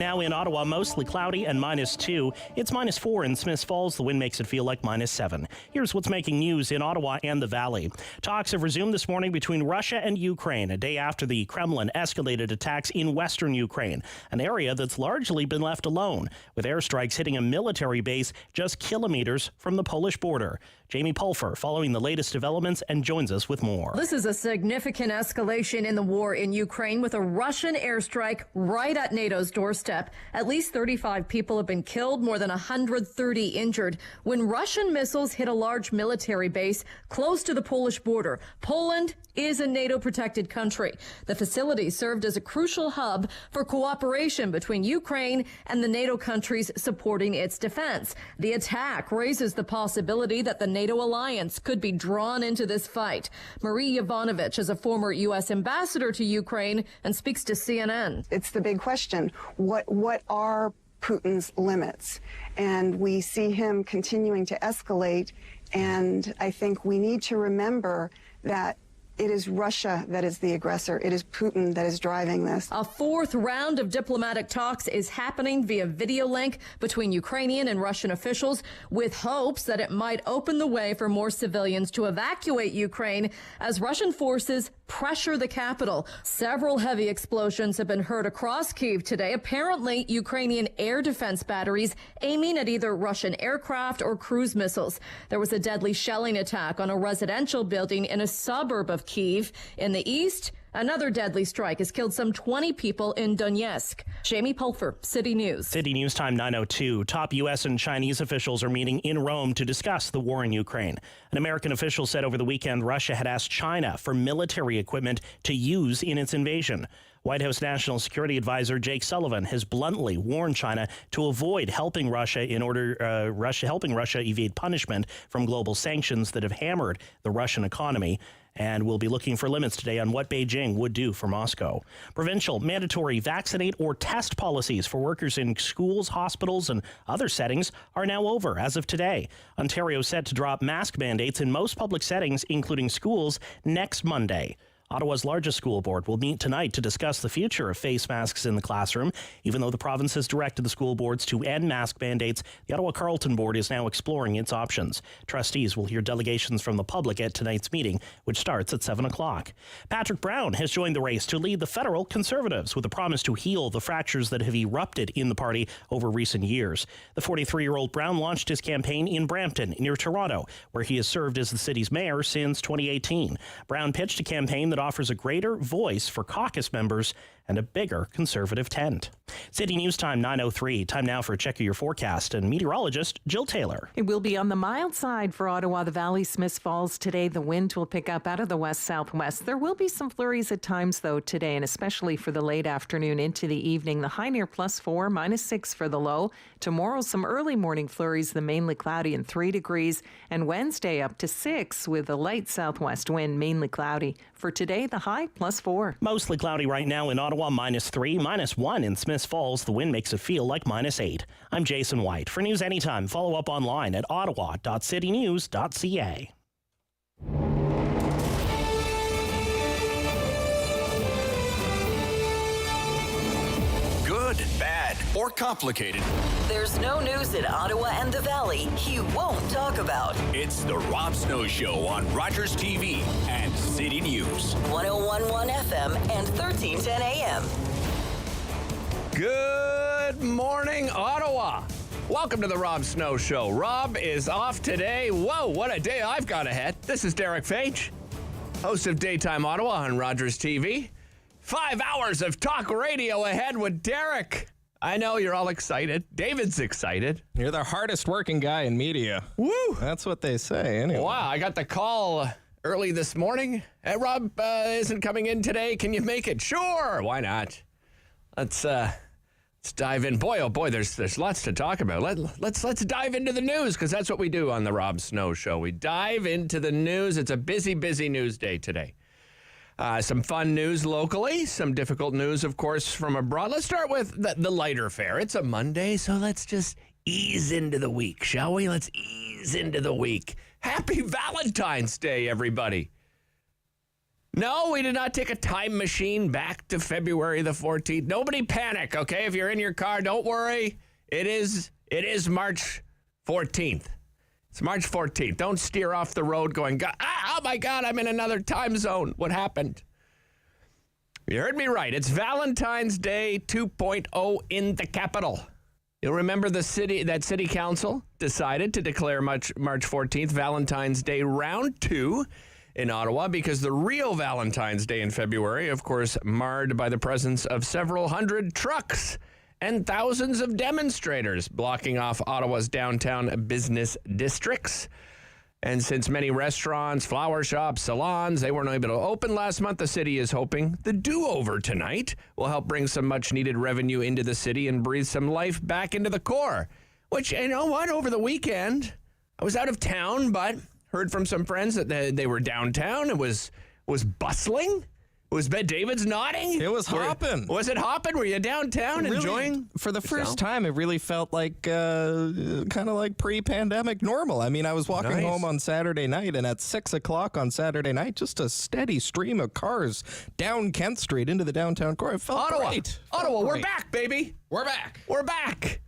Now in Ottawa, mostly cloudy and -2. It's -4 in Smiths Falls. The wind makes it feel like -7. Here's what's making news in Ottawa and the Valley. Talks have resumed this morning between Russia and Ukraine, a day after the Kremlin escalated attacks in western Ukraine, an area that's largely been left alone, with airstrikes hitting a military base just kilometers from the Polish border. Jamie Pulfer following the latest developments and joins us with more. This is a significant escalation in the war in Ukraine with a Russian airstrike right at NATO's doorstep. At least 35 people have been killed, more than 130 injured when Russian missiles hit a large military base close to the Polish border. Poland is a NATO-protected country. The facility served as a crucial hub for cooperation between Ukraine and the NATO countries supporting its defense. The attack raises the possibility that the NATO alliance could be drawn into this fight. Marie Yovanovitch is a former U.S. ambassador to Ukraine and speaks to CNN. It's the big question. What are Putin's limits? And we see him continuing to escalate. And I think we need to remember that it is Russia that is the aggressor. It is Putin that is driving this. A fourth round of diplomatic talks is happening via video link between Ukrainian and Russian officials, with hopes that it might open the way for more civilians to evacuate Ukraine as Russian forces pressure the capital. Several heavy explosions have been heard across Kyiv today, apparently Ukrainian air defense batteries aiming at either Russian aircraft or cruise missiles. There was a deadly shelling attack on a residential building in a suburb of Kyiv. In the east, another deadly strike has killed some 20 people in Donetsk. Jamie Pulfer, City News. City News Time 9:02. Top U.S. and Chinese officials are meeting in Rome to discuss the war in Ukraine. An American official said over the weekend Russia had asked China for military equipment to use in its invasion. White House National Security Advisor Jake Sullivan has bluntly warned China to avoid helping Russia helping Russia evade punishment from global sanctions that have hammered the Russian economy, and we'll be looking for limits today on what Beijing would do for Moscow. Provincial mandatory vaccinate or test policies for workers in schools, hospitals, and other settings are now over as of today. Ontario set to drop mask mandates in most public settings, including schools, next Monday. Ottawa's largest school board will meet tonight to discuss the future of face masks in the classroom. Even though the province has directed the school boards to end mask mandates, the Ottawa Carleton board is now exploring its options. Trustees will hear delegations from the public at tonight's meeting, which starts at 7 o'clock. Patrick Brown has joined the race to lead the federal Conservatives with a promise to heal the fractures that have erupted in the party over recent years. The 43-year-old Brown launched his campaign in Brampton, near Toronto, where he has served as the city's mayor since 2018. Brown pitched a campaign that offers a greater voice for caucus members and a bigger Conservative tent. City News Time 9:03. Time now for a check of your forecast and meteorologist Jill Taylor. It will be on the mild side for Ottawa, the Valley, Smiths Falls today. The wind will pick up out of the west-southwest. There will be some flurries at times, though, today, and especially for the late afternoon into the evening. The high near +4, -6 for the low. Tomorrow, some early morning flurries, the mainly cloudy and 3 degrees. And Wednesday up to 6 with a light southwest wind, mainly cloudy. For today, the high +4. Mostly cloudy right now in Ottawa, -3, -1 in Smiths Falls. The wind makes it feel like -8. I'm Jason White. For news anytime, follow up online at ottawa.citynews.ca. Good, bad, or complicated. There's no news in Ottawa and the Valley he won't talk about. It's the Rob Snow Show on Rogers TV and City News. 101.1 FM and 1310 AM. Good morning, Ottawa. Welcome to the Rob Snow Show. Rob is off today. Whoa, what a day I've got ahead. This is Derick Fage, host of Daytime Ottawa on Rogers TV. 5 hours of talk radio ahead with Derick. I know you're all excited. David's excited. You're the hardest working guy in media. Woo! That's what they say, anyway. Wow, I got the call early this morning. Hey, Rob isn't coming in today. Can you make it? Sure, why not? Let's dive in. Boy, oh boy, there's lots to talk about. Let's dive into the news, because that's what we do on the Rob Snow Show. We dive into the news. It's a busy, busy news day today. Some fun news locally, some difficult news, of course, from abroad. Let's start with the lighter fare. It's a Monday, so let's just ease into the week, shall we? Let's ease into the week. Happy Valentine's Day, everybody. No, we did not take a time machine back to February the 14th. Nobody panic, okay? If you're in your car, don't worry. It is March 14th. It's March 14th. Don't steer off the road going, oh my God, I'm in another time zone. What happened? You heard me right. It's Valentine's Day 2.0 in the capital. You'll remember that city council decided to declare March 14th Valentine's Day round 2 in Ottawa because the real Valentine's Day in February, of course, marred by the presence of several hundred trucks and thousands of demonstrators blocking off Ottawa's downtown business districts. And since many restaurants, flower shops, salons, they weren't able to open last month, the city is hoping the do-over tonight will help bring some much-needed revenue into the city and breathe some life back into the core. Which, you know what, over the weekend, I was out of town, but heard from some friends that they were downtown. It was bustling. Was Bet David's nodding? It was hopping. Was it hopping? Were you downtown enjoying? For the first time, it really felt like kind of like pre-pandemic normal. I mean, I was walking home on Saturday night, and at 6 o'clock on Saturday night, just a steady stream of cars down Kent Street into the downtown core. It felt great. Ottawa, we're back, baby. We're back.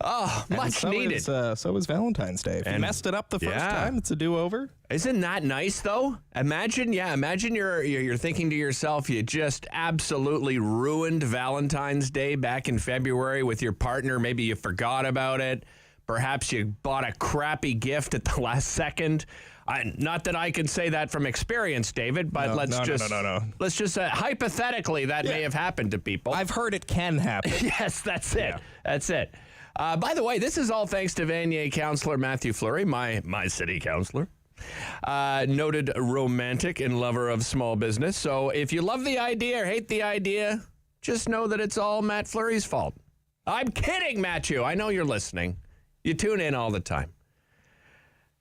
Oh, much needed. So was Valentine's Day. If you messed it up the first time, it's a do-over. Isn't that nice, though? Imagine you're thinking to yourself, you just absolutely ruined Valentine's Day back in February with your partner. Maybe you forgot about it. Perhaps you bought a crappy gift at the last second. Not that I can say that from experience, David, but let's just hypothetically that may have happened to people. I've heard it can happen. Yes, that's it. Yeah. That's it. By the way, this is all thanks to Vanier Councillor Matthew Fleury, my city councillor, noted romantic and lover of small business. So if you love the idea or hate the idea, just know that it's all Matt Fleury's fault. I'm kidding, Matthew. I know you're listening. You tune in all the time.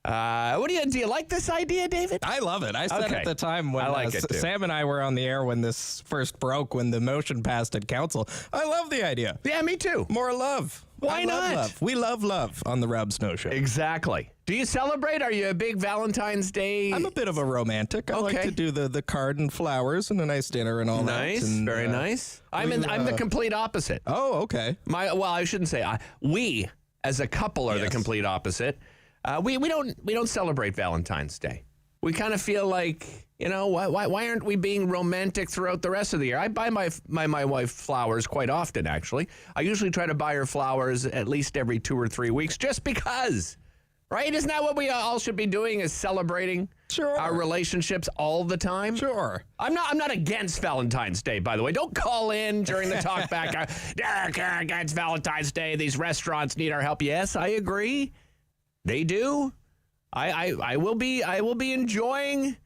Do you like this idea, David? I love it. I said at the time when Sam and I were on the air when this first broke, when the motion passed at council, I love the idea. Yeah, me too. More love. Why not? Love. We love love on the Rob Snow Show. Exactly. Do you celebrate? Are you a big Valentine's Day? I'm a bit of a romantic. I like to do the card and flowers and a nice dinner and all that. Nice, very nice. I'm the complete opposite. Oh, okay. I shouldn't say we as a couple are the complete opposite. We don't celebrate Valentine's Day. We kind of feel like, why aren't we being romantic throughout the rest of the year? I buy my wife flowers quite often, actually. I usually try to buy her flowers at least every 2 or 3 weeks, just because, right? Isn't that what we all should be doing, is celebrating our relationships all the time? Sure. I'm not against Valentine's Day, by the way. Don't call in during the talk back. Derick, against Valentine's Day. These restaurants need our help. Yes, I agree. They do. I will be enjoying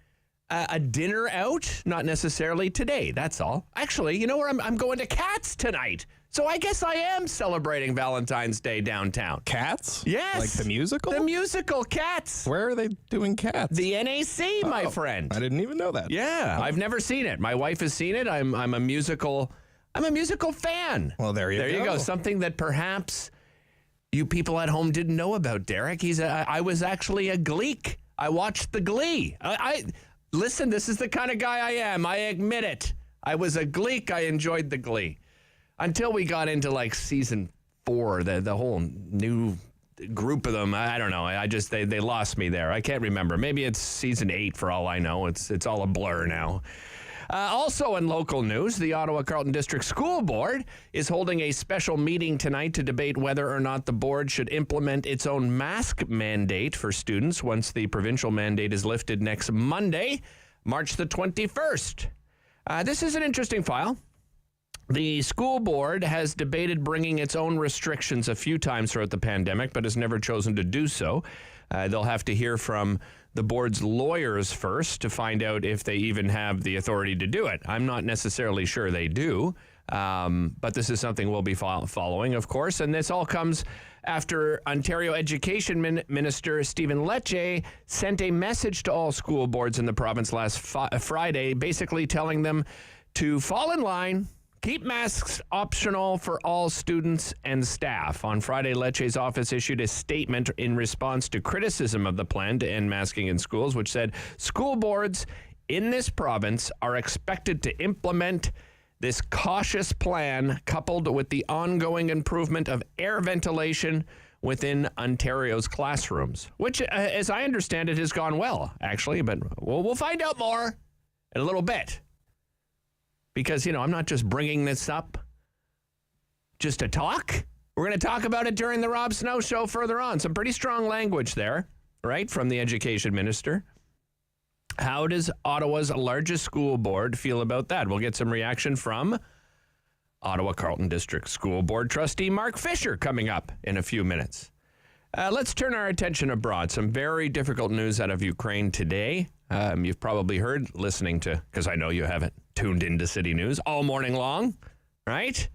a dinner out, not necessarily today. That's all. Actually, you know where I'm going to Cats tonight. So I guess I am celebrating Valentine's Day downtown. Cats? Yes. Like the musical? The musical Cats. Where are they doing Cats? The NAC, my friend. I didn't even know that. Yeah, I've never seen it. My wife has seen it. I'm a musical fan. Well, there you go. Something that perhaps you people at home didn't know about Derick. I was actually a Gleek. I watched the Glee. Listen, this is the kind of guy I am. I admit it. I was a Gleek. I enjoyed the Glee. Until we got into like season 4, the whole new group of them. I don't know. They lost me there. I can't remember. Maybe it's season 8 for all I know. It's all a blur now. Also in local news, the Ottawa Carleton District School Board is holding a special meeting tonight to debate whether or not the board should implement its own mask mandate for students once the provincial mandate is lifted next Monday, March the 21st. This is an interesting file. The school board has debated bringing its own restrictions a few times throughout the pandemic, but has never chosen to do so. They'll have to hear from the board's lawyers first to find out if they even have the authority to do it. I'm not necessarily sure they do, but this is something we'll be following, of course. And this all comes after Ontario Education Minister Stephen Lecce sent a message to all school boards in the province last Friday, basically telling them to fall in line, keep masks optional for all students and staff. On Friday, Lecce's office issued a statement in response to criticism of the plan to end masking in schools, which said school boards in this province are expected to implement this cautious plan coupled with the ongoing improvement of air ventilation within Ontario's classrooms, which, as I understand it, has gone well, actually. But we'll find out more in a little bit. Because, I'm not just bringing this up just to talk. We're going to talk about it during the Rob Snow Show further on. Some pretty strong language there, right, from the education minister. How does Ottawa's largest school board feel about that? We'll get some reaction from Ottawa Carleton District School Board Trustee Mark Fisher coming up in a few minutes. Let's turn our attention abroad. Some very difficult news out of Ukraine today. You've probably heard, listening to, because I know you haven't tuned into City News all morning long, right?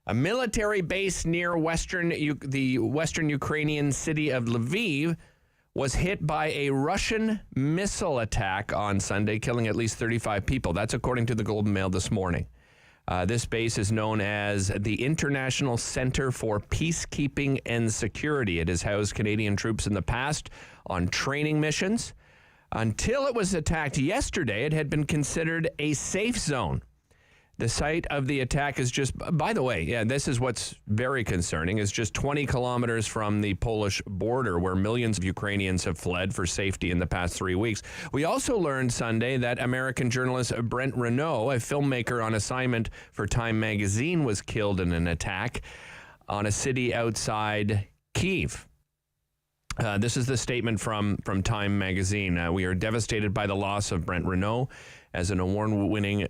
A military base near the western Ukrainian city of Lviv was hit by a Russian missile attack on Sunday, killing at least 35 people. That's according to the Globe and Mail this morning. This base is known as the International Center for Peacekeeping and Security. It has housed Canadian troops in the past on training missions. Until it was attacked yesterday, it had been considered a safe zone. The site of the attack is just, by the way, this is what's very concerning, is just 20 kilometers from the Polish border, where millions of Ukrainians have fled for safety in the past 3 weeks. We also learned Sunday that American journalist Brent Renaud, a filmmaker on assignment for Time magazine, was killed in an attack on a city outside Kyiv. This is the statement from Time magazine. We are devastated by the loss of Brent Renaud as an award-winning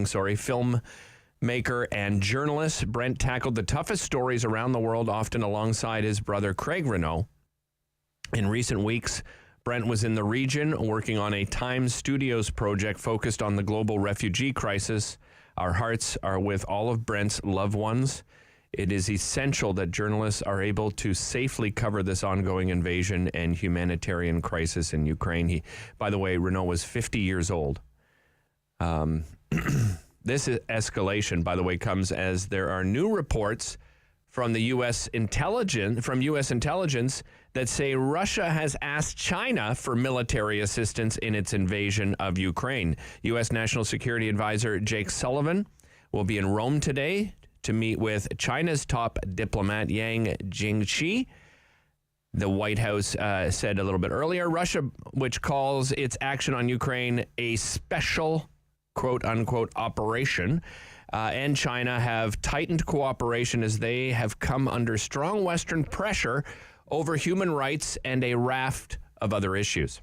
filmmaker and journalist. Brent tackled the toughest stories around the world, often alongside his brother Craig Renaud. In recent weeks, Brent was in the region working on a Time Studios project focused on the global refugee crisis. Our hearts are with all of Brent's loved ones. It is essential that journalists are able to safely cover this ongoing invasion and humanitarian crisis in Ukraine. By the way, Renaud was 50 years old. This escalation, by the way, comes as there are new reports from the U.S. intelligence that say Russia has asked China for military assistance in its invasion of Ukraine. U.S. National Security Advisor Jake Sullivan will be in Rome today to meet with China's top diplomat Yang Jingqi. The White House said a little bit earlier, Russia, which calls its action on Ukraine a special, quote-unquote, operation, and China have tightened cooperation as they have come under strong Western pressure over human rights and a raft of other issues.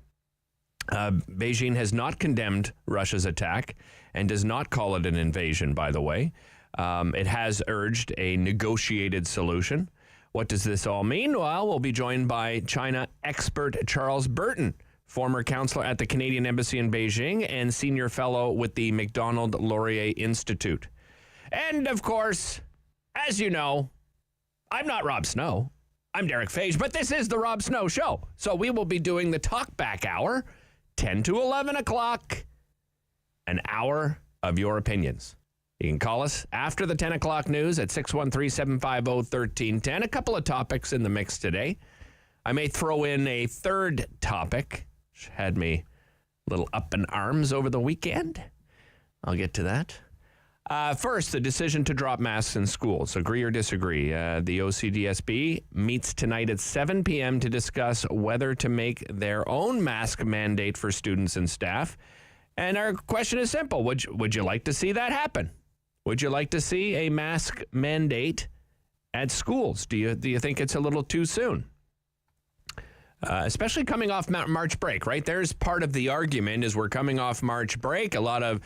Beijing has not condemned Russia's attack and does not call it an invasion, by the way. It has urged a negotiated solution. What does this all mean? Well, we'll be joined by China expert Charles Burton, former counselor at the Canadian Embassy in Beijing and senior fellow with the Macdonald Laurier Institute. And, of course, as you know, I'm not Rob Snow. I'm Derick Fage, but this is the Rob Snow Show. So we will be doing the Talkback Hour, 10 to 11 o'clock, an hour of your opinions. You can call us after the 10 o'clock news at 613-750-1310. A couple of topics in the mix today. I may throw in a third topic, which had me a little up in arms over the weekend. I'll get to that. First, the decision to drop masks in schools. Agree or disagree? The OCDSB meets tonight at 7 p.m. to discuss whether to make their own mask mandate for students and staff. And our question is simple. Would you like to see that happen? Would you like to see a mask mandate at schools? Do you think it's a little too soon? Especially coming off March break, right? There's part of the argument is we're coming off March break. A lot of,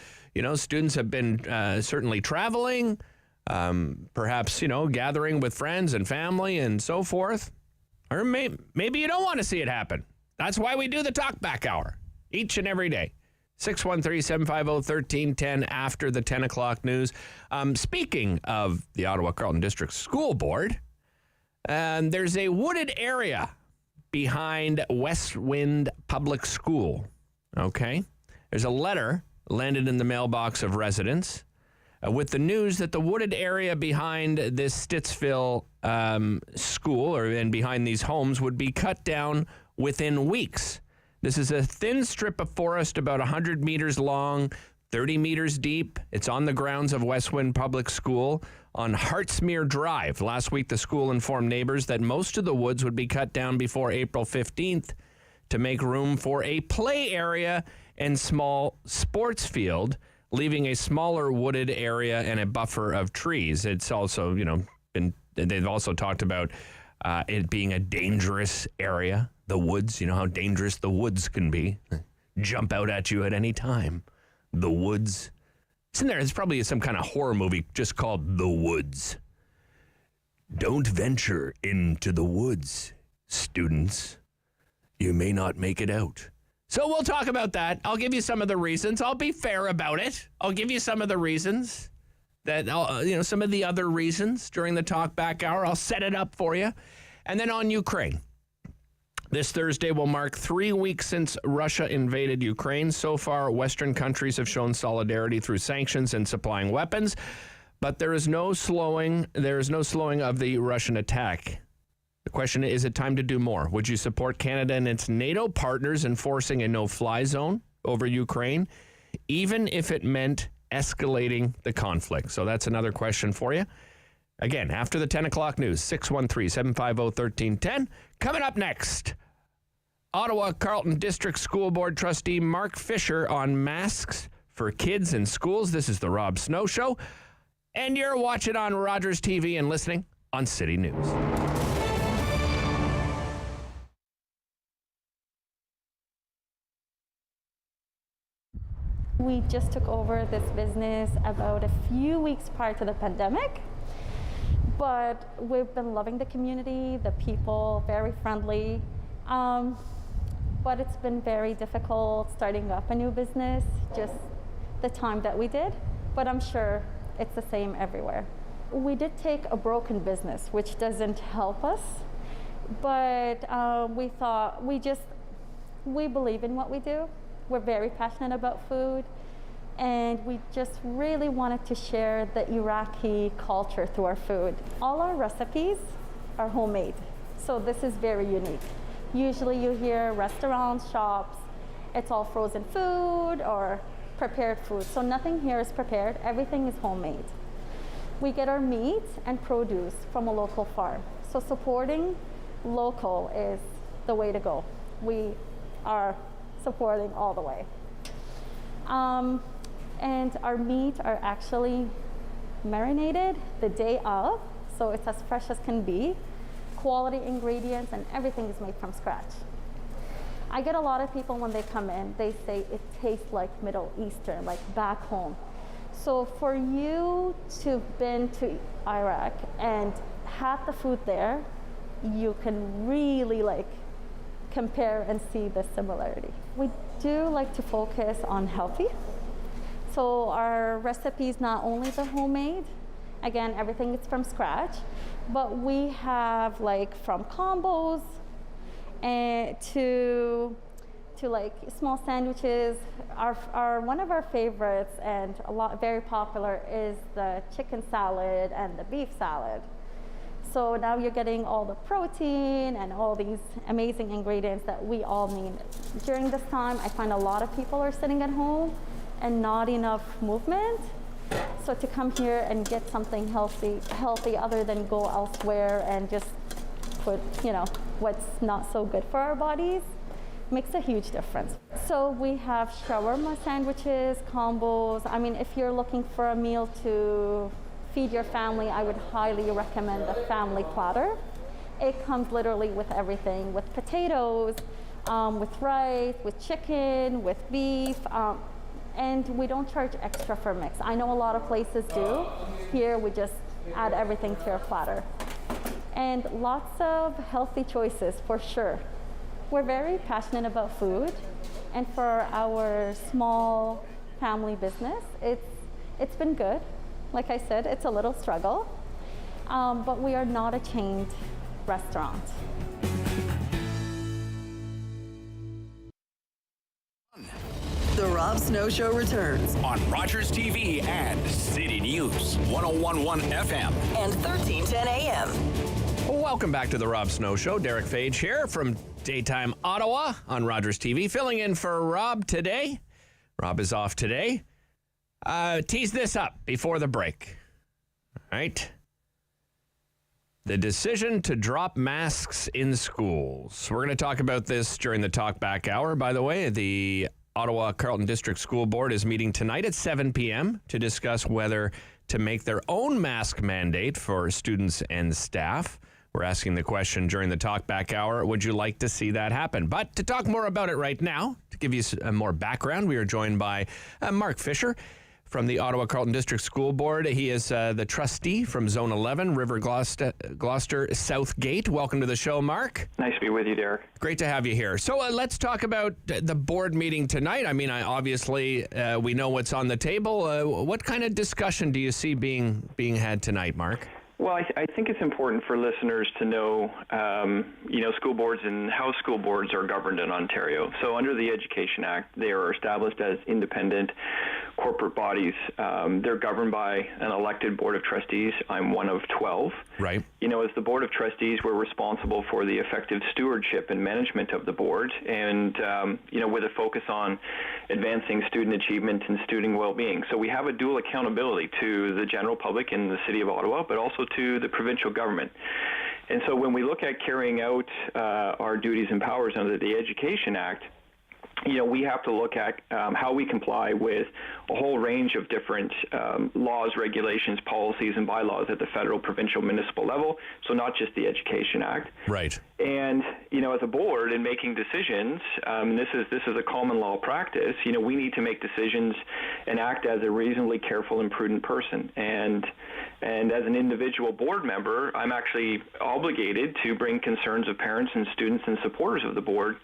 students have been certainly traveling, perhaps, gathering with friends and family and so forth. Or maybe you don't want to see it happen. That's why we do the Talkback Hour each and every day. 613-750-1310 after the 10 o'clock news. Speaking of the Ottawa Carleton District School Board, there's a wooded area behind Westwind Public School, okay? There's a letter landed in the mailbox of residents with the news that the wooded area behind this Stittsville school and behind these homes would be cut down within weeks. This is a thin strip of forest about 100 meters long, 30 meters deep. It's on the grounds of Westwind Public School on Hartsmere Drive. Last week, the school informed neighbors that most of the woods would be cut down before April 15th to make room for a play area and small sports field, leaving a smaller wooded area and a buffer of trees. It's also, they've also talked about it being a dangerous area. The woods, how dangerous the woods can be. Jump out at you at any time. The Woods. It's in there. It's probably some kind of horror movie just called The Woods. Don't venture into the woods, students. You may not make it out. So we'll talk about that. I'll give you some of the reasons. I'll be fair about it. I'll give you some of the reasons that, some of the other reasons during the talk back hour. I'll set it up for you. And then on Ukraine. This Thursday will mark 3 weeks since Russia invaded Ukraine. So far, Western countries have shown solidarity through sanctions and supplying weapons, but there is no slowing of the Russian attack. The question is it time to do more? Would you support Canada and its NATO partners enforcing a no-fly zone over Ukraine, even if it meant escalating the conflict? So that's another question for you. Again, after the 10 o'clock news, 613-750-1310. Coming up next, Ottawa Carleton District School Board Trustee Mark Fisher on masks for kids in schools. This is the Rob Snow Show, and you're watching on Rogers TV and listening on City News. We just took over this business about a few weeks prior to the pandemic. But we've been loving the community, the people, very friendly. But it's been very difficult starting up a new business, just the time that we did. But I'm sure it's the same everywhere. We did take a broken business, which doesn't help us. But we thought, we believe in what we do. We're very passionate about food. And we just really wanted to share the Iraqi culture through our food. All our recipes are homemade, so this is very unique. Usually you hear restaurants, shops, it's all frozen food or prepared food. So nothing here is prepared, everything is homemade. We get our meat and produce from a local farm. So supporting local is the way to go. We are supporting all the way. And our meat are actually marinated the day of, so it's as fresh as can be. Quality ingredients and everything is made from scratch. I get a lot of people when they come in, they say it tastes like Middle Eastern, like back home. So for you to have been to Iraq and had the food there, you can really compare and see the similarity. We do like to focus on healthy. So our recipes, not only the homemade, again, everything is from scratch, but we have from combos and to small sandwiches. One of our favorites and very popular is the chicken salad and the beef salad. So now you're getting all the protein and all these amazing ingredients that we all need. During this time, I find a lot of people are sitting at home and not enough movement. So to come here and get something healthy other than go elsewhere and just put, what's not so good for our bodies, makes a huge difference. So we have shawarma sandwiches, combos. I mean, if you're looking for a meal to feed your family, I would highly recommend the family platter. It comes literally with everything, with potatoes, with rice, with chicken, with beef, and we don't charge extra for mix. I know a lot of places do. Here we just add everything to our platter. And lots of healthy choices for sure. We're very passionate about food, and for our small family business, it's been good. Like I said, it's a little struggle, but we are not a chained restaurant. The Rob Snow Show returns on Rogers TV and City News 101.1 FM and 1310 AM. Welcome back to the Rob Snow Show. Derick Fage here from Daytime Ottawa on Rogers TV. Filling in for Rob today. Rob is off today. Tease this up before the break. All right. The decision to drop masks in schools. We're going to talk about this during the Talkback Hour. By the way, the Ottawa Carleton District School Board is meeting tonight at 7 p.m. to discuss whether to make their own mask mandate for students and staff. We're asking the question during the Talkback Hour, would you like to see that happen? But to talk more about it right now, to give you more background, we are joined by Mark Fisher from the Ottawa Carleton District School Board. He is the trustee from Zone 11, River Gloucester, Southgate. Welcome to the show, Mark. Nice to be with you, Derick. Great to have you here. So let's talk about the board meeting tonight. I mean, obviously, we know what's on the table. What kind of discussion do you see being had tonight, Mark? Well, I think it's important for listeners to know, school boards and how school boards are governed in Ontario. So under the Education Act, they are established as independent corporate bodies. They're governed by an elected board of trustees. I'm one of 12. Right. As the board of trustees, we're responsible for the effective stewardship and management of the board, and with a focus on advancing student achievement and student well-being. So we have a dual accountability to the general public in the city of Ottawa, but also to the provincial government. And so when we look at carrying out our duties and powers under the Education Act, we have to look at how we comply with a whole range of different laws, regulations, policies, and bylaws at the federal, provincial, municipal level, so not just the Education Act. Right. And, as a board in making decisions, this is a common law practice, we need to make decisions and act as a reasonably careful and prudent person. And as an individual board member, I'm actually obligated to bring concerns of parents and students and supporters of the board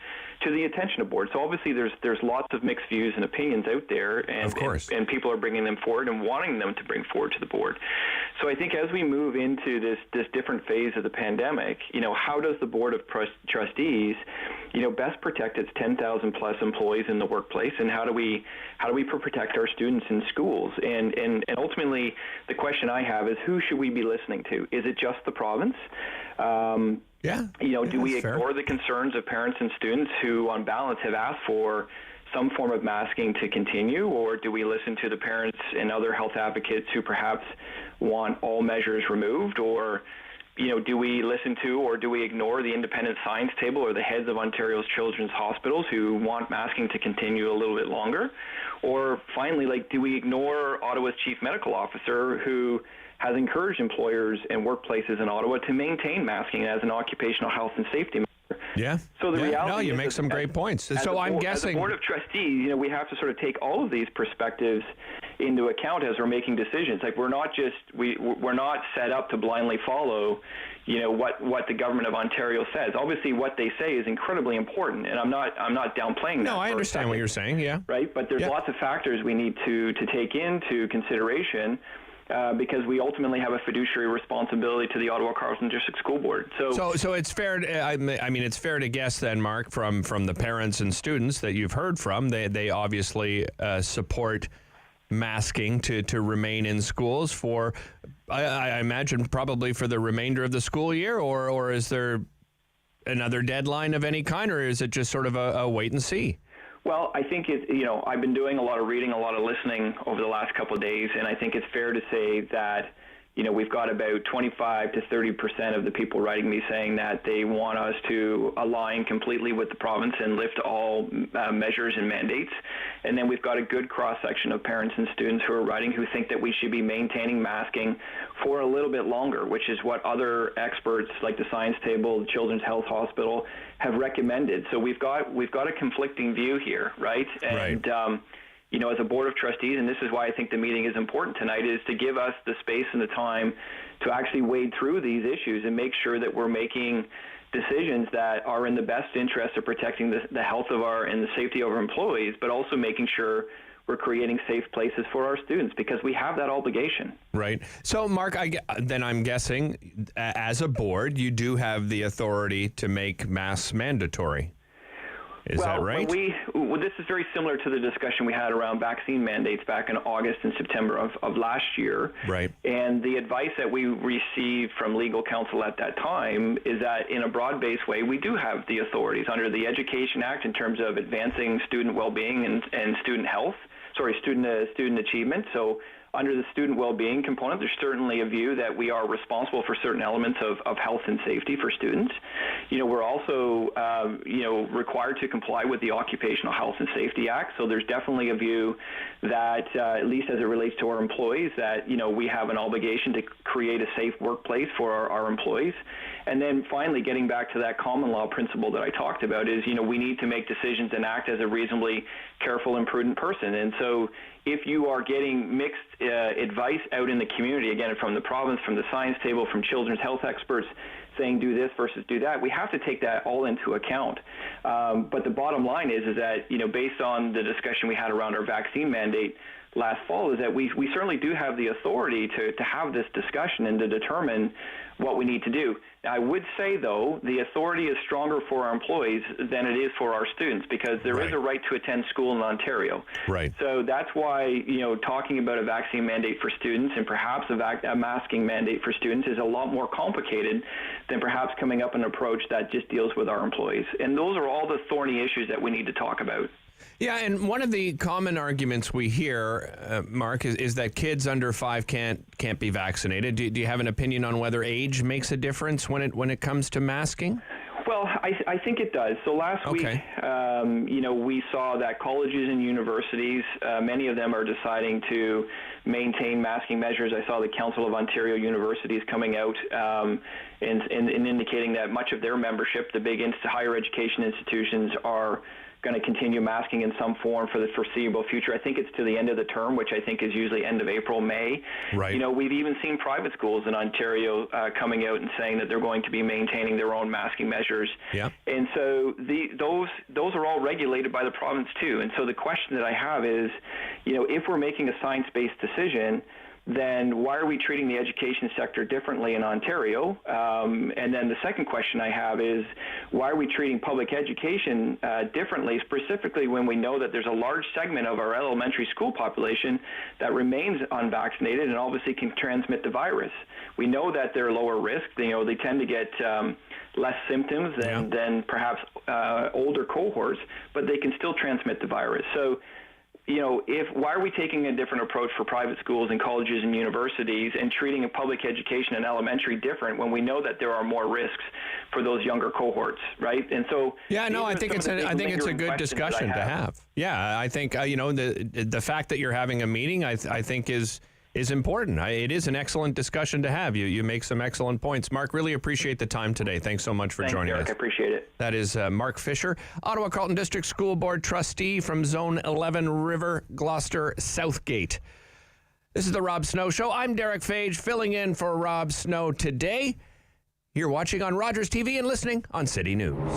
to the attention of board. So obviously there's lots of mixed views and opinions out there, and of course, and people are bringing them forward and wanting them to bring forward to the board. So I think as we move into this different phase of the pandemic, how does the board of trustees, best protect its 10,000 plus employees in the workplace, and how do we protect our students in schools? And ultimately, the question I have is, who should we be listening to? Is it just the province? Do we ignore the concerns of parents and students who, on balance, have asked for some form of masking to continue, or do we listen to the parents and other health advocates who perhaps want all measures removed, or do we listen to or do we ignore the independent science table or the heads of Ontario's children's hospitals who want masking to continue a little bit longer? Or finally, do we ignore Ottawa's chief medical officer who has encouraged employers and workplaces in Ottawa to maintain masking as an occupational health and safety measure? Yeah. So the reality no, you make some great points. So I'm guessing, as a board of trustees, we have to sort of take all of these perspectives into account as we're making decisions. We're not set up to blindly follow, what the government of Ontario says. Obviously, what they say is incredibly important, and I'm not downplaying that. No, I understand what you're saying. Yeah. Right, but there's lots of factors we need to take into consideration. Because we ultimately have a fiduciary responsibility to the Ottawa Carleton District School Board. So it's fair. It's fair to guess then, Mark, from the parents and students that you've heard from, they obviously support masking to remain in schools for, I imagine, probably for the remainder of the school year, or is there another deadline of any kind, or is it just sort of a wait and see? Well, I think I've been doing a lot of reading, a lot of listening over the last couple of days, and I think it's fair to say that, we've got about 25 to 30% of the people writing me saying that they want us to align completely with the province and lift all measures and mandates. And then we've got a good cross-section of parents and students who are writing who think that we should be maintaining masking for a little bit longer, which is what other experts like the Science Table, the Children's Health Hospital have recommended. So we've got a conflicting view here, right? And as a board of trustees, and this is why I think the meeting is important tonight, is to give us the space and the time to actually wade through these issues and make sure that we're making decisions that are in the best interest of protecting the health of and the safety of our employees, but also making sure we're creating safe places for our students, because we have that obligation. Right. So, Mark, I'm guessing, as a board, you do have the authority to make masks mandatory. Is that right? This is very similar to the discussion we had around vaccine mandates back in August and September of last year. Right. And the advice that we received from legal counsel at that time is that in a broad-based way, we do have the authorities under the Education Act in terms of advancing student well-being and student achievement. So under the student well-being component, there's certainly a view that we are responsible for certain elements of health and safety for students. We're also, required to comply with the Occupational Health and Safety Act. So there's definitely a view that, at least as it relates to our employees, that, we have an obligation to create a safe workplace for our employees. And then finally, getting back to that common law principle that I talked about is, we need to make decisions and act as a reasonably careful and prudent person. And so if you are getting mixed advice out in the community, again, from the province, from the science table, from children's health experts, saying do this versus do that, we have to take that all into account. But the bottom line is that, based on the discussion we had around our vaccine mandate last fall, is that we certainly do have the authority to have this discussion and to determine what we need to do. I would say, though, the authority is stronger for our employees than it is for our students, because there is a right to attend school in Ontario. Right. So that's why, talking about a vaccine mandate for students and perhaps a masking mandate for students is a lot more complicated than perhaps coming up an approach that just deals with our employees. And those are all the thorny issues that we need to talk about. Yeah, and one of the common arguments we hear, Mark, is that kids under 5 can't be vaccinated. Do you have an opinion on whether age makes a difference when it comes to masking? Well, I think it does. So last week, we saw that colleges and universities, many of them are deciding to maintain masking measures. I saw the Council of Ontario Universities coming out and indicating that much of their membership, the big higher education institutions, are going to continue masking in some form for the foreseeable future. I think it's to the end of the term, which I think is usually end of April, May. Right. We've even seen private schools in Ontario coming out and saying that they're going to be maintaining their own masking measures. Yeah. And so those are all regulated by the province too. And so the question that I have is, if we're making a science-based decision, then why are we treating the education sector differently in Ontario? And then the second question I have is, why are we treating public education differently, specifically when we know that there's a large segment of our elementary school population that remains unvaccinated and obviously can transmit the virus? We know that they're lower risk. They tend to get less symptoms than perhaps older cohorts, but they can still transmit the virus. So, why are we taking a different approach for private schools and colleges and universities and treating a public education and elementary different when we know that there are more risks for those younger cohorts, right? And so, I think it's a good discussion to have. Yeah, I think the fact that you're having a meeting, I think is important. It is an excellent discussion to have. You make some excellent points. Mark, really appreciate the time today. Thanks so much for joining Derick. us. I appreciate it. That is Mark Fisher, Ottawa Carleton District School Board Trustee from Zone 11 River, Gloucester, Southgate. This is the Rob Snow Show. I'm Derick Fage, filling in for Rob Snow today. You're watching on Rogers TV and listening on City News.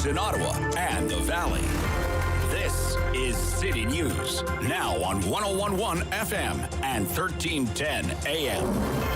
news in Ottawa and the Valley. This is City News, now on 101.1 FM and 1310 AM.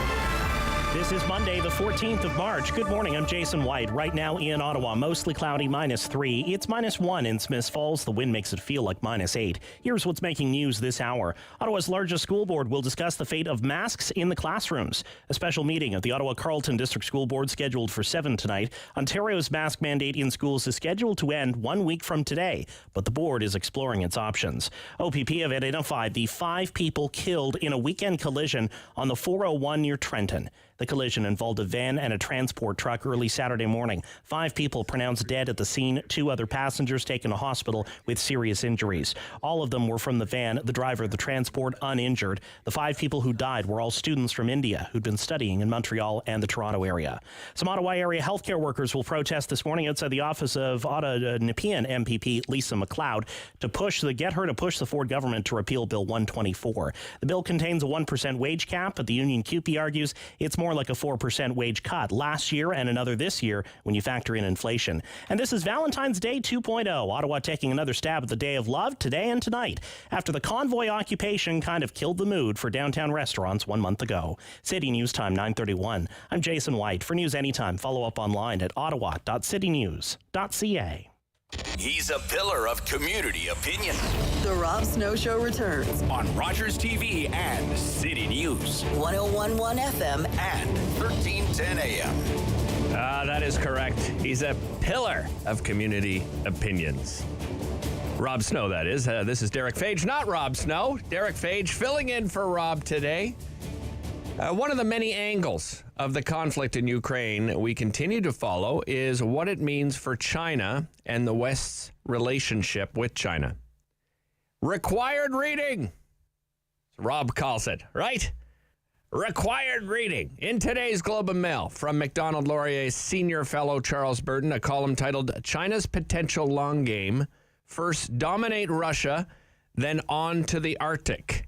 This is Monday, the 14th of March. Good morning, I'm Jason White. Right now in Ottawa, mostly cloudy, -3. It's -1 in Smiths Falls. The wind makes it feel like -8. Here's what's making news this hour. Ottawa's largest school board will discuss the fate of masks in the classrooms. A special meeting of the Ottawa Carleton District School Board scheduled for 7 tonight. Ontario's mask mandate in schools is scheduled to end 1 week from today, but the board is exploring its options. OPP have identified the 5 people killed in a weekend collision on the 401 near Trenton. The collision involved a van and a transport truck early Saturday morning. 5 people pronounced dead at the scene, 2 other passengers taken to hospital with serious injuries. All of them were from the van, the driver of the transport uninjured. The 5 people who died were all students from India who'd been studying in Montreal and the Toronto area. Some Ottawa area healthcare workers will protest this morning outside the office of Ottawa Nepean MPP Lisa McLeod to get her to push the Ford government to repeal Bill 124. The bill contains a 1% wage cap, but the union CUPE argues it's more like a 4% wage cut last year and another this year when you factor in inflation. And this is Valentine's Day 2.0. Ottawa taking another stab at the Day of Love today and tonight after the convoy occupation kind of killed the mood for downtown restaurants 1 month ago. City News Time 9:31. I'm Jason White. For news anytime, follow up online at ottawa.citynews.ca. He's a pillar of community opinion. The Rob Snow Show returns On Rogers TV and City News. 101.1 FM and 1310 AM. That is correct. He's a pillar of community opinions. Rob Snow, that is. This is Derick Fage, not Rob Snow. Derick Fage filling in for Rob today. One of the many angles of the conflict in Ukraine we continue to follow is what it means for China and the West's relationship with China. Required reading, Rob calls it, right? Required reading. In today's Globe and Mail, from Macdonald Laurier's senior fellow Charles Burton, a column titled China's Potential Long Game, First Dominate Russia, Then On to the Arctic.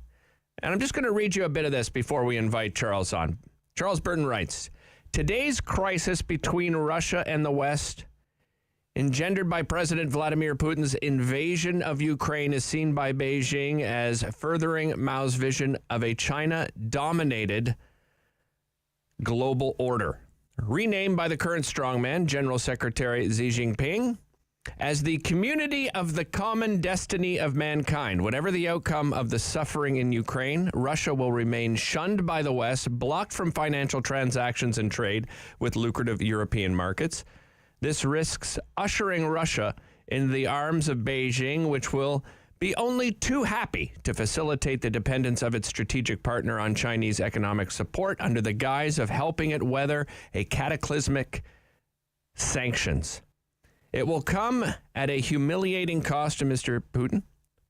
And I'm just going to read you a bit of this before we invite Charles on. Charles Burton writes, today's crisis between Russia and the West, engendered by President Vladimir Putin's invasion of Ukraine, is seen by Beijing as furthering Mao's vision of a China-dominated global order. Renamed by the current strongman, General Secretary Xi Jinping, as the community of the common destiny of mankind. Whatever the outcome of the suffering in Ukraine, Russia will remain shunned by the West, blocked from financial transactions and trade with lucrative European markets. This risks ushering Russia into the arms of Beijing, which will be only too happy to facilitate the dependence of its strategic partner on Chinese economic support under the guise of helping it weather a cataclysmic sanctions. It will come at a humiliating cost to Mr. Putin,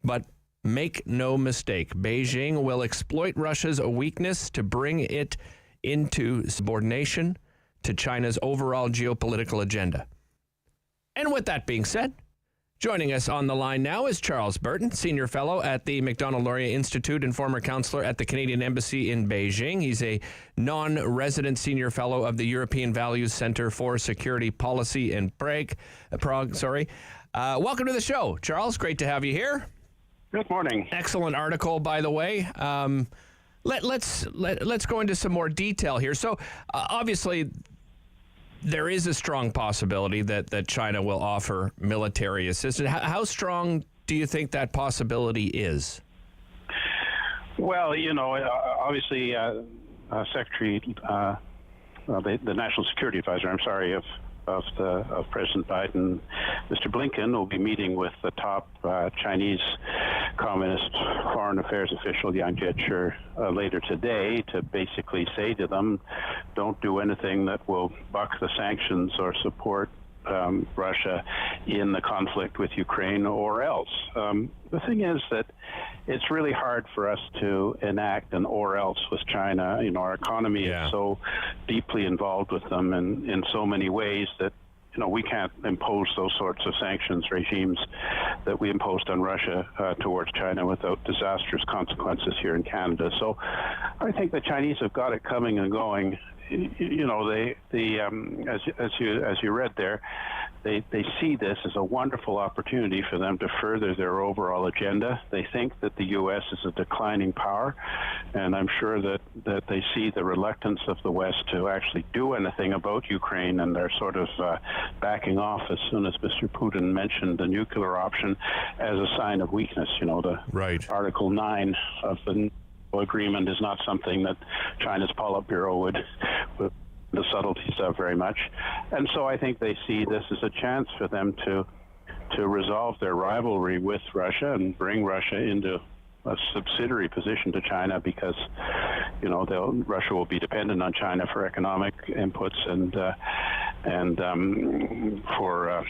but make no mistake, Beijing will exploit Russia's weakness to bring it into subordination to China's overall geopolitical agenda. And with that being said, joining us on the line now is Charles Burton, senior fellow at the Macdonald Laurier Institute and former counselor at the Canadian Embassy in Beijing. He's a non-resident senior fellow of the European Values Center for Security Policy in Prague. Welcome to the show, Charles. Great to have you here. Good morning. Excellent article, by the way. Let's go into some more detail here. So, obviously, there is a strong possibility that China will offer military assistance. How strong do you think that possibility is? Well, obviously, Secretary, the National Security Advisor, of President Biden, Mr. Blinken, will be meeting with the top Chinese Communist foreign affairs official, Yang Jiechi, later today to basically say to them, don't do anything that will buck the sanctions or support Russia in the conflict with Ukraine or else. The thing is that it's really hard for us to enact an or else with China. Our economy is so deeply involved with them in so many ways that we can't impose those sorts of sanctions regimes that we imposed on Russia towards China without disastrous consequences here in Canada. So I think the Chinese have got it coming and going. You know, as you read there, they see this as a wonderful opportunity for them to further their overall agenda. They think that the U.S. is a declining power, and I'm sure that they see the reluctance of the West to actually do anything about Ukraine, and they're sort of backing off as soon as Mr. Putin mentioned the nuclear option as a sign of weakness. You know, the Article 9 of the agreement is not something that China's Politburo would the subtleties of very much. And so I think they see this as a chance for them to resolve their rivalry with Russia and bring Russia into a subsidiary position to China, because, you know, Russia will be dependent on China for economic inputs and for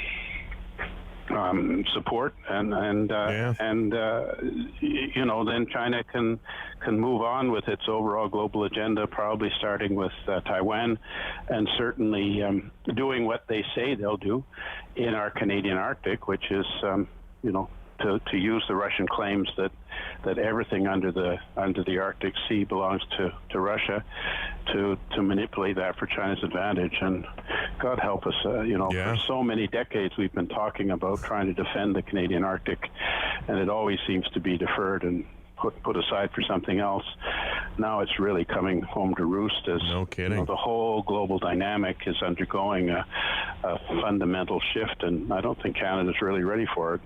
support, and you know, then China can move on with its overall global agenda, probably starting with Taiwan, and certainly doing what they say they'll do in our Canadian Arctic, which is you know, to use the Russian claims that everything under the Arctic Sea belongs to Russia, to manipulate that for China's advantage. And God help us, you know, for so many decades we've been talking about trying to defend the Canadian Arctic, and it always seems to be deferred and put aside for something else. Now it's really coming home to roost, as you know, the whole global dynamic is undergoing a fundamental shift, and I don't think Canada's really ready for it.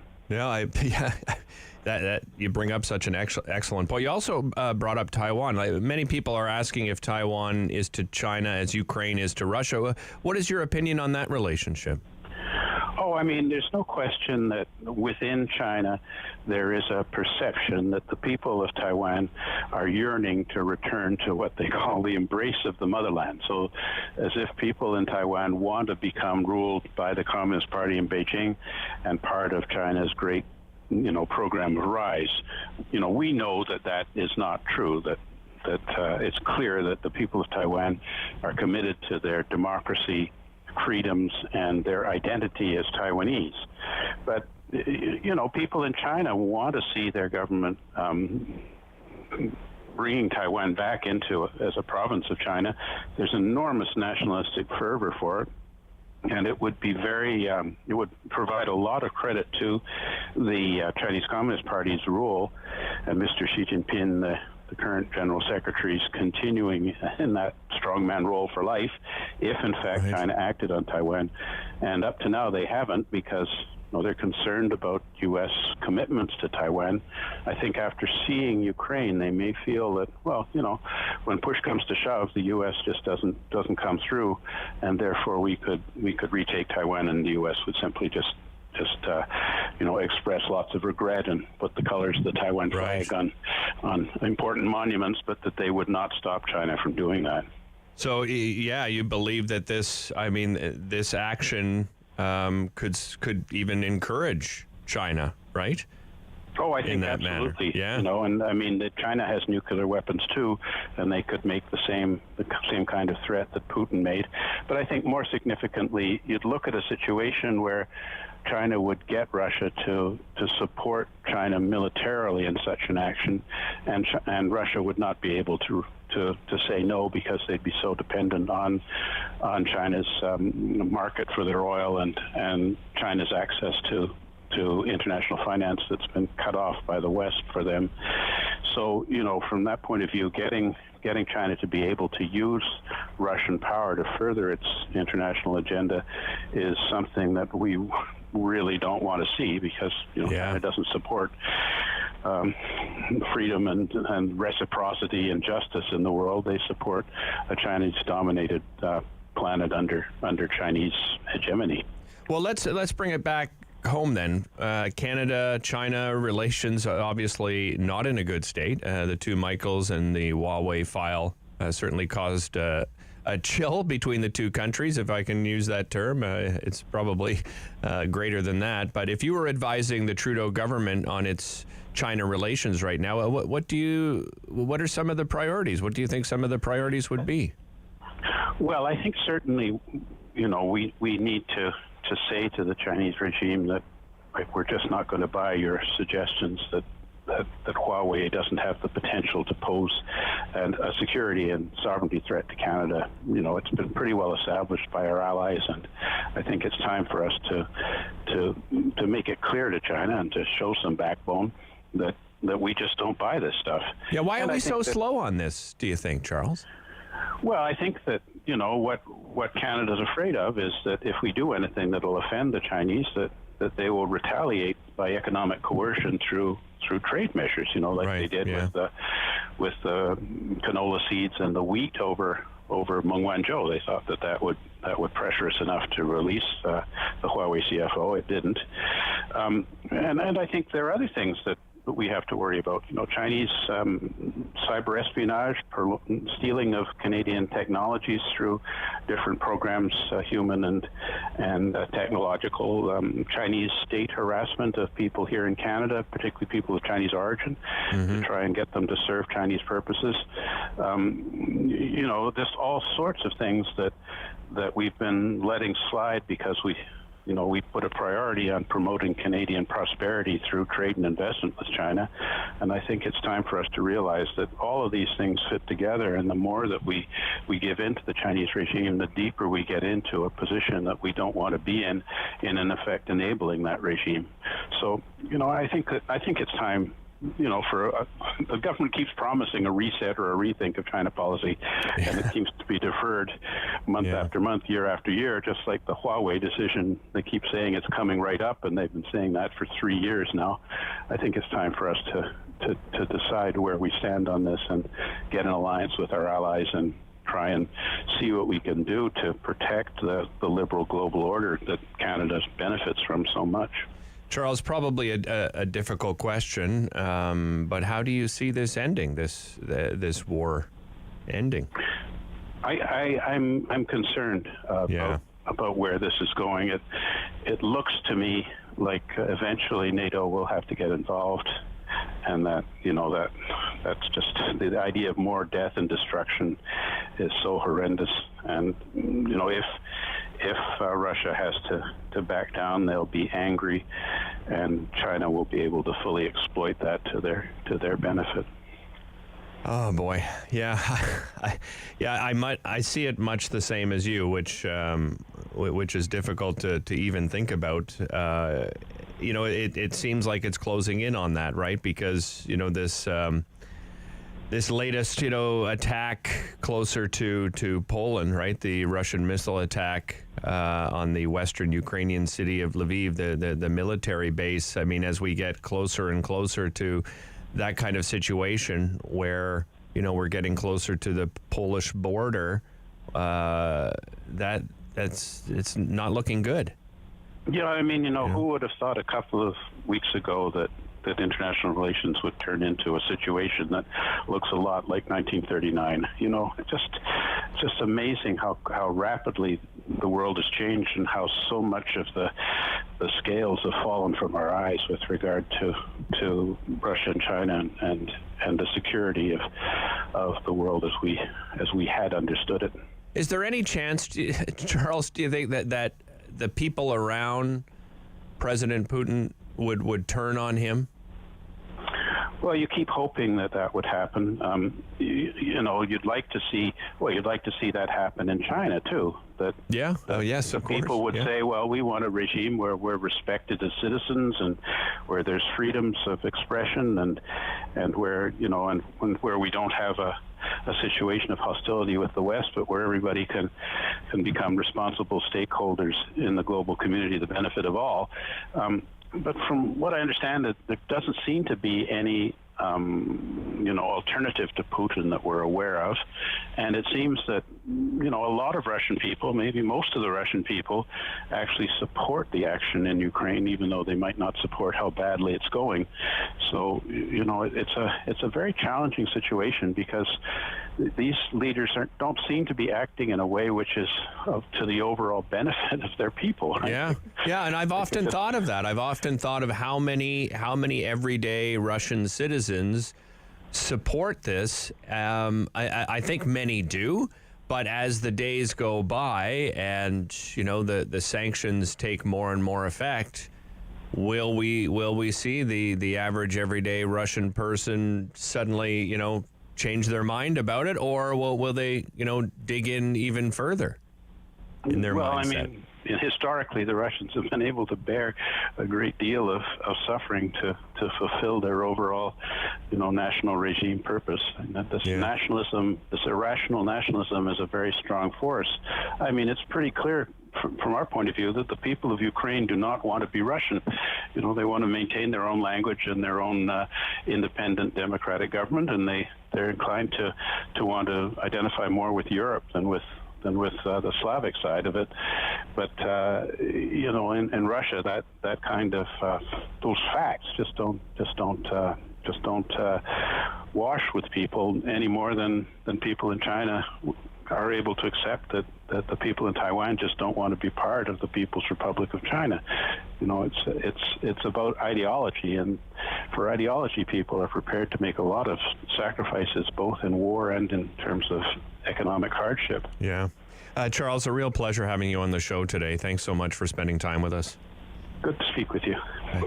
That you bring up such an excellent point. You also brought up Taiwan. Many people are asking if Taiwan is to China as Ukraine is to Russia. What is your opinion on that relationship? Oh, I mean, there's no question that within China there is a perception that the people of Taiwan are yearning to return to what they call the embrace of the motherland. So as if people in Taiwan want to become ruled by the Communist Party in Beijing and part of China's great, you know, program of rise. You know, we know that is not true, that it's clear that the people of Taiwan are committed to their democracy, freedoms, and their identity as Taiwanese. But, you know, people in China want to see their government bringing Taiwan back into as a province of China. There's enormous nationalistic fervor for it. And it would be very, it would provide a lot of credit to the Chinese Communist Party's rule, and Mr. Xi Jinping, the current General Secretary's continuing in that strongman role for life, if in fact China acted on Taiwan. And up to now they haven't, because they're concerned about U.S. commitments to Taiwan. I think after seeing Ukraine, they may feel that, well, you know, when push comes to shove, the U.S. just doesn't come through, and therefore we could retake Taiwan, and the U.S. would simply just you know, express lots of regret and put the colors of the Taiwan flag on important monuments, but that they would not stop China from doing that. So, yeah, you believe that this action could even encourage China, right? Oh, I think absolutely. Yeah. You know, and I mean that China has nuclear weapons too, and they could make the same kind of threat that Putin made. But I think more significantly, you'd look at a situation where China would get Russia to support China militarily in such an action, and Russia would not be able to say no, because they'd be so dependent on China's market for their oil and China's access to international finance that's been cut off by the West for them. So, you know, from that point of view, getting China to be able to use Russian power to further its international agenda is something that we really don't want to see, because, you know, China doesn't support freedom and reciprocity and justice in the world. They support a Chinese-dominated planet under Chinese hegemony. Well, let's bring it back home then. Canada-China relations are obviously not in a good state. The two Michaels and the Huawei file certainly caused a chill between the two countries, if I can use that term. It's probably greater than that. But if you were advising the Trudeau government on its China relations right now, what are some of the priorities? What do you think some of the priorities would be? Well, I think certainly, you know, we need to say to the Chinese regime that we're just not going to buy your suggestions that Huawei doesn't have the potential to pose and a security and sovereignty threat to Canada. It's been pretty well established by our allies, and I think it's time for us to make it clear to China and to show some backbone that we just don't buy this stuff. Yeah, why are we so slow on this, do you think, Charles? Well, I think that, what Canada's afraid of is that if we do anything that'll offend the Chinese, that they will retaliate by economic coercion through trade measures, they did with the canola seeds and the wheat over Mengwanzhou. They thought that would pressure us enough to release the Huawei CFO. It didn't. And I think there are other things that we have to worry about. Chinese cyber espionage, stealing of Canadian technologies through different programs, human and technological. Chinese state harassment of people here in Canada, particularly people of Chinese origin, to try and get them to serve Chinese purposes. Just all sorts of things that we've been letting slide because we put a priority on promoting Canadian prosperity through trade and investment with China. And I think it's time for us to realize that all of these things fit together, and the more that we give in to the Chinese regime, the deeper we get into a position that we don't want to be in effect enabling that regime. So, I think it's time. For the government keeps promising a reset or a rethink of China policy, and it seems to be deferred month after month, year after year, just like the Huawei decision. They keep saying it's coming right up, and they've been saying that for 3 years now. I think it's time for us to decide where we stand on this and get an alliance with our allies and try and see what we can do to protect the liberal global order that Canada benefits from so much. Charles, probably a difficult question, but how do you see this ending, this war ending? I'm concerned about where this is going. It looks to me like eventually NATO will have to get involved, and that's just the idea of more death and destruction is so horrendous. And if Russia has to back down, they'll be angry, and China will be able to fully exploit that to their benefit. Oh boy, yeah, I see it much the same as you, which is difficult to even think about. It seems like it's closing in on that, right? Because this latest, attack closer to Poland, right? The Russian missile attack on the western Ukrainian city of Lviv, the military base. I mean, as we get closer and closer to that kind of situation where, we're getting closer to the Polish border, it's not looking good. Yeah, I mean, who would have thought a couple of weeks ago that international relations would turn into a situation that looks a lot like 1939. It's just amazing how rapidly the world has changed and how so much of the scales have fallen from our eyes with regard to Russia and China and the security of the world as we had understood it. Is there any chance, Charles, do you think that the people around President Putin would turn on him? Well, you keep hoping that would happen. You'd like to see that happen in China too. Yes, of course. People would say, well, we want a regime where we're respected as citizens and where there's freedoms of expression and where where we don't have a situation of hostility with the West, but where everybody can become responsible stakeholders in the global community, the benefit of all. But from what I understand, there doesn't seem to be any alternative to Putin that we're aware of. And it seems that, a lot of Russian people, maybe most of the Russian people, actually support the action in Ukraine, even though they might not support how badly it's going. So, it's a very challenging situation because these leaders don't seem to be acting in a way which is to the overall benefit of their people. Right? Yeah, and I've often thought of that. I've often thought of how many everyday Russian citizens support this. I think many do, but as the days go by and the sanctions take more and more effect, will we see the average everyday Russian person suddenly change their mind about it, or will they, dig in even further in their mindset? I mean, historically, the Russians have been able to bear a great deal of suffering to fulfill their overall, national regime purpose. And that this nationalism, this irrational nationalism, is a very strong force. I mean, it's pretty clear from our point of view that the people of Ukraine do not want to be Russian. They want to maintain their own language and their own independent democratic government, and they're inclined to want to identify more with Europe than with the Slavic side of it. But in Russia, that kind of those facts just don't wash with people any more than people in China are able to accept that the people in Taiwan just don't want to be part of the People's Republic of China. It's about ideology, and for ideology, people are prepared to make a lot of sacrifices, both in war and in terms of economic hardship. Yeah. Charles, a real pleasure having you on the show today. Thanks so much for spending time with us. Good to speak with you.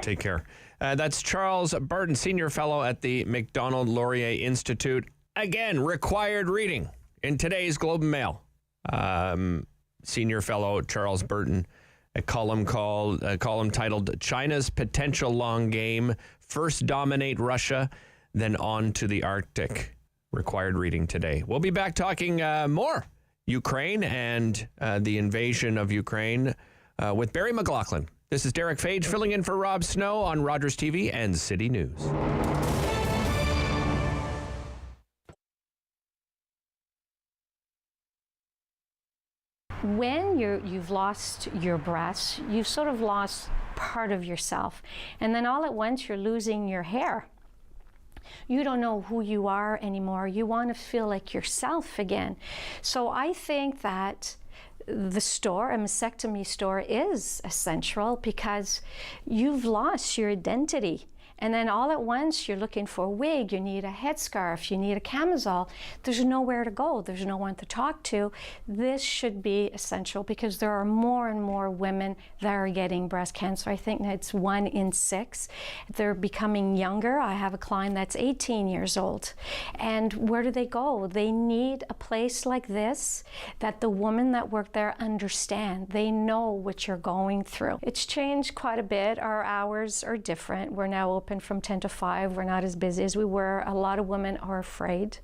Take care. That's Charles Burton, Senior Fellow at the Macdonald Laurier Institute. Again, required reading in today's Globe and Mail. Senior Fellow Charles Burton, a column titled "China's Potential Long Game: First Dominate Russia, Then On to the Arctic." Required reading today. We'll be back talking more Ukraine and the invasion of Ukraine with Barry McLoughlin. This is Derick Fage filling in for Rob Snow on Rogers TV and City News. When you've lost your breasts, you've sort of lost part of yourself. And then all at once you're losing your hair. You don't know who you are anymore. You want to feel like yourself again. So I think that the store, a mastectomy store, is essential because you've lost your identity. And then all at once you're looking for a wig, you need a headscarf, you need a camisole. There's nowhere to go, there's no one to talk to. This should be essential because there are more and more women that are getting breast cancer. I think it's 1 in 6. They're becoming younger. I have a client that's 18 years old. And where do they go? They need a place like this that the women that work there understand. They know what you're going through. It's changed quite a bit. Our hours are different. We're now open from 10 to 5. We're not as busy as we were. A lot of women are afraid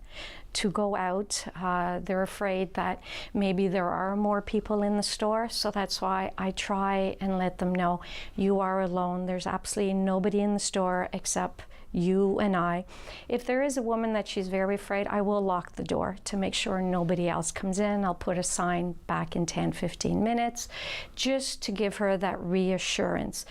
to go out. They're afraid that maybe there are more people in the store. So that's why I try and let them know you are alone. There's absolutely nobody in the store except you and I. If there is a woman that she's very afraid, I will lock the door to make sure nobody else comes in. I'll put a sign back in 10-15 minutes just to give her that reassurance.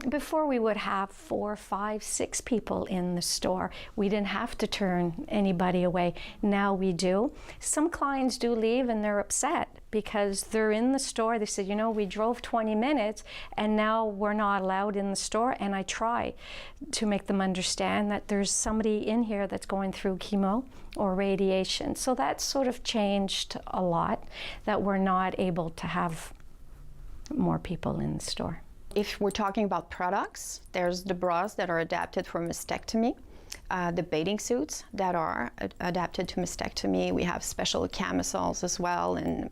Before we would have 4, 5, 6 people in the store. We didn't have to turn anybody away. Now we do. Some clients do leave and they're upset because they're in the store. They said, we drove 20 minutes and now we're not allowed in the store. And I try to make them understand that there's somebody in here that's going through chemo or radiation. So that's sort of changed a lot, that we're not able to have more people in the store. If we're talking about products, there's the bras that are adapted for mastectomy. The bathing suits that are adapted to mastectomy. We have special camisoles as well, and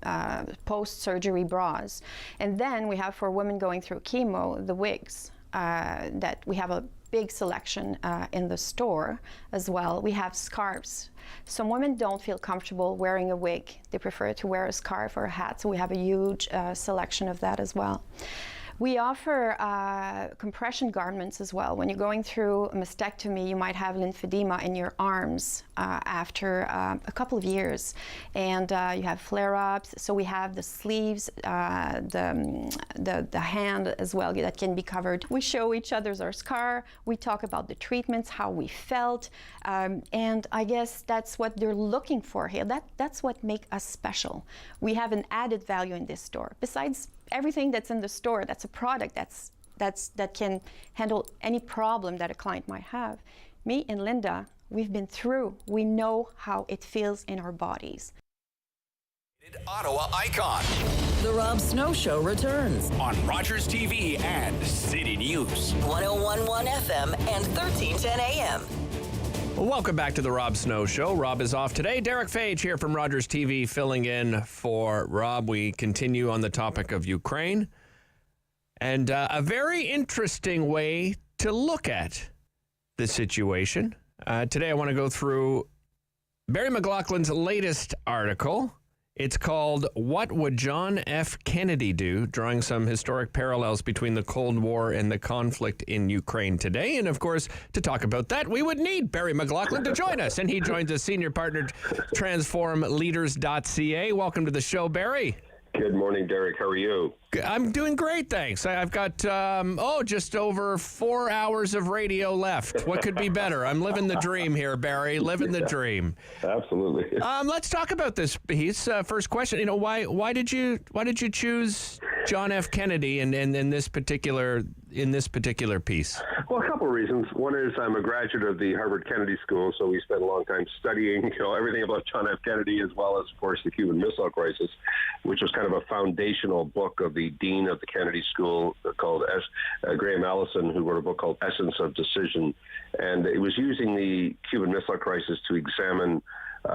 post-surgery bras. And then we have, for women going through chemo, the wigs that we have a big selection in the store as well. We have scarves. Some women don't feel comfortable wearing a wig. They prefer to wear a scarf or a hat, so we have a huge selection of that as well. We offer compression garments as well. When you're going through a mastectomy, you might have lymphedema in your arms after a couple of years, and you have flare-ups. So we have the sleeves, the hand as well that can be covered. We show each other's our scar. We talk about the treatments, how we felt, and I guess that's what they're looking for here. That's what makes us special. We have an added value in this store. Besides everything that's in the store, that's a product that can handle any problem that a client might have. Me and Linda, we've been through. We know how it feels in our bodies. Ottawa icon. The Rob Snow Show returns on Rogers TV and City News. 101.1 FM and 1310 AM. Welcome back to the Rob Snow Show. Rob is off today. Derick Fage here from Rogers TV filling in for Rob. We continue on the topic of Ukraine. And a very interesting way to look at the situation. Today I want to go through Barry McLoughlin's latest article. It's called What Would John F. Kennedy Do? Drawing some historic parallels between the Cold War and the conflict in Ukraine today. And of course, to talk about that, we would need Barry McLoughlin to join us. And he joins us, senior partner, TransformLeaders.ca. Welcome to the show, Barry. Good morning, Derick. How are you? I'm doing great, thanks. I've got, just over 4 hours of radio left. What could be better? I'm living the dream here, Barry, living the dream. Absolutely. Let's talk about this piece. First question, why did you choose John F. Kennedy in this particular piece? Well, a couple of reasons. One is I'm a graduate of the Harvard Kennedy School, so we spent a long time studying, everything about John F. Kennedy, as well as, of course, the Cuban Missile Crisis, which was kind of a foundational book of the dean of the Kennedy School called Graham Allison, who wrote a book called Essence of Decision. And it was using the Cuban Missile Crisis to examine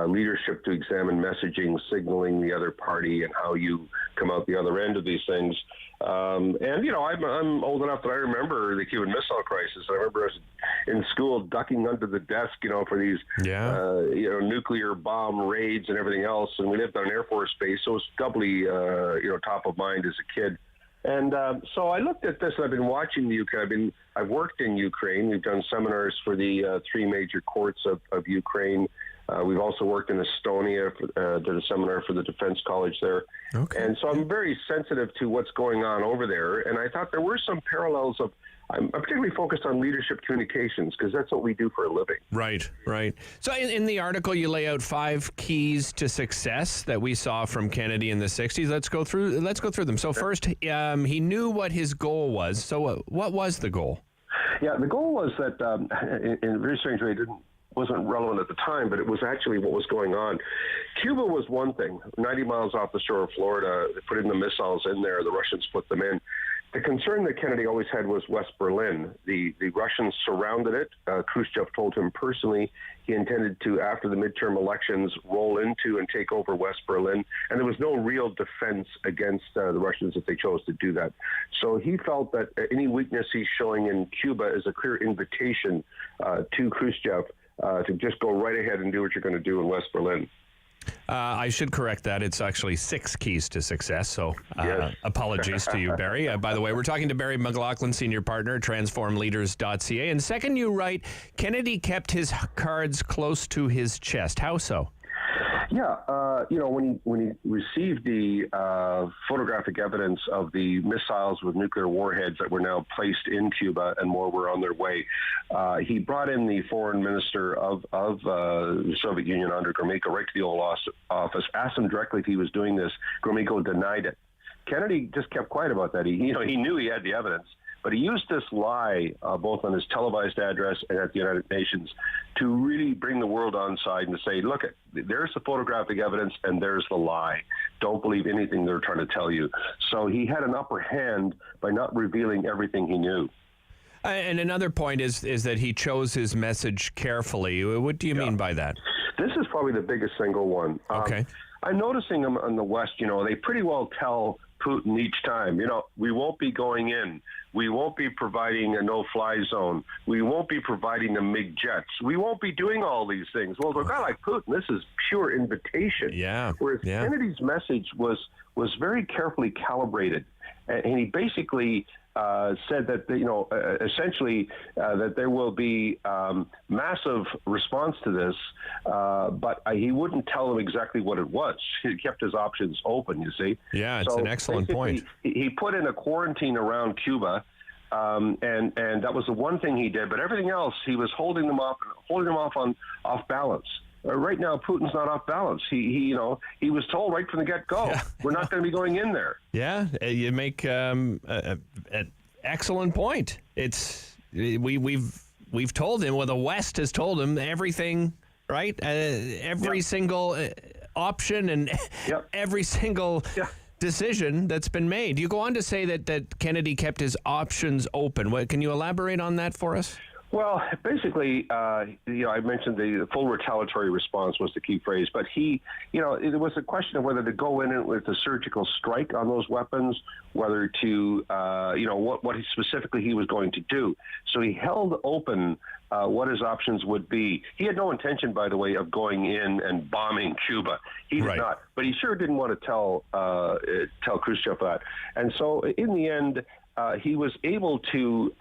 leadership, to examine messaging, signaling the other party, and how you come out the other end of these things. I'm old enough that I remember the Cuban Missile Crisis. I remember us in school ducking under the desk, for these, nuclear bomb raids and everything else. And we lived on an Air Force base, so it was doubly, top of mind as a kid. And so I looked at this, and I've been watching the Ukraine. I've worked in Ukraine. We've done seminars for the three major courts of Ukraine. We've also worked in Estonia, did a seminar for the Defense College there. Okay. And so I'm very sensitive to what's going on over there. And I thought there were some parallels of, I'm particularly focused on leadership communications because that's what we do for a living. Right. So in the article, you lay out 5 keys to success that we saw from Kennedy in the 60s. Let's go through them. So first, he knew what his goal was. So what was the goal? Yeah, the goal was that, in a very strange way, wasn't relevant at the time, but it was actually what was going on. Cuba was one thing, 90 miles off the shore of Florida. They put in the missiles in there. The Russians put them in. The concern that Kennedy always had was West Berlin. The Russians surrounded it. Khrushchev told him personally he intended to, after the midterm elections, roll into and take over West Berlin. And there was no real defense against the Russians if they chose to do that. So he felt that any weakness he's showing in Cuba is a clear invitation to Khrushchev to just go right ahead and do what you're going to do in West Berlin. I should correct that. It's actually 6 keys to success. So yes. Apologies to you, Barry. By the way, we're talking to Barry McLoughlin, senior partner at TransformLeaders.ca. And second, you write, Kennedy kept his cards close to his chest. How so? Yeah, when he received the photographic evidence of the missiles with nuclear warheads that were now placed in Cuba and more were on their way, he brought in the foreign minister of the Soviet Union under Gromyko right to the Oval Office, asked him directly if he was doing this. Gromyko denied it. Kennedy just kept quiet about that. He knew he had the evidence. But he used this lie, both on his televised address and at the United Nations, to really bring the world on side and to say, look, there's the photographic evidence and there's the lie. Don't believe anything they're trying to tell you. So he had an upper hand by not revealing everything he knew. And another point is that he chose his message carefully. What do you mean by that? This is probably the biggest single one. Okay. I'm noticing them in the West, they pretty well tell Putin each time, we won't be going in. We won't be providing a no-fly zone. We won't be providing the MiG jets. We won't be doing all these things. Well, to a guy like Putin, this is pure invitation. Yeah. Whereas Kennedy's message was very carefully calibrated. And he basically said that, essentially that there will be massive response to this, but he wouldn't tell them exactly what it was. He kept his options open, you see. Yeah, it's an excellent point. He put in a quarantine around Cuba, and that was the one thing he did. But everything else, he was holding them off off balance. Right now, Putin's not off balance. He was told right from the get-go, we're not going to be going in there. Yeah, you make an excellent point. We've told him, the West has told him everything, right? Every single option and every single decision that's been made. You go on to say that Kennedy kept his options open. Can you elaborate on that for us? Well, basically, I mentioned the full retaliatory response was the key phrase, but it was a question of whether to go in with a surgical strike on those weapons, whether to, what specifically he was going to do. So he held open what his options would be. He had no intention, by the way, of going in and bombing Cuba. He did not, but he sure didn't want to tell Khrushchev that. And so in the end, he was able to,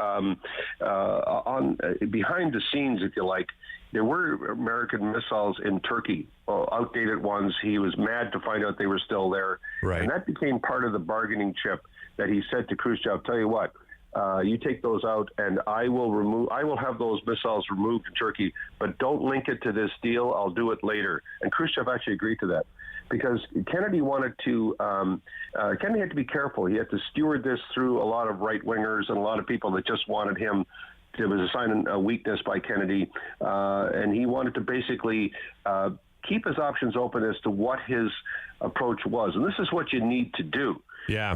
behind the scenes, if you like, there were American missiles in Turkey, outdated ones. He was mad to find out they were still there. Right. And that became part of the bargaining chip that he said to Khrushchev, tell you what, you take those out and I will have those missiles removed in Turkey, but don't link it to this deal. I'll do it later. And Khrushchev actually agreed to that. Because Kennedy wanted to, Kennedy had to be careful. He had to steward this through a lot of right-wingers and a lot of people that just wanted him. It was a sign of weakness by Kennedy. And he wanted to basically keep his options open as to what his approach was. And this is what you need to do. Yeah.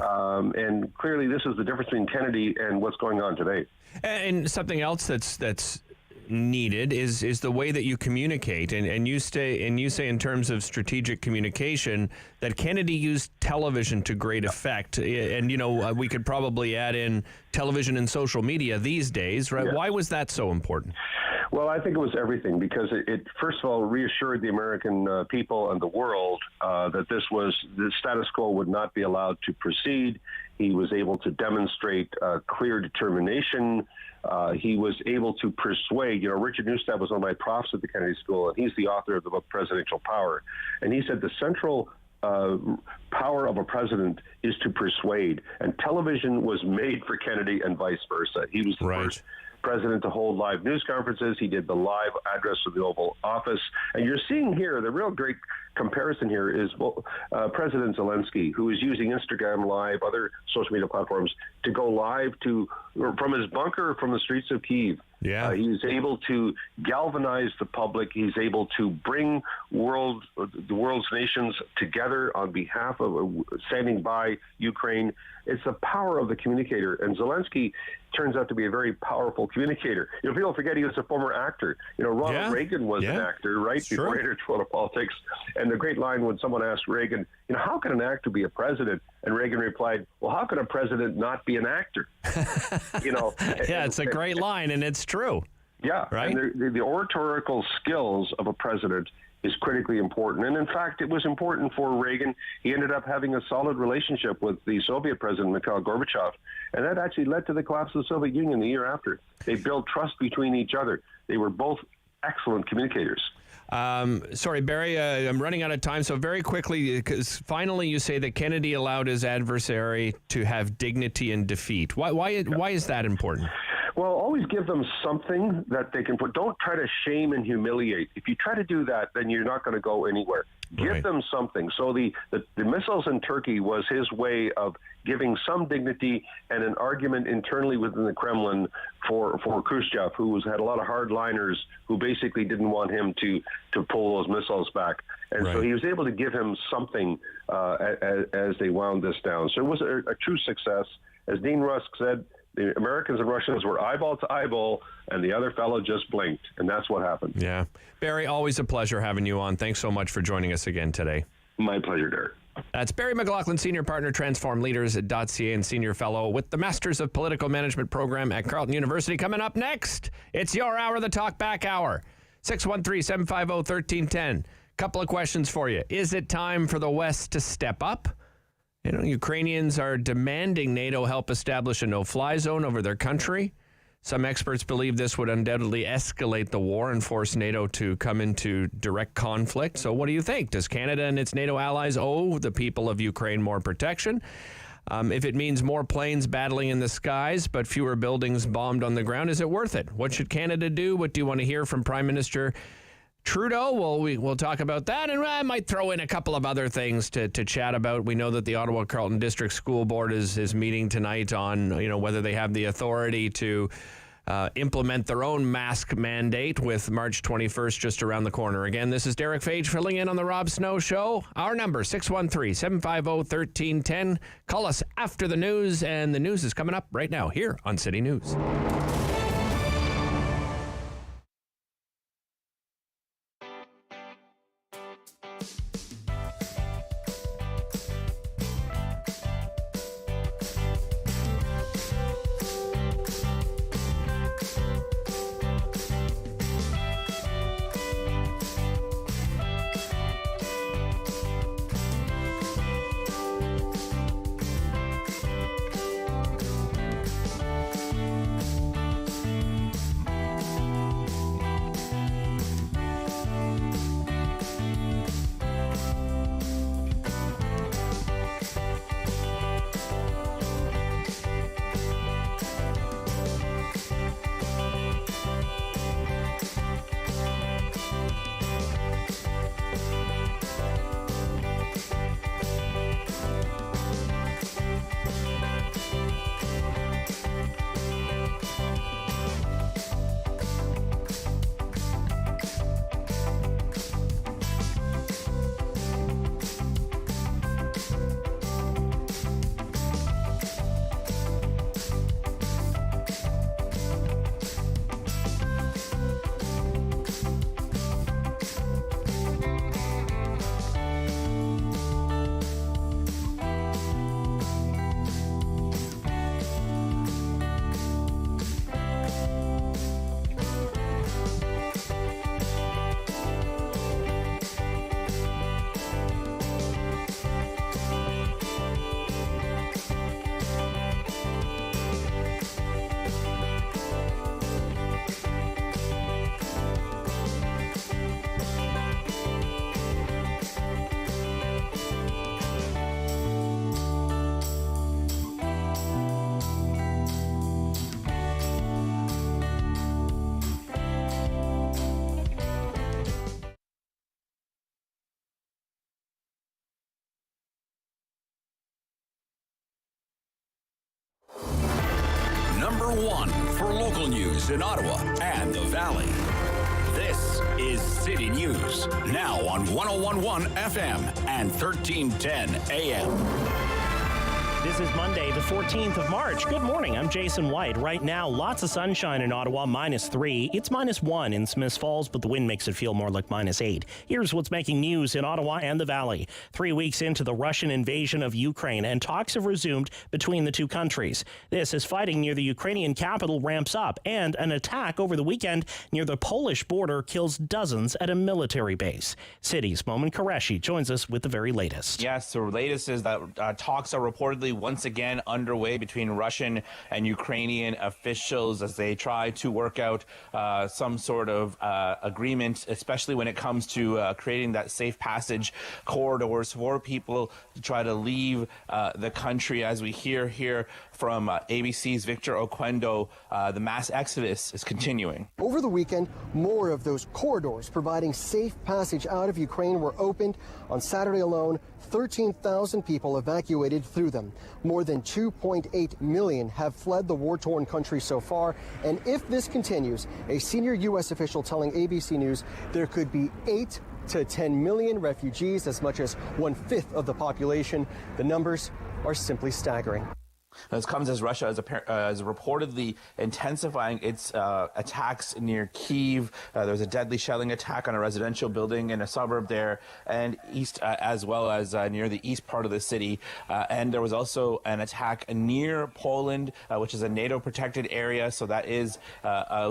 And clearly this is the difference between Kennedy and what's going on today. And something else that's needed is the way that you communicate, and you say in terms of strategic communication that Kennedy used television to great effect, and we could probably add in television and social media these days, right? Yeah. Why was that so important? Well, I think it was everything, because it first of all reassured the American people and the world that the status quo would not be allowed to proceed. He was able to demonstrate clear determination. He was able to persuade, Richard Neustadt was one of my profs at the Kennedy School, and he's the author of the book Presidential Power. And he said the central power of a president is to persuade. And television was made for Kennedy and vice versa. He was the first president to hold live news conferences. He did the live address of the Oval Office. And you're seeing here, the real great comparison here is President Zelensky, who is using Instagram Live, other social media platforms, to go live from his bunker from the streets of Kyiv. Yeah. He is able to galvanize the public. He's able to bring the world's nations together on behalf of standing by Ukraine. It's the power of the communicator. And Zelensky turns out to be a very powerful communicator. People forget he was a former actor. Ronald Reagan was an actor, right, before he entered politics. And the great line when someone asked Reagan, how can an actor be a president? And Reagan replied, well, how can a president not be an actor? It's a great line, and it's true. Yeah, right. And the oratorical skills of a president is critically important. And in fact, it was important for Reagan. He ended up having a solid relationship with the Soviet president, Mikhail Gorbachev. And that actually led to the collapse of the Soviet Union the year after. They built trust between each other. They were both excellent communicators. Sorry, Barry, I'm running out of time. So very quickly, because finally you say that Kennedy allowed his adversary to have dignity in defeat. Why is that important? Well, always give them something that they can put. Don't try to shame and humiliate. If you try to do that, then you're not going to go anywhere. Give them something. So the missiles in Turkey was his way of giving some dignity and an argument internally within the Kremlin for Khrushchev, who had a lot of hardliners who basically didn't want him to pull those missiles back. And so he was able to give him something as they wound this down. So it was a true success. As Dean Rusk said, the Americans and Russians were eyeball to eyeball, and the other fellow just blinked, and that's what happened. Yeah. Barry, always a pleasure having you on. Thanks so much for joining us again today. My pleasure, Derek. That's Barry McLoughlin, Senior Partner, TransformLeaders.ca, and Senior Fellow with the Masters of Political Management program at Carleton University. Coming up next, it's your hour, the Talk Back Hour. 613-750-1310. Couple of questions for you. Is it time for the West to step up? Ukrainians are demanding NATO help establish a no-fly zone over their country. Some experts believe this would undoubtedly escalate the war and force NATO to come into direct conflict. So what do you think? Does Canada and its NATO allies owe the people of Ukraine more protection? If it means more planes battling in the skies, but fewer buildings bombed on the ground, is it worth it? What should Canada do? What do you want to hear from Prime Minister Trudeau? Well, we'll talk about that, and I might throw in a couple of other things to chat about. We know that the Ottawa Carleton District School Board is meeting tonight on whether they have the authority to implement their own mask mandate, with March 21st just around the corner. Again, this is Derick Fage filling in on the Rob Snow Show. Our number, 613-750-1310. Call us after the news, and the news is coming up right now here on City News. Number one for local news in Ottawa and the Valley. This is City News, now on 101.1 FM and 1310 AM. This is Monday, the 14th of March. Good morning. I'm Jason White. Right now, lots of sunshine in Ottawa, -3. It's -1 in Smiths Falls, but the wind makes it feel more like -8. Here's what's making news in Ottawa and the Valley. 3 weeks into the Russian invasion of Ukraine, and talks have resumed between the two countries. This as fighting near the Ukrainian capital ramps up, and an attack over the weekend near the Polish border kills dozens at a military base. City's Momin Qureshi joins us with the very latest. Yes, the latest is that talks are reportedly once again underway between Russian and Ukrainian officials as they try to work out some sort of agreement, especially when it comes to creating that safe passage corridors for people to try to leave the country. As we hear here from ABC's Victor Oquendo, the mass exodus is continuing. Over the weekend, more of those corridors providing safe passage out of Ukraine were opened. On Saturday alone, 13,000 people evacuated through them. More than 2.8 million have fled the war-torn country so far. And if this continues, a senior U.S. official telling ABC News there could be 8 to 10 million refugees, as much as 1/5 of the population. The numbers are simply staggering. This comes as Russia is reportedly intensifying its attacks near Kyiv. There was a deadly shelling attack on a residential building in a suburb there, and east as well as near the east part of the city. And there was also an attack near Poland, which is a NATO-protected area. So that is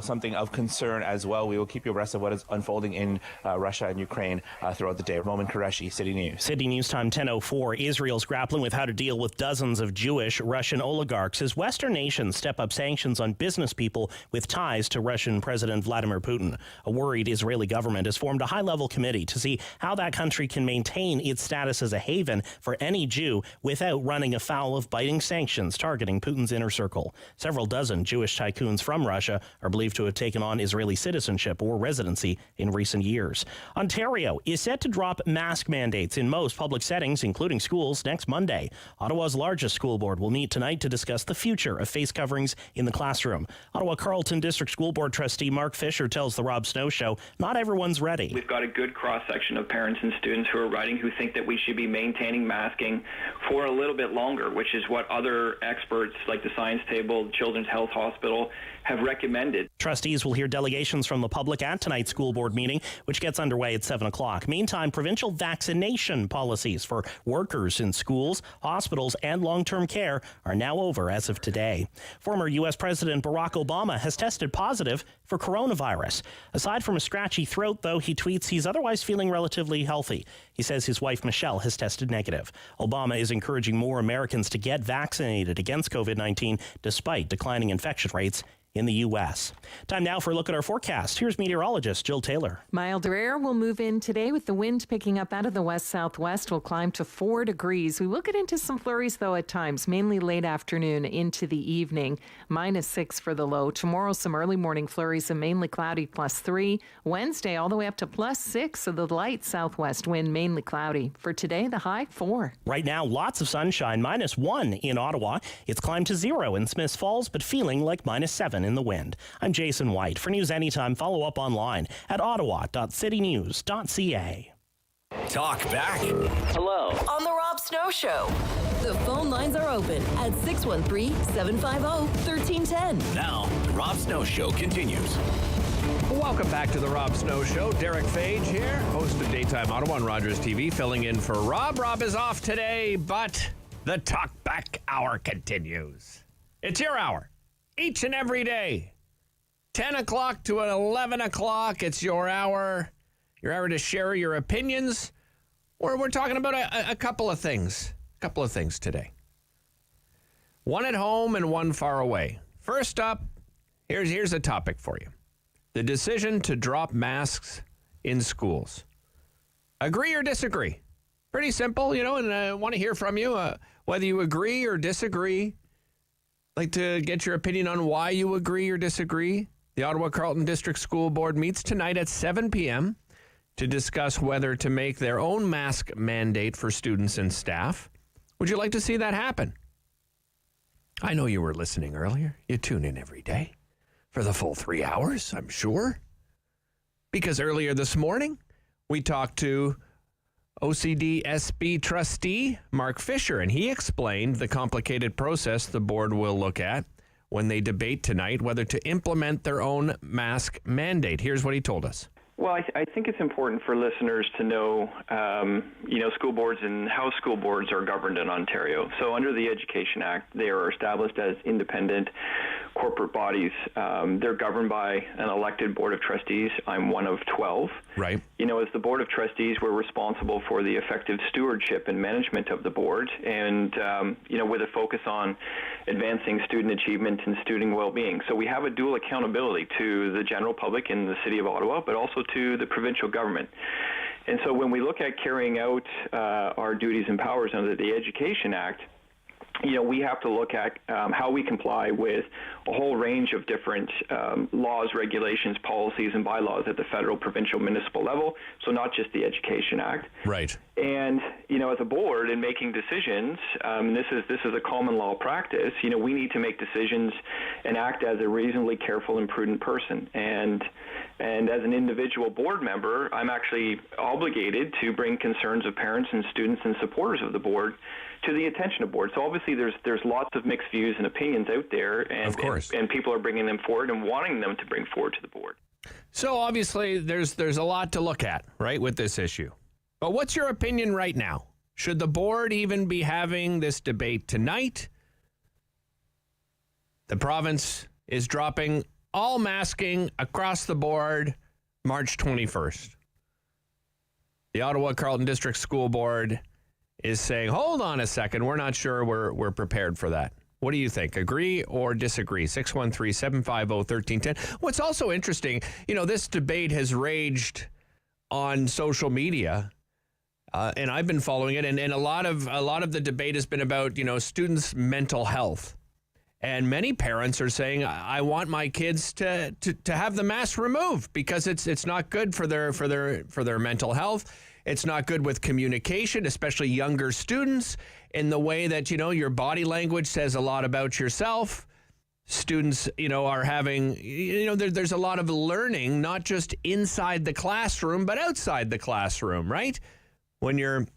something of concern as well. We will keep you abreast of what is unfolding in Russia and Ukraine throughout the day. Momin Qureshi, City News. City News time 10:04. Israel's grappling with how to deal with dozens of Jewish Russian oligarchs as Western nations step up sanctions on business people with ties to Russian President Vladimir Putin. A worried Israeli government has formed a high-level committee to see how that country can maintain its status as a haven for any Jew without running afoul of biting sanctions targeting Putin's inner circle. Several dozen Jewish tycoons from Russia are believed to have taken on Israeli citizenship or residency in recent years. Ontario is set to drop mask mandates in most public settings, including schools, next Monday. Ottawa's largest school board will meet tonight tonight to discuss the future of face coverings in the classroom. Ottawa Carleton District School Board Trustee Mark Fisher tells the Rob Snow Show, not everyone's ready. We've got a good cross-section of parents and students who are writing who think that we should be maintaining masking for a little bit longer, which is what other experts like the Science Table, Children's Health Hospital have recommended. Trustees will hear delegations from the public at tonight's school board meeting, which gets underway at 7 o'clock. Meantime, provincial vaccination policies for workers in schools, hospitals, and long-term care are now over as of today. Former U.S. President Barack Obama has tested positive for coronavirus. Aside from a scratchy throat, though, he tweets he's otherwise feeling relatively healthy. He says his wife, Michelle, has tested negative. Obama is encouraging more Americans to get vaccinated against COVID-19 despite declining infection rates in the U.S. Time now for a look at our forecast. Here's meteorologist Jill Taylor. Milder air will move in today with the wind picking up out of the west-southwest. Will climb to 4 degrees. We will get into some flurries, though, at times, mainly late afternoon into the evening. -6 for the low. Tomorrow, some early morning flurries and mainly cloudy, +3. Wednesday, all the way up to +6, so the light southwest wind, mainly cloudy. For today, the high, 4. Right now, lots of sunshine, -1 in Ottawa. It's climbed to 0 in Smiths Falls, but feeling like -7 in the wind. I'm Jason White. For news anytime, follow up online at ottawa.citynews.ca. Talk back. Hello. On the Rob Snow Show. The phone lines are open at 613-750-1310. Now, the Rob Snow Show continues. Welcome back to the Rob Snow Show. Derick Fage here, host of Daytime Ottawa on Rogers TV, filling in for Rob. Rob is off today, but the Talk Back Hour continues. It's your hour. Each and every day, 10 o'clock to 11 o'clock, it's your hour to share your opinions. Or we're talking about a couple of things today. One at home and one far away. First up, here's a topic for you. The decision to drop masks in schools. Agree or disagree? Pretty simple, and I want to hear from you, whether you agree or disagree. Like to get your opinion on why you agree or disagree. The Ottawa Carleton District School Board meets tonight at 7 p.m. to discuss whether to make their own mask mandate for students and staff. Would you like to see that happen? I know you were listening earlier. You tune in every day for the full 3 hours, I'm sure. Because earlier this morning, we talked to OCDSB trustee Mark Fisher, and he explained the complicated process the board will look at when they debate tonight whether to implement their own mask mandate. Here's what he told us. Well, I think it's important for listeners to know, school boards and how school boards are governed in Ontario. So under the Education Act, they are established as independent corporate bodies. They're governed by an elected board of trustees. I'm one of 12. Right. As the board of trustees, we're responsible for the effective stewardship and management of the board, and with a focus on advancing student achievement and student well-being. So we have a dual accountability to the general public in the city of Ottawa, but also to the provincial government. And so when we look at carrying out our duties and powers under the Education Act, we have to look at how we comply with a whole range of different laws, regulations, policies, and bylaws at the federal, provincial, municipal level, so not just the Education Act. Right. And, as a board in making decisions, this is a common law practice, we need to make decisions and act as a reasonably careful and prudent person. And as an individual board member, I'm actually obligated to bring concerns of parents and students and supporters of the board to the attention of board. So obviously there's lots of mixed views and opinions out there, and of course, and people are bringing them forward and wanting them to bring forward to the board. So obviously there's a lot to look at, right, with this issue. But what's your opinion right now? Should the board even be having this debate tonight? The province is dropping all masking across the board March 21st. The Ottawa Carleton District School Board is saying, hold on a second, we're not sure we're prepared for that. What do you think? Agree or disagree? 613-750-1310. What's also interesting, this debate has raged on social media, and I've been following it, and a lot of the debate has been about, students' mental health. And many parents are saying, I want my kids to have the mask removed because it's not good for their mental health. It's not good with communication, especially younger students, in the way that, your body language says a lot about yourself. Students, are having, there's a lot of learning, not just inside the classroom, but outside the classroom, right? When you're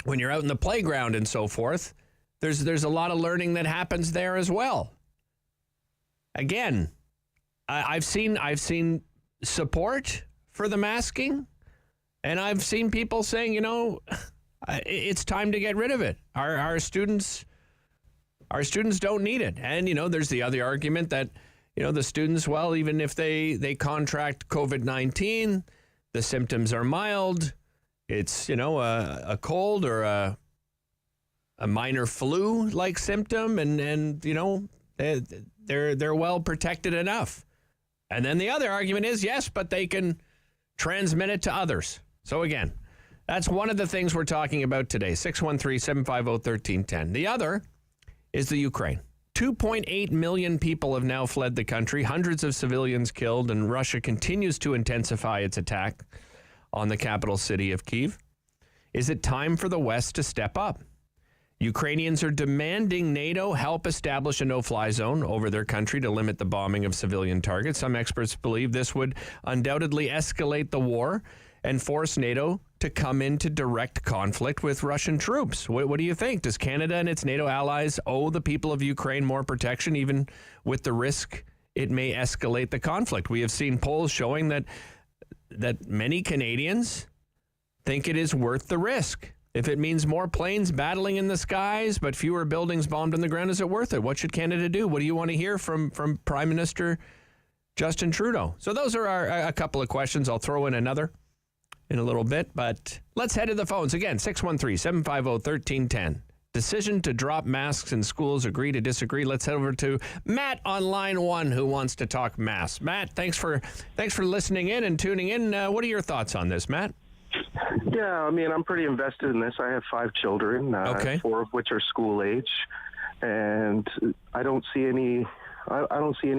out in the playground and so forth, there's a lot of learning that happens there as well. Again, I've seen support for the masking, and I've seen people saying, it's time to get rid of it. Our students don't need it. And, there's the other argument that, the students, well, even if they contract COVID-19, the symptoms are mild. It's, a cold or a minor flu-like symptom, and they're well protected enough. And then the other argument is, yes, but they can transmit it to others. So again, that's one of the things we're talking about today, 613-750-1310. The other is the Ukraine. 2.8 million people have now fled the country, hundreds of civilians killed, and Russia continues to intensify its attack on the capital city of Kyiv. Is it time for the West to step up? Ukrainians are demanding NATO help establish a no-fly zone over their country to limit the bombing of civilian targets. Some experts believe this would undoubtedly escalate the war and force NATO to come into direct conflict with Russian troops. What do you think? Does Canada and its NATO allies owe the people of Ukraine more protection, even with the risk it may escalate the conflict? We have seen polls showing that many Canadians think it is worth the risk. If it means more planes battling in the skies, but fewer buildings bombed on the ground, is it worth it? What should Canada do? What do you want to hear from Prime Minister Justin Trudeau? So those are a couple of questions. I'll throw in another in a little bit, but let's head to the phones. Again, 613-750-1310. Decision to drop masks in schools, agree to disagree. Let's head over to Matt on line 1 who wants to talk masks. Matt, thanks for listening in and tuning in. What are your thoughts on this, Matt? Yeah, I'm pretty invested in this. I have 5 children, 4 of which are school age, and I don't see any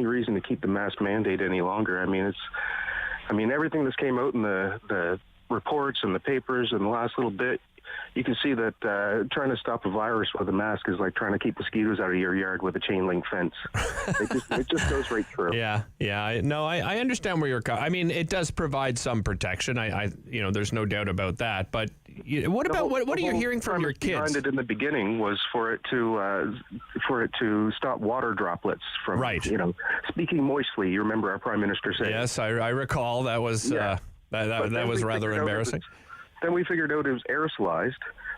reason to keep the mask mandate any longer. Everything that's came out in the reports and the papers in the last little bit, you can see that trying to stop a virus with a mask is like trying to keep mosquitoes out of your yard with a chain link fence. It just goes right through. Yeah. I understand where you're coming. It does provide some protection. There's no doubt about that. But what are you hearing from your kids? Behind it in the beginning was for it to stop water droplets from speaking moistly. You remember our Prime Minister saying? Yes, I recall. That was that was rather embarrassing. Then we figured out it was aerosolized,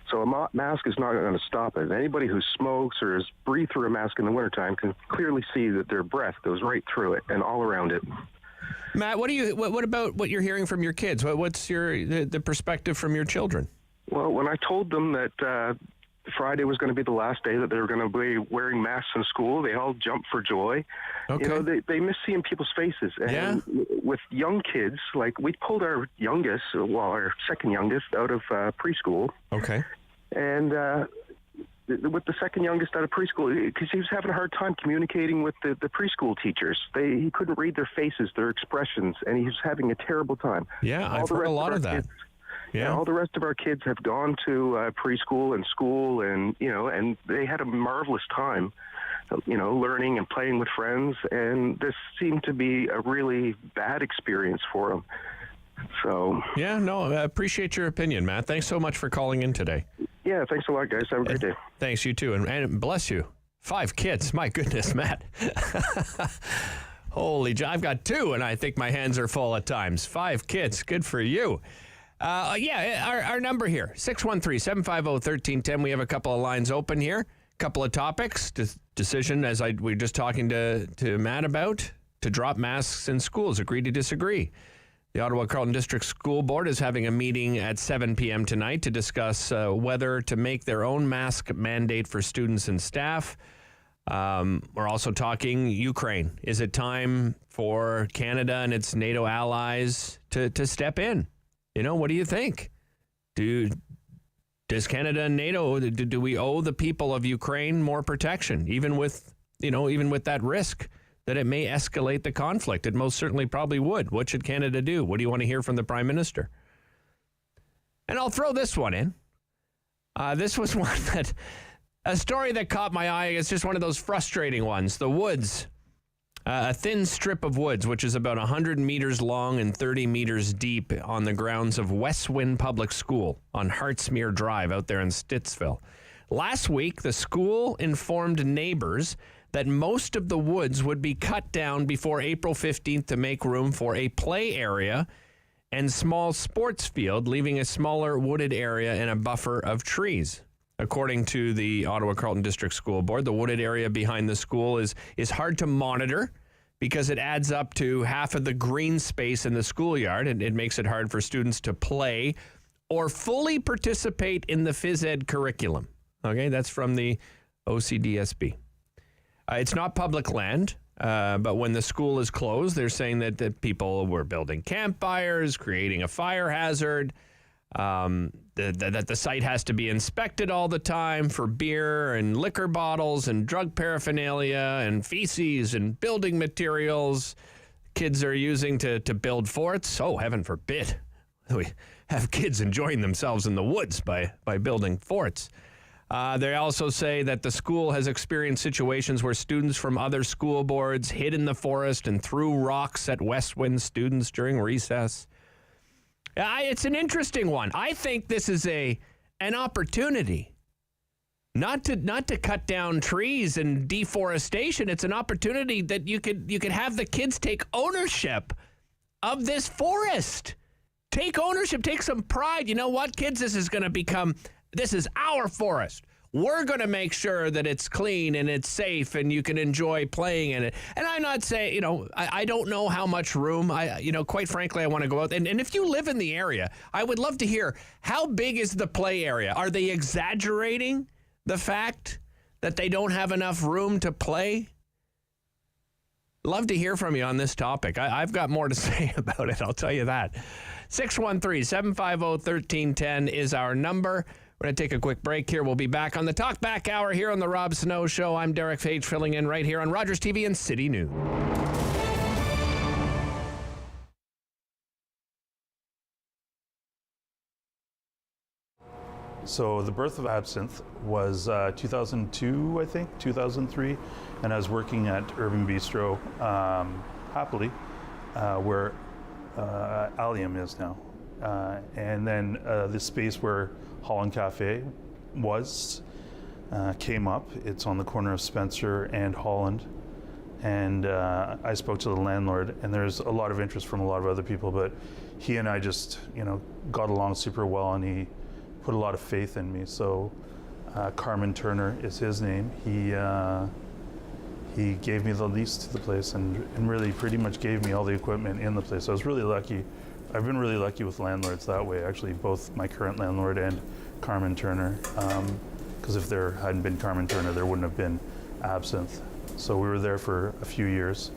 so a mask is not going to stop it. Anybody who smokes or has breathed through a mask in the wintertime can clearly see that their breath goes right through it and all around it. Matt, what about what you're hearing from your kids? What's the perspective from your children? Well, when I told them that Friday was going to be the last day that they were going to be wearing masks in school, they all jumped for joy. Okay. They miss seeing people's faces. And with young kids, like we pulled our second youngest out of preschool. Okay. And with the second youngest out of preschool, because he was having a hard time communicating with the preschool teachers. He couldn't read their faces, their expressions, and he was having a terrible time. Yeah, I've heard a lot of that. Yeah, all the rest of our kids have gone to preschool and school, and they had a marvelous time, learning and playing with friends. And this seemed to be a really bad experience for them. So yeah, no, I appreciate your opinion, Matt. Thanks so much for calling in today. Yeah, thanks a lot, guys. Have a great day. Thanks, you too, and bless you. 5 kids, my goodness, Matt. Holy, I've got 2, and I think my hands are full at times. 5 kids, good for you. Our number here, 613-750-1310. We have a couple of lines open here, couple of topics. Decision, as we were just talking to Matt about, to drop masks in schools. Agree to disagree. The Ottawa Carleton District School Board is having a meeting at 7 p.m. tonight to discuss whether to make their own mask mandate for students and staff. We're also talking Ukraine. Is it time for Canada and its NATO allies to step in? What do you think? Does Canada and NATO, do we owe the people of Ukraine more protection, even with that risk that it may escalate the conflict? It most certainly probably would. What should Canada do? What do you want to hear from the Prime Minister? And I'll throw this one in. This was one that, a story that caught my eye. It's just one of those frustrating ones. The woods, a thin strip of woods, which is about 100 meters long and 30 meters deep on the grounds of Westwind Public School on Hartsmere Drive out there in Stittsville. Last week, the school informed neighbors that most of the woods would be cut down before April 15th to make room for a play area and small sports field, leaving a smaller wooded area and a buffer of trees. According to the Ottawa Carleton District School Board, the wooded area behind the school is hard to monitor because it adds up to half of the green space in the schoolyard, and it makes it hard for students to play or fully participate in the phys ed curriculum. Okay, that's from the OCDSB. It's not public land, but when the school is closed, they're saying that people were building campfires, creating a fire hazard, that the site has to be inspected all the time for beer and liquor bottles and drug paraphernalia and feces and building materials kids are using to build forts. Oh, heaven forbid we have kids enjoying themselves in the woods by building forts. They also say that the school has experienced situations where students from other school boards hid in the forest and threw rocks at Westwind students during recess. It's an interesting one. I think this is an opportunity, not to cut down trees and deforestation. It's an opportunity that you could have the kids take ownership of this forest. Take ownership. Take some pride. You know what, kids? This is our forest. We're going to make sure that it's clean and it's safe and you can enjoy playing in it. And I'm not saying, I don't know how much room. Quite frankly, I want to go out. And if you live in the area, I would love to hear, how big is the play area? Are they exaggerating the fact that they don't have enough room to play? Love to hear from you on this topic. I've got more to say about it, I'll tell you that. 613-750-1310 is our number. We're going to take a quick break here. We'll be back on the Talk Back Hour here on the Rob Snow Show. I'm Derick Fage, filling in right here on Rogers TV and City News. So the birth of Absinthe was 2002, I think, 2003, and I was working at Urban Bistro, happily, where Allium is now. And then the space where Holland Cafe was came up. It's on the corner of Spencer and Holland. And I spoke to the landlord, and there's a lot of interest from a lot of other people, but he and I just, got along super well, and he put a lot of faith in me. So Carmen Turner is his name. He gave me the lease to the place and really pretty much gave me all the equipment in the place. I was really lucky. I've been really lucky with landlords that way, actually, both my current landlord and Carmen Turner. Because if there hadn't been Carmen Turner, there wouldn't have been Absinthe. So we were there for a few years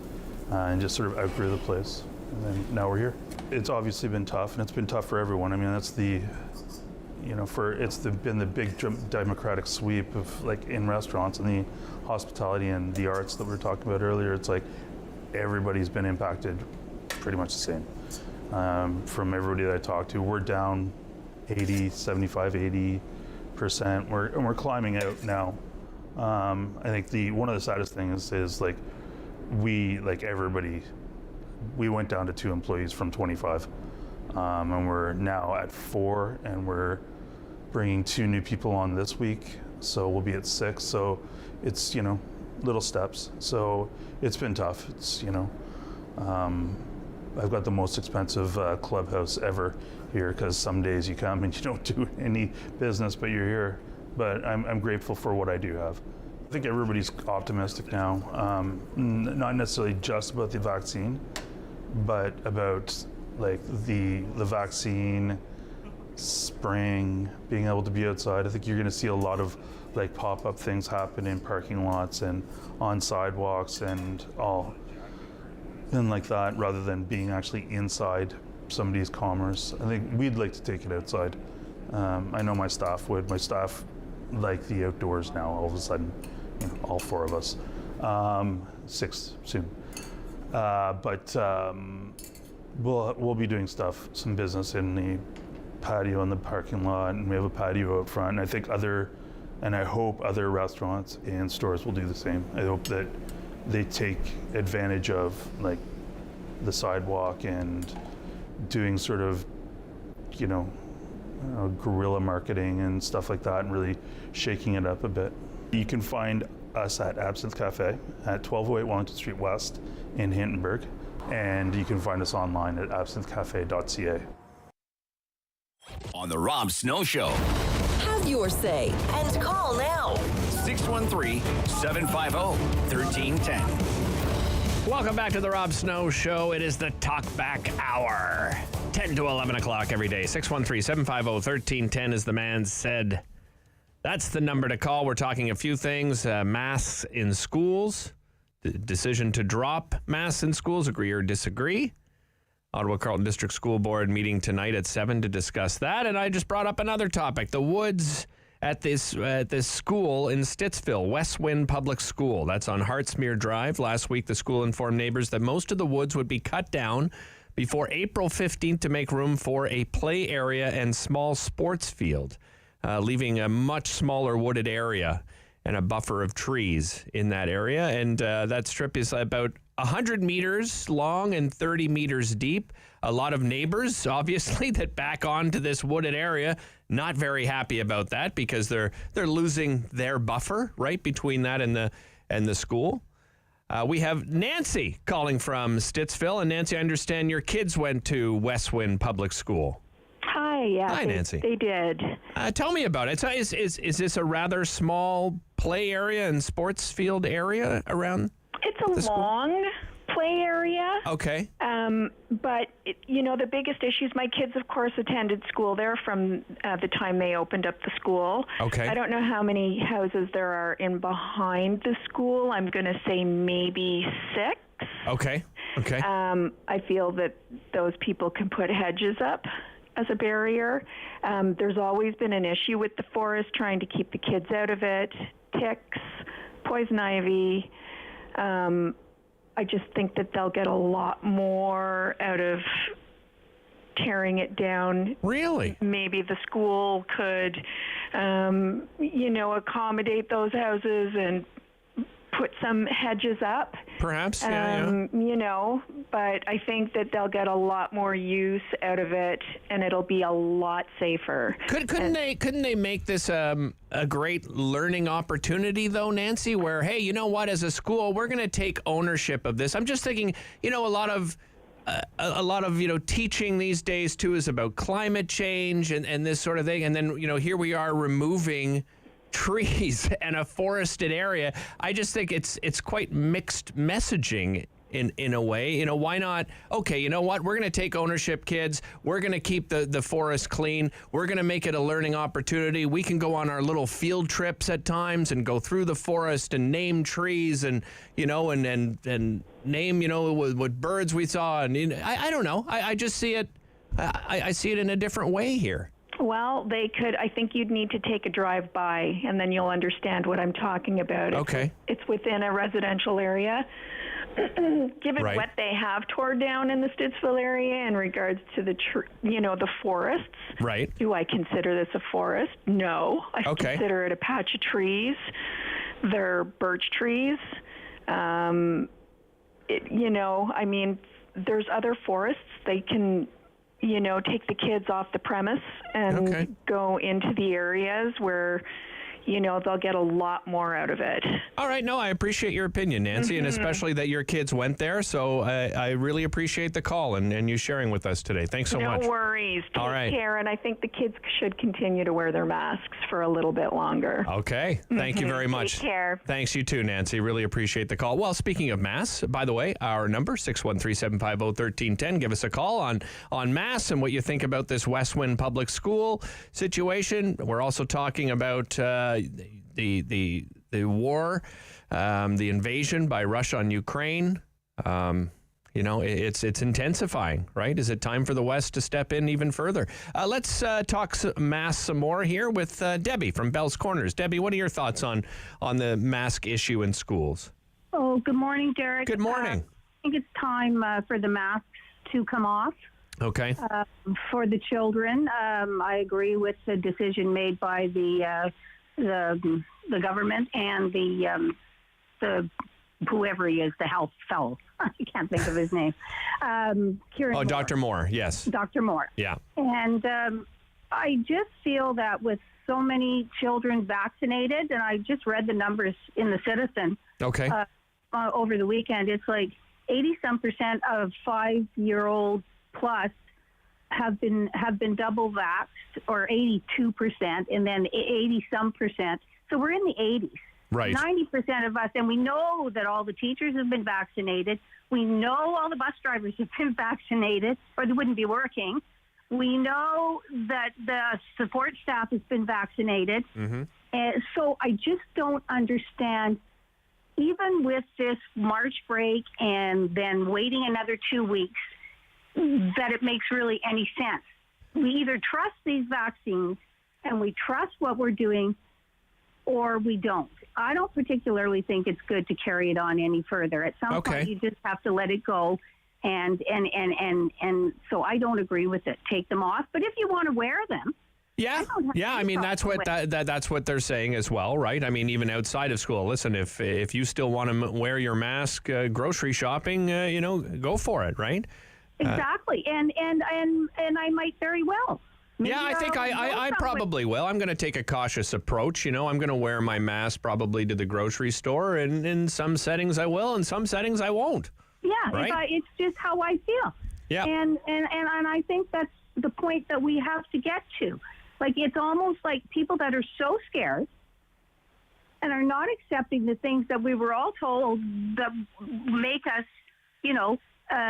and just sort of outgrew the place. And then now we're here. It's obviously been tough, and it's been tough for everyone. I mean, that's been the big democratic sweep of, like, in restaurants and the hospitality and the arts that we were talking about earlier. It's like everybody's been impacted pretty much the same. From everybody that I talked to, we're down 80%. We're climbing out now. I think one of the saddest things is like everybody, we went down to 2 employees from 25, and we're now at 4, and we're bringing 2 new people on this week, so we'll be at 6. So it's little steps. So it's been tough. It's I've got the most expensive clubhouse ever here, because some days you come and you don't do any business, but you're here. But I'm grateful for what I do have. I think everybody's optimistic now, not necessarily just about the vaccine, but about like the vaccine, spring, being able to be outside. I think you're going to see a lot of like pop-up things happen in parking lots and on sidewalks and all. And like that, rather than being actually inside somebody's commerce. I think we'd like to take it outside. I know my staff would. My staff like the outdoors now, all of a sudden, all 4 of us. 6 soon. But we'll be doing some business in the patio in the parking lot, and we have a patio out front. And I think I hope other restaurants and stores will do the same. I hope that they take advantage of like the sidewalk and doing sort of, guerrilla marketing and stuff like that, and really shaking it up a bit. You can find us at Absinthe Cafe at 1208 Wellington Street West in Hintonburg, and you can find us online at absinthecafe.ca. On the Rob Snow Show. Have your say and call now. 613-750-1310. Welcome back to the Rob Snow Show. It is the Talk Back Hour. 10 to 11 o'clock every day. 613-750-1310 is the man said. That's the number to call. We're talking a few things. Masks in schools. The decision to drop masks in schools. Agree or disagree. Ottawa Carleton District School Board meeting tonight at 7 to discuss that. And I just brought up another topic. The woods at this school in Stittsville, Westwind Public School. That's on Hartsmere Drive. Last week, the school informed neighbors that most of the woods would be cut down before April 15th to make room for a play area and small sports field, leaving a much smaller wooded area and a buffer of trees in that area. And that strip is about 100 meters long and 30 meters deep. A lot of neighbors, obviously, that back onto this wooded area, not very happy about that because they're losing their buffer right between that and the school. We have Nancy calling from Stittsville. And Nancy, I understand your kids went to Westwind Public School. Hi, yeah. Hi, Nancy. They did. Tell me about it. So is this a rather small play area and sports field area around? It's a long play area. Okay. But, the biggest issues, my kids, of course, attended school there from the time they opened up the school. Okay. I don't know how many houses there are in behind the school. I'm going to say maybe 6. Okay. I feel that those people can put hedges up as a barrier. There's always been an issue with the forest, trying to keep the kids out of it, ticks, poison ivy. I just think that they'll get a lot more out of tearing it down. Really? Maybe the school could, accommodate those houses and put some hedges up. Perhaps, yeah. But I think that they'll get a lot more use out of it, and it'll be a lot safer. Couldn't they make this a great learning opportunity, though, Nancy, where, hey, you know what, as a school, we're going to take ownership of this. I'm just thinking, a lot of teaching these days, too, is about climate change and this sort of thing. And then, here we are removing trees and a forested area. I just think it's quite mixed messaging in a way. Why not? Okay, you know what? We're going to take ownership, kids. We're going to keep the forest clean. We're going to make it a learning opportunity. We can go on our little field trips at times and go through the forest and name trees and and name what birds we saw. And I don't know. I just see it. I see it in a different way here. Well, they could. I think you'd need to take a drive by, and then you'll understand what I'm talking about. Okay. It's within a residential area. Given Right. what they have torn down in the Stittsville area in regards to the forests. Right. Do I consider this a forest? No. I Okay. consider it a patch of trees. They're birch trees. There's other forests. They can take the kids off the premise and go into the areas where, they'll get a lot more out of it. All right. No, I appreciate your opinion, Nancy, and especially that your kids went there. So I really appreciate the call and you sharing with us today. Thanks so much. No worries. Take All right. care, and I think the kids should continue to wear their masks for a little bit longer. Okay. Thank you very much. Take care. Thanks, you too, Nancy. Really appreciate the call. Well, speaking of masks, by the way, our number, 613-750-1310. Give us a call on masks and what you think about this Westwind Public School situation. We're also talking about the war, the invasion by Russia on Ukraine. It's intensifying, right? Is it time for the West to step in even further? Let's talk masks some more here with Debbie from Bell's Corners. Debbie, what are your thoughts on the mask issue in schools? Oh, good morning, Derick. Good morning. I think it's time for the masks to come off. Okay. For the children, I agree with the decision made by the government and the whoever he is, the health fellow. I can't think of his name. Kieran Moore. Dr. Moore, yes. Dr. Moore. Yeah. And I just feel that with so many children vaccinated, and I just read the numbers in the Citizen. Okay. Over the weekend, it's like 80-some% of 5-year-old plus have been double vaxxed, or 82%, and then 80-some%. So we're in the 80s. Right. 90% of us, and we know that all the teachers have been vaccinated. We know all the bus drivers have been vaccinated, or they wouldn't be working. We know that the support staff has been vaccinated. Mm-hmm. And so I just don't understand, even with this March break and then waiting another 2 weeks, that it makes really any sense. We either trust these vaccines and we trust what we're doing, or we don't. I don't particularly think it's good to carry it on any further. At some point, you just have to let it go. And so I don't agree with it. Take them off. But if you want to wear them, I mean, that's what that's what they're saying as well, right? I mean, even outside of school. Listen, if you still want to wear your mask grocery shopping, go for it, right? Exactly. And I might very well. Maybe I think I probably will. I'm going to take a cautious approach. I'm going to wear my mask probably to the grocery store, and in some settings I will, in some settings I won't. Yeah, right? It's just how I feel. Yeah. And I think that's the point that we have to get to. Like, it's almost like people that are so scared and are not accepting the things that we were all told that make us,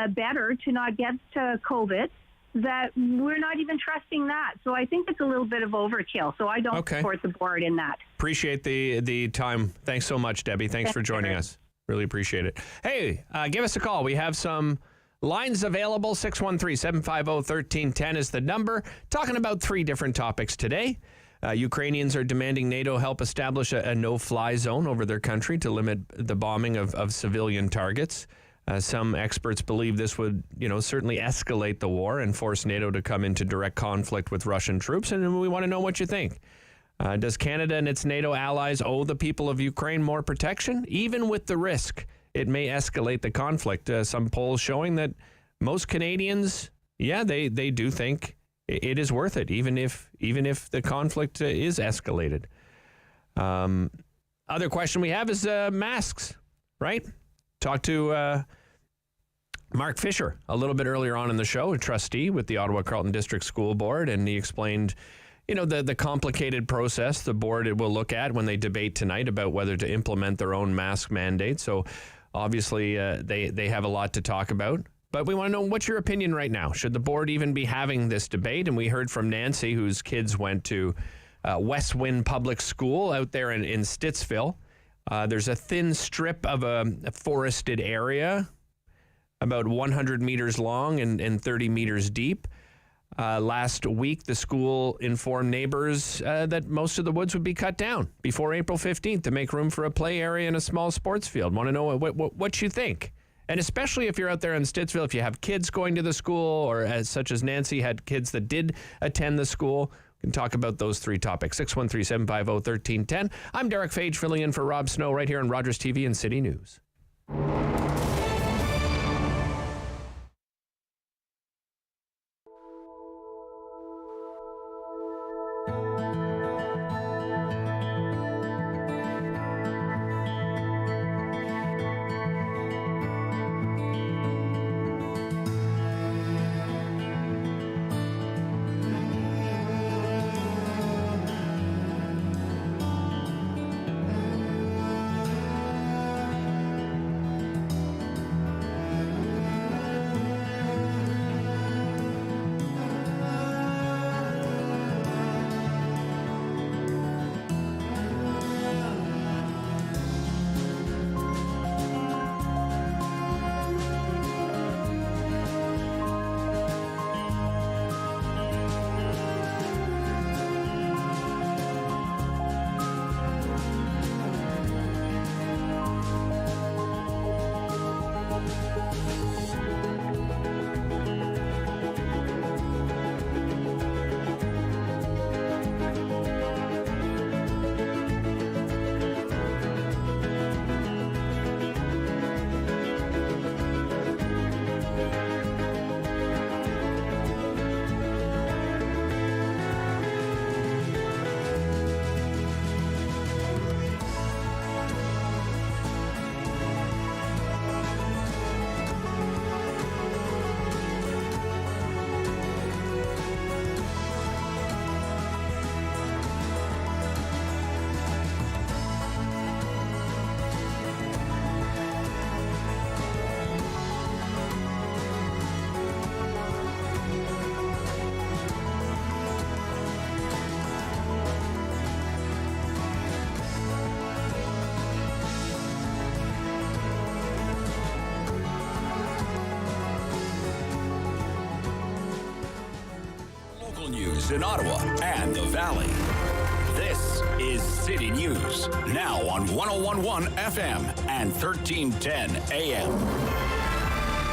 better to not get COVID, that we're not even trusting that. So I think it's a little bit of overkill. So I don't support the board in that. Appreciate the time. Thanks so much, Debbie. Thanks for joining us. Really appreciate it. Hey, give us a call. We have some lines available. 613-750-1310 is the number. Talking about 3 different topics today. Ukrainians are demanding NATO help establish a no-fly zone over their country to limit the bombing of civilian targets. Some experts believe this would, certainly escalate the war and force NATO to come into direct conflict with Russian troops. And we want to know what you think. Does Canada and its NATO allies owe the people of Ukraine more protection, even with the risk it may escalate the conflict? Some polls showing that most Canadians, they do think it is worth it, even if the conflict is escalated. Other question we have is masks, right? Talked to Mark Fisher a little bit earlier on in the show, a trustee with the Ottawa Carleton District School Board, and he explained the complicated process the board will look at when they debate tonight about whether to implement their own mask mandate. So obviously they have a lot to talk about. But we want to know, what's your opinion right now? Should the board even be having this debate? And we heard from Nancy, whose kids went to West Wind Public School out there in Stittsville. There's a thin strip of a forested area, about 100 meters long and 30 meters deep. Last week, the school informed neighbors that most of the woods would be cut down before April 15th to make room for a play area and a small sports field. Want to know what you think? And especially if you're out there in Stittsville, if you have kids going to the school, or such as Nancy had kids that did attend the school, we can talk about those 3 topics. 613-750-1310. I'm Derick Fage, filling in for Rob Snow right here on Rogers TV and City News. news in Ottawa and the Valley. This is City News, now on 101.1 FM and 1310 AM.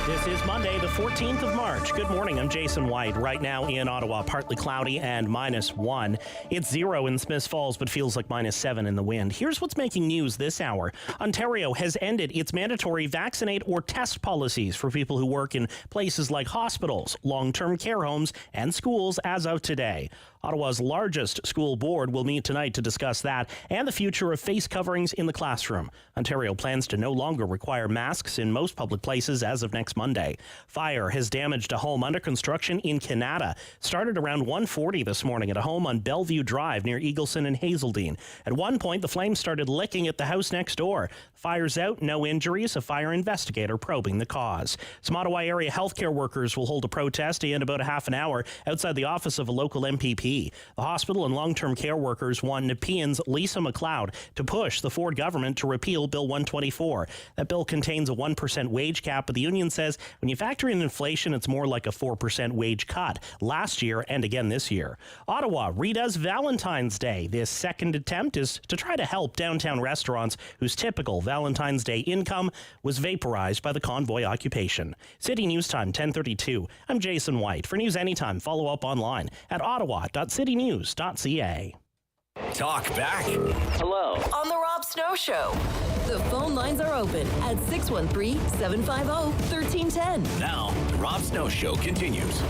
This is Monday, the 14th of March. Good morning, I'm Jason White. Right now in Ottawa, partly cloudy and -1. It's 0 in Smiths Falls, but feels like -7 in the wind. Here's what's making news this hour. Ontario has ended its mandatory vaccinate or test policies for people who work in places like hospitals, long-term care homes, and schools as of today. Ottawa's largest school board will meet tonight to discuss that and the future of face coverings in the classroom. Ontario plans to no longer require masks in most public places as of next Monday. Fire has damaged a home under construction in Canada. Started around 1:40 this morning at a home on Bellevue Drive near Eagleson and Hazeldean. At one point, the flames started licking at the house next door. Fire's out, no injuries, a fire investigator probing the cause. Some Ottawa area healthcare workers will hold a protest in about a half an hour outside the office of a local MPP. The hospital and long-term care workers want Nepean's Lisa McLeod to push the Ford government to repeal Bill 124. That bill contains a 1% wage cap, but the union says when you factor in inflation, it's more like a 4% wage cut last year and again this year. Ottawa redoes Valentine's Day. This second attempt is to try to help downtown restaurants whose typical Valentine's Day income was vaporized by the convoy occupation. City News Time, 10:32. I'm Jason White. For news anytime, follow up online at ottawa.citynews.ca. Talk back. Hello. On the Rob Snow Show. The phone lines are open at 613-750-1310. Now, the Rob Snow Show continues.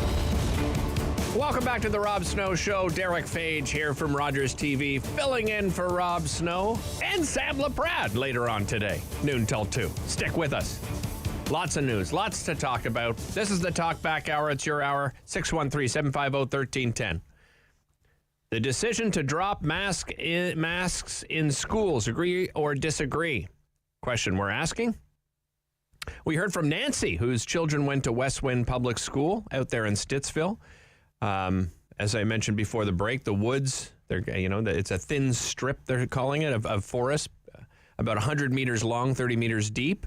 Welcome back to the Rob Snow Show. Derick Fage here from Rogers TV, filling in for Rob Snow and Sam LaPrade later on today, noon till 2. Stick with us. Lots of news, lots to talk about. This is the Talk Back Hour. It's your hour, 613-750-1310. The decision to drop masks in schools, agree or disagree? Question we're asking. We heard from Nancy, whose children went to Westwind Public School out there in Stittsville. As I mentioned before the break, the woods, it's a thin strip, they're calling it, of forest, about 100 meters long, 30 meters deep,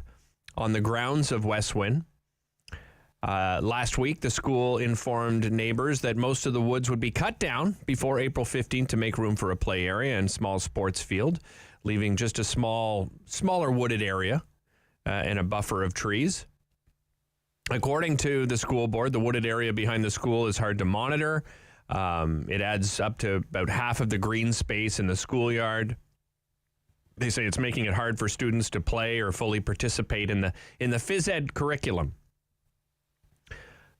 on the grounds of Westwind. Last week, the school informed neighbors that most of the woods would be cut down before April 15th to make room for a play area and small sports field, leaving just a smaller wooded area and a buffer of trees. According to the school board, the wooded area behind the school is hard to monitor. It adds up to about half of the green space in the schoolyard. They say it's making it hard for students to play or fully participate in the phys ed curriculum.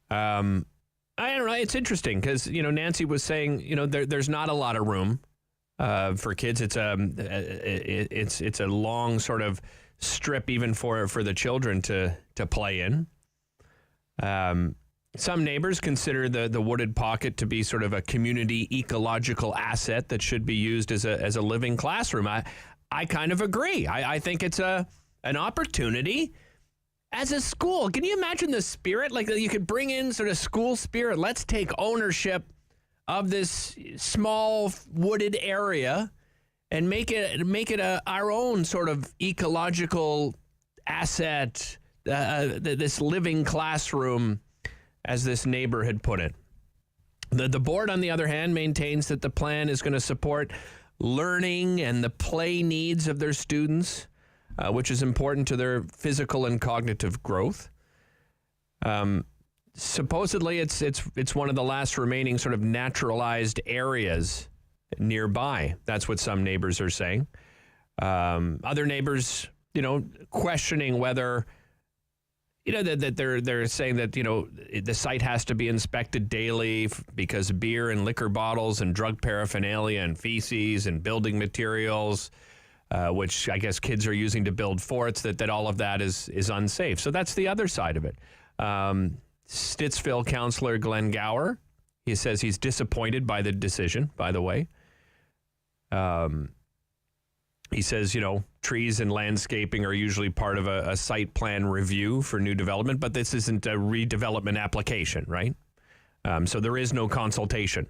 I don't know. It's interesting because, Nancy was saying, there's not a lot of room for kids. It's a long sort of strip even for the children to play in. Some neighbors consider the wooded pocket to be sort of a community ecological asset that should be used as a living classroom. I kind of agree. I think it's an opportunity. As a school, can you imagine the spirit? Like you could bring in sort of school spirit. Let's take ownership of this small wooded area and make it our own sort of ecological asset, this living classroom, as this neighbor had put it. The board, on the other hand, maintains that the plan is going to support learning and the play needs of their students, which is important to their physical and cognitive growth. Supposedly, it's one of the last remaining sort of naturalized areas nearby. That's what some neighbors are saying. Other neighbors, questioning whether, that they're saying that, the site has to be inspected daily because beer and liquor bottles and drug paraphernalia and feces and building materials, which I guess kids are using to build forts, that all of that is unsafe. So that's the other side of it. Stittsville Councillor Glenn Gower, he says he's disappointed by the decision, by the way. He says, trees and landscaping are usually part of a site plan review for new development, but this isn't a redevelopment application, right? So there is no consultation.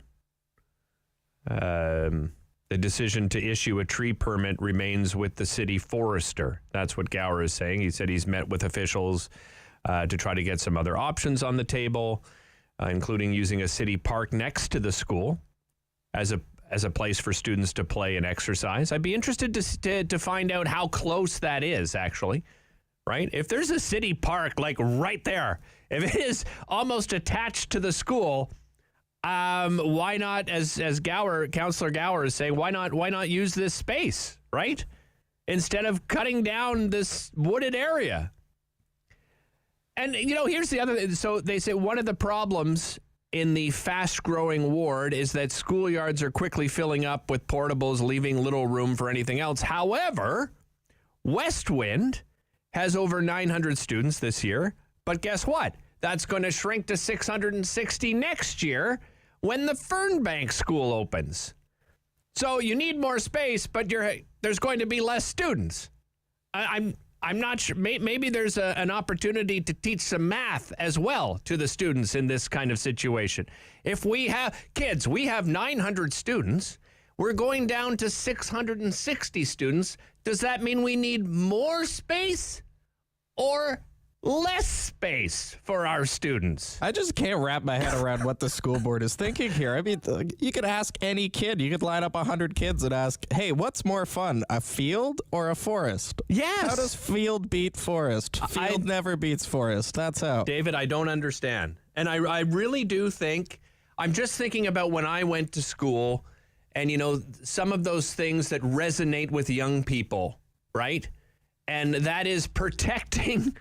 The decision to issue a tree permit remains with the city forester. That's what Gower is saying. He said he's met with officials to try to get some other options on the table. including using a city park next to the school as a place for students to play and exercise. I'd be interested to find out how close that is, actually, right? If there's a city park, like right there, if it is almost attached to the school, why not, as Councillor Gower is saying, why not use this space, right? Instead of cutting down this wooded area. And, here's the other thing. So they say one of the problems in the fast-growing ward is that schoolyards are quickly filling up with portables, leaving little room for anything else. However, Westwind has over 900 students this year. But guess what? That's going to shrink to 660 next year when the Fernbank School opens. So you need more space, but there's going to be less students. I'm not sure. Maybe there's an opportunity to teach some math as well to the students in this kind of situation. If we have kids, we have 900 students. We're going down to 660 students. Does that mean we need more space or less space for our students? I just can't wrap my head around what the school board is thinking here. I mean, you could ask any kid. You could line up 100 kids and ask, hey, what's more fun, a field or a forest? Yes. How does field beat forest? Field never beats forest. That's how. David, I don't understand. And I really do think, I'm just thinking about when I went to school and, some of those things that resonate with young people, right? And that is protecting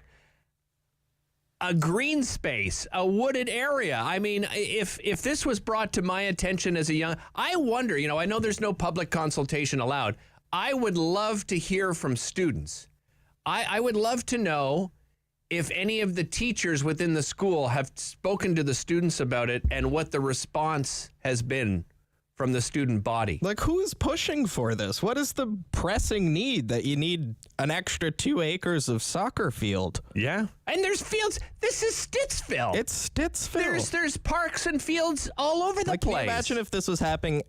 a green space, a wooded area. I mean, if this was brought to my attention as a young, I wonder, I know there's no public consultation allowed. I would love to hear from students. I would love to know if any of the teachers within the school have spoken to the students about it and what the response has been from the student body. Like, who is pushing for this? What is the pressing need that you need an extra 2 acres of soccer field? Yeah. And there's fields. This is Stittsville. It's Stittsville. There's parks and fields all over the place. Can you imagine if this was happening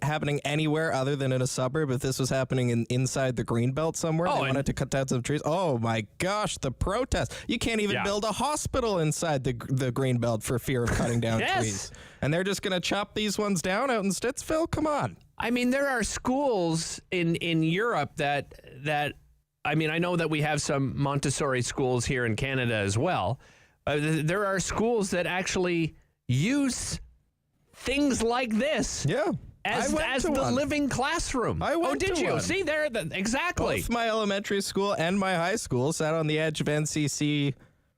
anywhere other than in a suburb? If this was happening inside the Greenbelt somewhere, they wanted to cut down some trees. Oh my gosh, the protest! You can't even build a hospital inside the Greenbelt for fear of cutting down trees. And they're just going to chop these ones down out in Stittsville? Come on. I mean, there are schools in Europe that I mean, I know that we have some Montessori schools here in Canada as well. There are schools that actually use things like this. Yeah. As the living classroom. I went did to you? one. See there? Exactly. Both my elementary school and my high school sat on the edge of NCC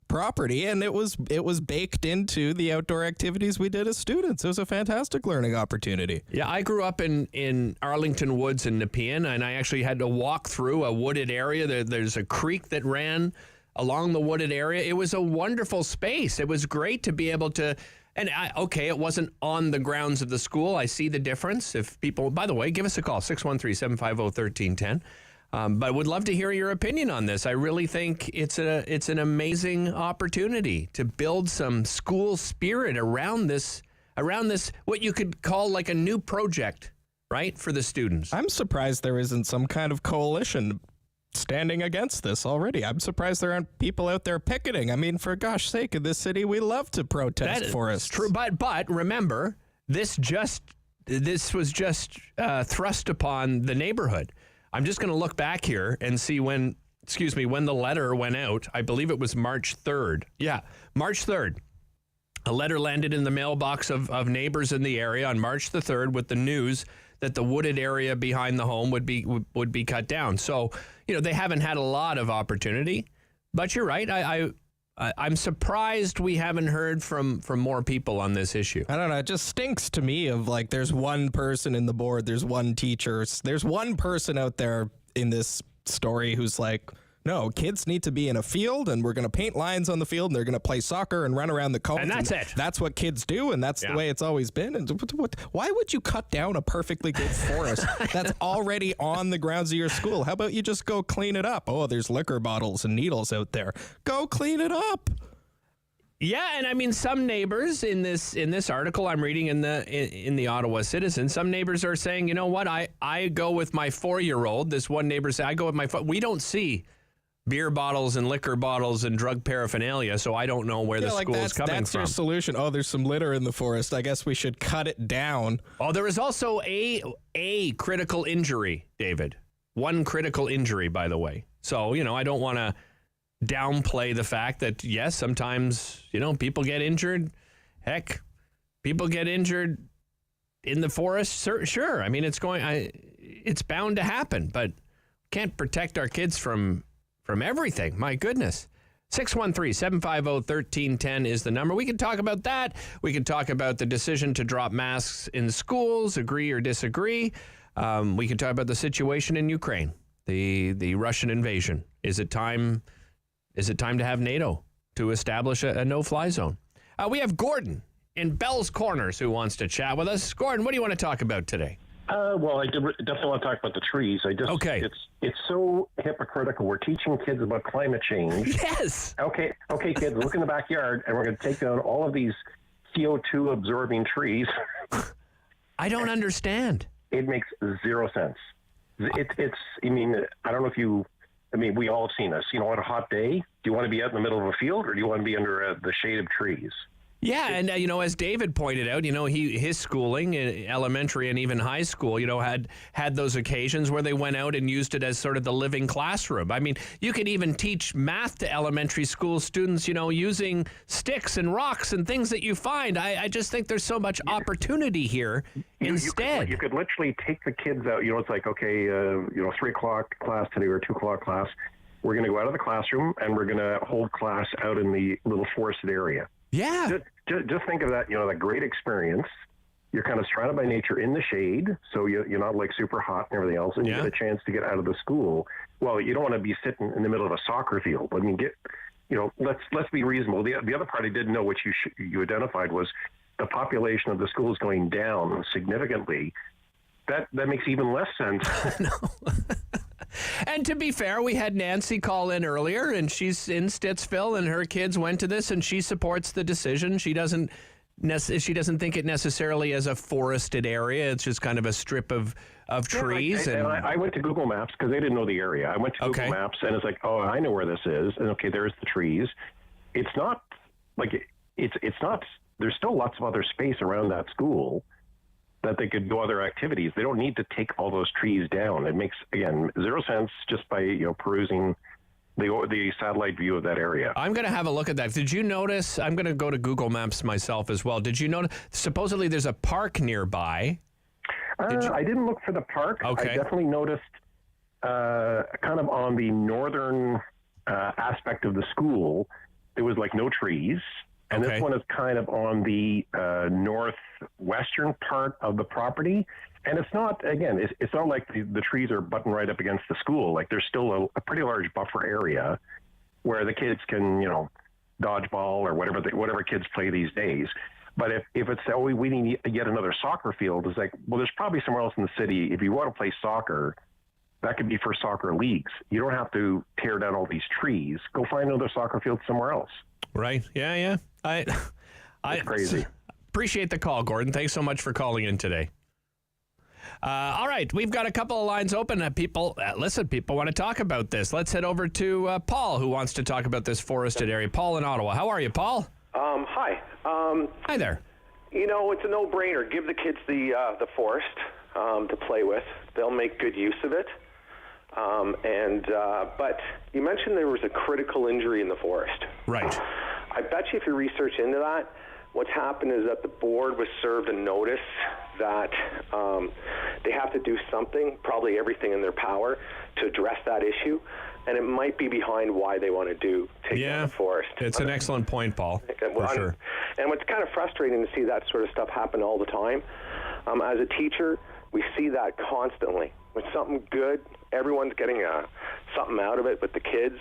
property, and it was baked into the outdoor activities we did as students. It was a fantastic learning opportunity. Yeah, I grew up in Arlington Woods in Nepean, and I actually had to walk through a wooded area. There's a creek that ran along the wooded area. It was a wonderful space. It was great to be able to, and it wasn't on the grounds of the school. I see the difference. If people, by the way, give us a call, 613-750-1310. But I would love to hear your opinion on this. I really think it's an amazing opportunity to build some school spirit around this, what you could call like a new project, right, for the students. I'm surprised there isn't some kind of coalition standing against this already. I'm surprised there aren't people out there picketing. I mean, for gosh sake, in this city, we love to protest forests. True, but remember, this was just thrust upon the neighborhood. I'm just going to look back here and see when the letter went out. I believe it was March 3rd. Yeah, March 3rd. A letter landed in the mailbox of neighbors in the area on March the 3rd with the news that the wooded area behind the home would be cut down. So, they haven't had a lot of opportunity, but you're right. I'm surprised we haven't heard from more people on this issue. I don't know. It just stinks to me of like there's one person in the board, there's one teacher, there's one person out there in this story who's like, no, kids need to be in a field and we're going to paint lines on the field and they're going to play soccer and run around the cones. And that's it. That's what kids do and that's the way it's always been. And why would you cut down a perfectly good forest that's already on the grounds of your school? How about you just go clean it up? Oh, there's liquor bottles and needles out there. Go clean it up. Yeah, and I mean some neighbors in this article I'm reading in the Ottawa Citizen, some neighbors are saying, you know what, I go with my 4-year-old. This one neighbor said, I go with my we don't see beer bottles and liquor bottles and drug paraphernalia, so I don't know where the school is coming that's from. That's your solution. Oh, there's some litter in the forest. I guess we should cut it down. Oh, there is also a critical injury, David. One critical injury, by the way. So, I don't want to downplay the fact that, yes, sometimes, people get injured. Heck, people get injured in the forest. Sure. I mean, it's bound to happen, but can't protect our kids from everything. My goodness. 613-750-1310 is the number. We can talk about that. We can talk about the decision to drop masks in schools, agree or disagree. We can talk about the situation in Ukraine, the Russian invasion. Is it time to have NATO to establish a no-fly zone? We have Gordon in Bell's Corners who wants to chat with us. Gordon, what do you want to talk about today? Well, I definitely want to talk about the trees. Okay. It's so hypocritical. We're teaching kids about climate change. Yes. Okay, kids, look in the backyard, and we're going to take down all of these CO2 absorbing trees. I don't understand. It makes zero sense. It's. I mean, I don't know if you. I mean, we all have seen this. On a hot day, do you want to be out in the middle of a field, or do you want to be under the shade of trees? Yeah, and as David pointed out, his schooling, elementary and even high school, had those occasions where they went out and used it as sort of the living classroom. I mean, you could even teach math to elementary school students, using sticks and rocks and things that you find. I just think there's so much opportunity here. Instead, you could literally take the kids out. It's like, okay, 3 o'clock class today or 2 o'clock class. We're going to go out of the classroom and we're going to hold class out in the little forested area. Yeah. Just think of that, that great experience. You're kind of surrounded by nature in the shade, so you're not like super hot and everything else, and you get a chance to get out of the school. Well, you don't want to be sitting in the middle of a soccer field. I mean, let's be reasonable. The other part I didn't know, which you identified, was the population of the school is going down significantly. That makes even less sense. No. And to be fair, we had Nancy call in earlier, and she's in Stittsville, and her kids went to this, and she supports the decision. She doesn't think it necessarily as a forested area. It's just kind of a strip of trees. And I went to Google Maps because they didn't know the area. I went to Google Maps, and it's like, oh, I know where this is. And okay, there's the trees. It's not like it's not. There's still lots of other space around that school that they could do other activities. They don't need to take all those trees down. It makes, again, zero sense just by perusing the satellite view of that area. I'm going to have a look at that. Did you notice? I'm going to go to Google Maps myself as well. Did you notice? Supposedly there's a park nearby. I didn't look for the park. Okay. I definitely noticed kind of on the northern aspect of the school, there was like no trees. And this one is kind of on the northwestern part of the property. And it's not, again, it's not like the trees are butting right up against the school. Like there's still a pretty large buffer area where the kids can, dodgeball or whatever kids play these days. But if it's, we need yet another soccer field, it's like, well, there's probably somewhere else in the city. If you want to play soccer, that could be for soccer leagues. You don't have to tear down all these trees. Go find another soccer field somewhere else. Right. Yeah. It's crazy. Appreciate the call, Gordon. Thanks so much for calling in today. All right, we've got a couple of lines open. People want to talk about this. Let's head over to Paul, who wants to talk about this forested area. Paul in Ottawa. How are you, Paul? Hi. Hi there. It's a no-brainer. Give the kids the forest to play with. They'll make good use of it. But you mentioned there was a critical injury in the forest. Right. I bet you if you research into that, what's happened is that the board was served a notice that they have to do something, probably everything in their power, to address that issue. And it might be behind why they want to take down the forest. It's an excellent point, Paul, for sure. And what's kind of frustrating to see that sort of stuff happen all the time. As a teacher, we see that constantly. When something good, everyone's getting something out of it with the kids.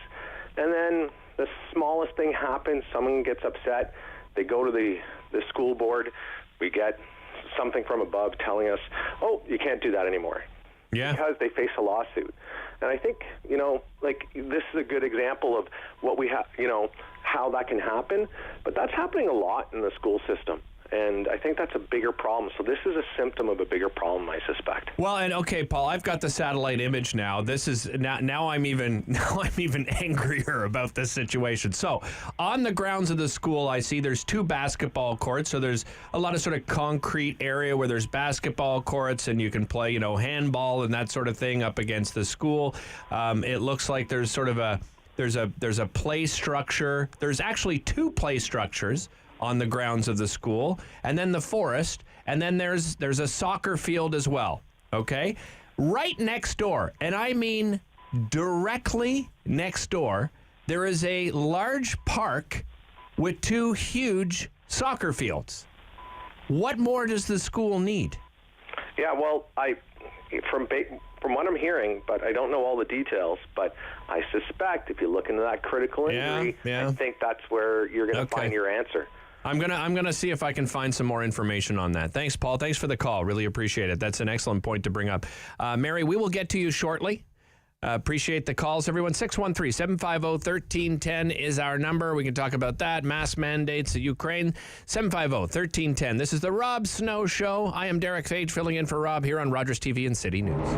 And then the smallest thing happens, someone gets upset, they go to the school board, we get something from above telling us, oh, you can't do that anymore. Yeah. Because they face a lawsuit. And I think, this is a good example of what we have, how that can happen. But that's happening a lot in the school system. And I think that's a bigger problem. So this is a symptom of a bigger problem, I suspect. Well, and okay, Paul, I've got the satellite image now. This is now I'm even angrier about this situation. So, on the grounds of the school, I see there's 2 basketball courts. So there's a lot of sort of concrete area where there's basketball courts and you can play, handball and that sort of thing up against the school. It looks like there's sort of there's a play structure. There's actually 2 play structures on the grounds of the school, and then the forest, and then there's a soccer field as well, okay? Right next door, and I mean directly next door, there is a large park with 2 huge soccer fields. What more does the school need? Yeah, well, from what I'm hearing, but I don't know all the details, but I suspect if you look into that critical injury, I think that's where you're going to find your answer. I'm gonna see if I can find some more information on that. Thanks, Paul. Thanks for the call. Really appreciate it. That's an excellent point to bring up. Mary, we will get to you shortly. Appreciate the calls, everyone. 613-750-1310 is our number. We can talk about that. Mask mandates, Ukraine. 750-1310. This is the Rob Snow Show. I am Derick Fage, filling in for Rob here on Rogers TV and City News.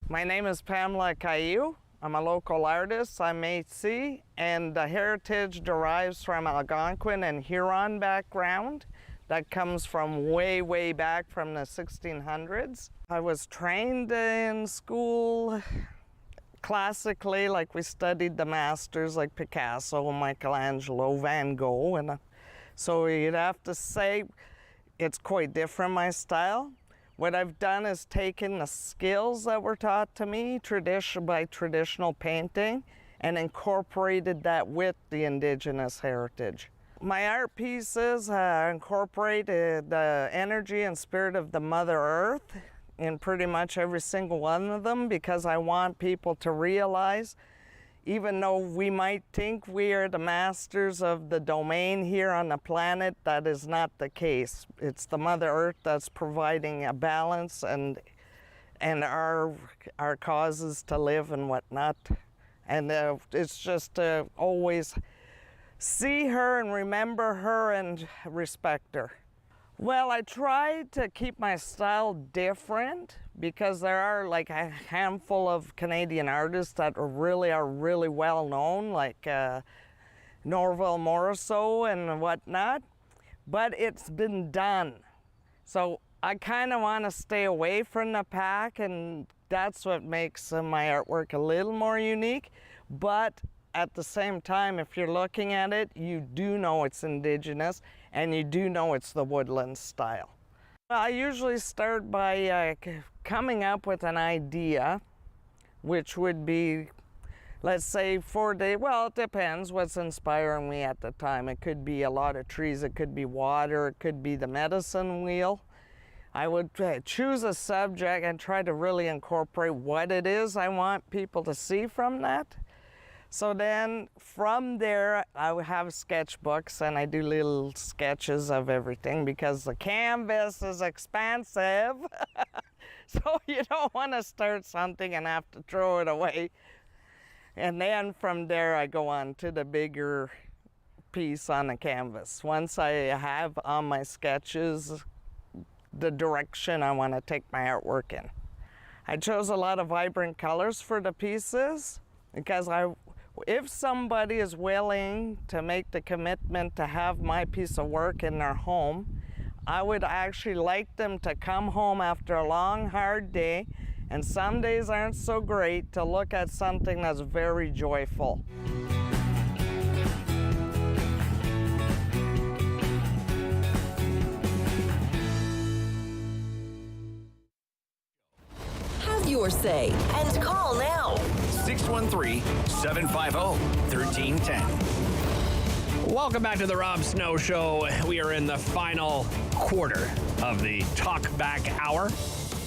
My name is Pamela Caillou. I'm a local artist. I'm Métis, and the heritage derives from Algonquin and Huron background that comes from way, way back from the 1600s. I was trained in school classically, like we studied the masters like Picasso, Michelangelo, Van Gogh, and so you'd have to say it's quite different, my style. What I've done is taken the skills that were taught to me by traditional painting and incorporated that with the Indigenous heritage. My art pieces incorporated the energy and spirit of the Mother Earth in pretty much every single one of them, because I want people to realize, even though we might think we are the masters of the domain here on the planet, that is not the case. It's the Mother Earth that's providing a balance and our causes to live and whatnot. And it's just to always see her and remember her and respect her. Well, I try to keep my style different because there are like a handful of Canadian artists that are really well known, like Norval Morrisseau and whatnot, but it's been done. So I kind of want to stay away from the pack, and that's what makes my artwork a little more unique. But at the same time, if you're looking at it, you do know it's Indigenous, and you do know it's the woodland style. I usually start by coming up with an idea, which would be, let's say, 4 days. Well, it depends what's inspiring me at the time. It could be a lot of trees, it could be water, it could be the medicine wheel. I would choose a subject and try to really incorporate what it is I want people to see from that. So then from there, I would have sketchbooks and I do little sketches of everything because the canvas is expensive. So you don't want to start something and have to throw it away. And then from there, I go on to the bigger piece on the canvas. Once I have on my sketches the direction I want to take my artwork in. I chose a lot of vibrant colors for the pieces because if somebody is willing to make the commitment to have my piece of work in their home, I would actually like them to come home after a long, hard day, and some days aren't so great, to look at something that's very joyful. Have your say and call now. 613-750-1310. Welcome back to the Rob Snow Show. We are in the final quarter of the Talk Back Hour.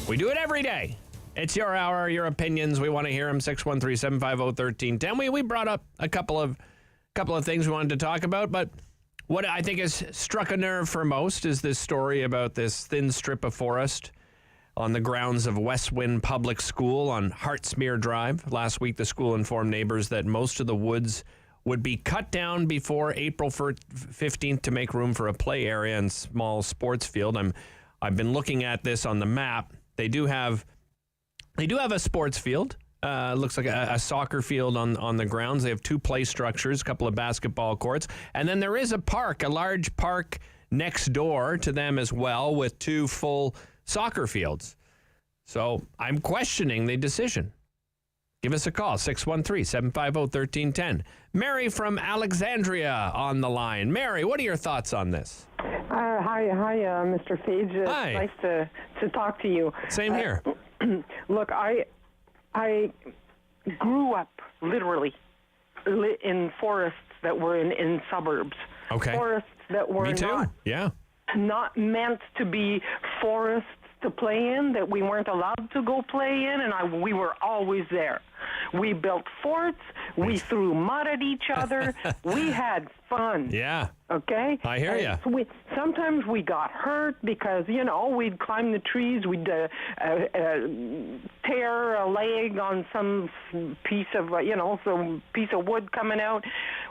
We do it every day. It's your hour, your opinions. We want to hear them. 613-750-1310. We brought up a couple of things we wanted to talk about, but what I think has struck a nerve for most is this story about this thin strip of forest on the grounds of Westwind Public School on Hartsmere Drive. Last week, the school informed neighbors that most of the woods would be cut down before April 15th to make room for a play area and small sports field. I've been looking at this on the map. They do have a sports field. Looks like a soccer field on the grounds. They have 2 play structures, a couple of basketball courts, and then there is a park, a large park next door to them as well, with 2 full soccer fields. So I'm questioning the decision. Give us a call, 613-750-1310. Mary from Alexandria on the line. Mary, what are your thoughts on this? Hi, Mr. Fage. Hi. Nice to talk to you. Same here. Look, I grew up literally in forests that were in suburbs. Okay. Forests that were Me too. not meant to be forests to play in, that we weren't allowed to go play in, and we were always there. We built forts. We threw mud at each other. We had fun. Yeah. Okay? I hear you. So sometimes we got hurt because, we'd climb the trees. We'd tear a leg on some piece of, some piece of wood coming out,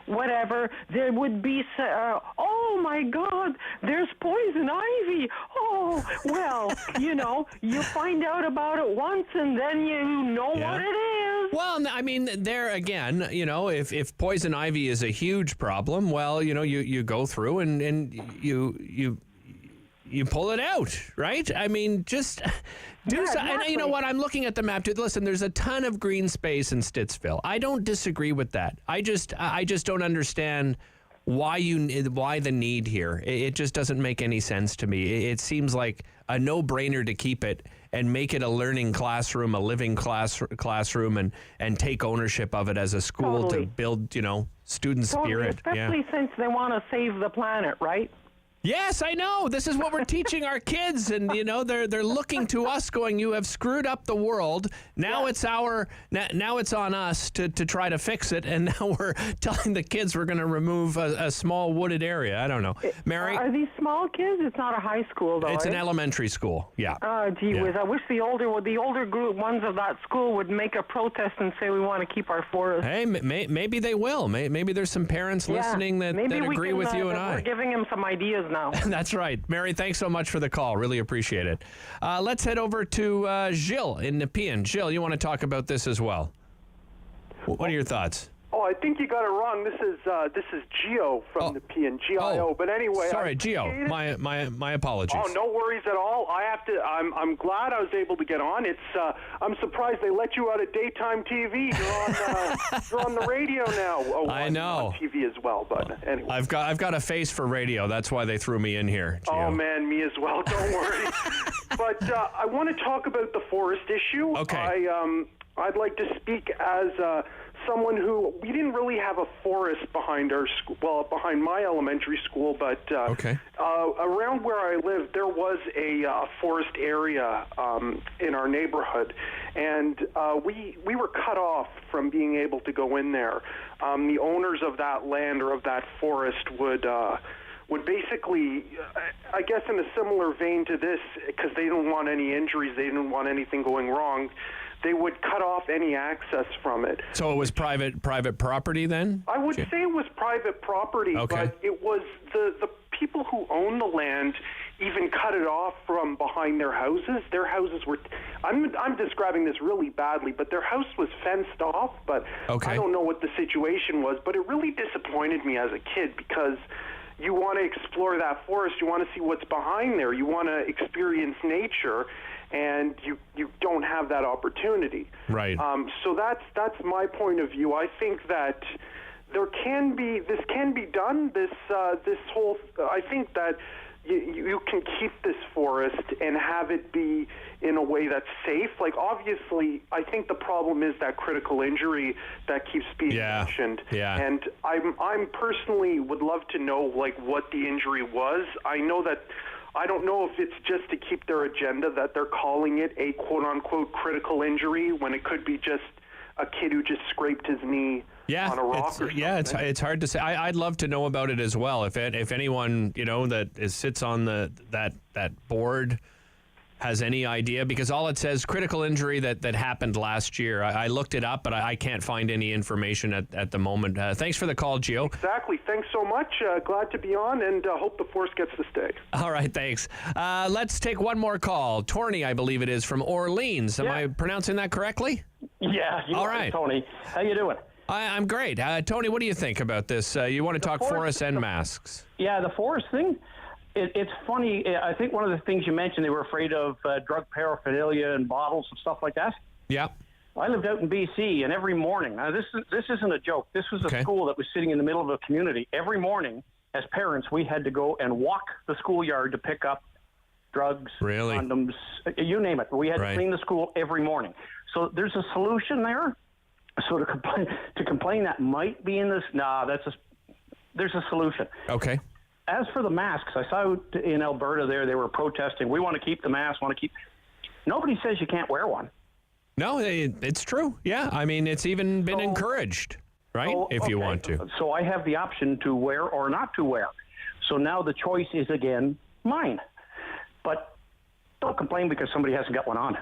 whatever. There would be, oh, my God, there's poison ivy. Oh, well, you find out about it once and then you know what it is. Well, I mean, there again, if poison ivy is a huge problem, well, you go through and you pull it out, right? I mean, just do so. And you know what? I'm looking at the map too. Listen, there's a ton of green space in Stittsville. I don't disagree with that. I just don't understand why the need here. It just doesn't make any sense to me. It seems like a no-brainer to keep it and make it a learning classroom, a living classroom, and take ownership of it as a school to build, student spirit. Especially since they want to save the planet, right? Yes, I know. This is what we're teaching our kids, and they're looking to us, going, "You have screwed up the world. Now it's now it's on us to try to fix it." And now we're telling the kids we're going to remove a small wooded area. I don't know, Mary. Are these small kids? It's not a high school, though. It's an elementary school. Yeah. Oh, gee whiz! I wish the older group ones of that school would make a protest and say we want to keep our forest. Hey, maybe they will. Maybe there's some parents listening that agree with you and I. We're giving them some ideas now. That's right. Mary, thanks so much for the call. Really appreciate it. Let's head over to Gilles in Nepean. Gilles, you want to talk about this as well? What are your thoughts? Oh, I think you got it wrong. This is Geo from Nepean, G-I-O. But anyway, sorry, Geo. My apologies. Oh, no worries at all. I'm glad I was able to get on. I'm surprised they let you out of daytime TV. You're on the radio now. Oh, I know. On TV as well, but anyway. I've got a face for radio. That's why they threw me in here, Geo. Oh man, me as well. Don't worry. But I want to talk about the forest issue. Okay. I'd like to speak as someone who, we didn't really have a forest behind our school, behind my elementary school, but around where I lived, there was a forest area in our neighborhood, and we were cut off from being able to go in there. The owners of that land or of that forest would basically, I guess in a similar vein to this, because they didn't want any injuries, they didn't want anything going wrong, they would cut off any access from it. So it was private property then? I would say it was private property, but it was the people who own the land even cut it off from behind their houses. Their houses were, I'm describing this really badly, but their house was fenced off, but I don't know what the situation was, but it really disappointed me as a kid because you want to explore that forest, you want to see what's behind there, you want to experience nature, and you don't have that opportunity. Right. So that's my point of view. I think that this can be done. This whole, I think that you can keep this forest and have it be in a way that's safe. Like, obviously, I think the problem is that critical injury that keeps being mentioned. Yeah. And I'm personally would love to know, like, what the injury was. I don't know if it's just to keep their agenda that they're calling it a quote-unquote critical injury when it could be just a kid who just scraped his knee on a rock or something. Yeah, it's hard to say. I'd love to know about it as well. If anyone, that sits on that board has any idea, because all it says critical injury that happened last year. I looked it up, but I can't find any information at the moment. Thanks for the call, Gio. Exactly. Thanks so much. Glad to be on, and hope the force gets to stay. All right, thanks. Let's take one more call. Tierney, I believe it is, from Orleans. Am I pronouncing that correctly? Yeah. All right, Tony. How you doing? I'm great. Tony, what do you think about this? You want to talk forests and masks? Yeah, the forest thing. It's funny. I think one of the things you mentioned, they were afraid of drug paraphernalia and bottles and stuff like that. Yeah. I lived out in BC, and every morning, now this isn't a joke. This was a school that was sitting in the middle of a community. Every morning, as parents, we had to go and walk the schoolyard to pick up drugs, condoms, you name it. We had to clean the school every morning. So there's a solution there. So to complain that might be in this, there's a solution. Okay. As for the masks, I saw in Alberta they were protesting. We want to keep the mask, Nobody says you can't wear one. No, it's true. Yeah, I mean, it's even been encouraged, right, if you want to. So I have the option to wear or not to wear. So now the choice is, again, mine. But don't complain because somebody hasn't got one on.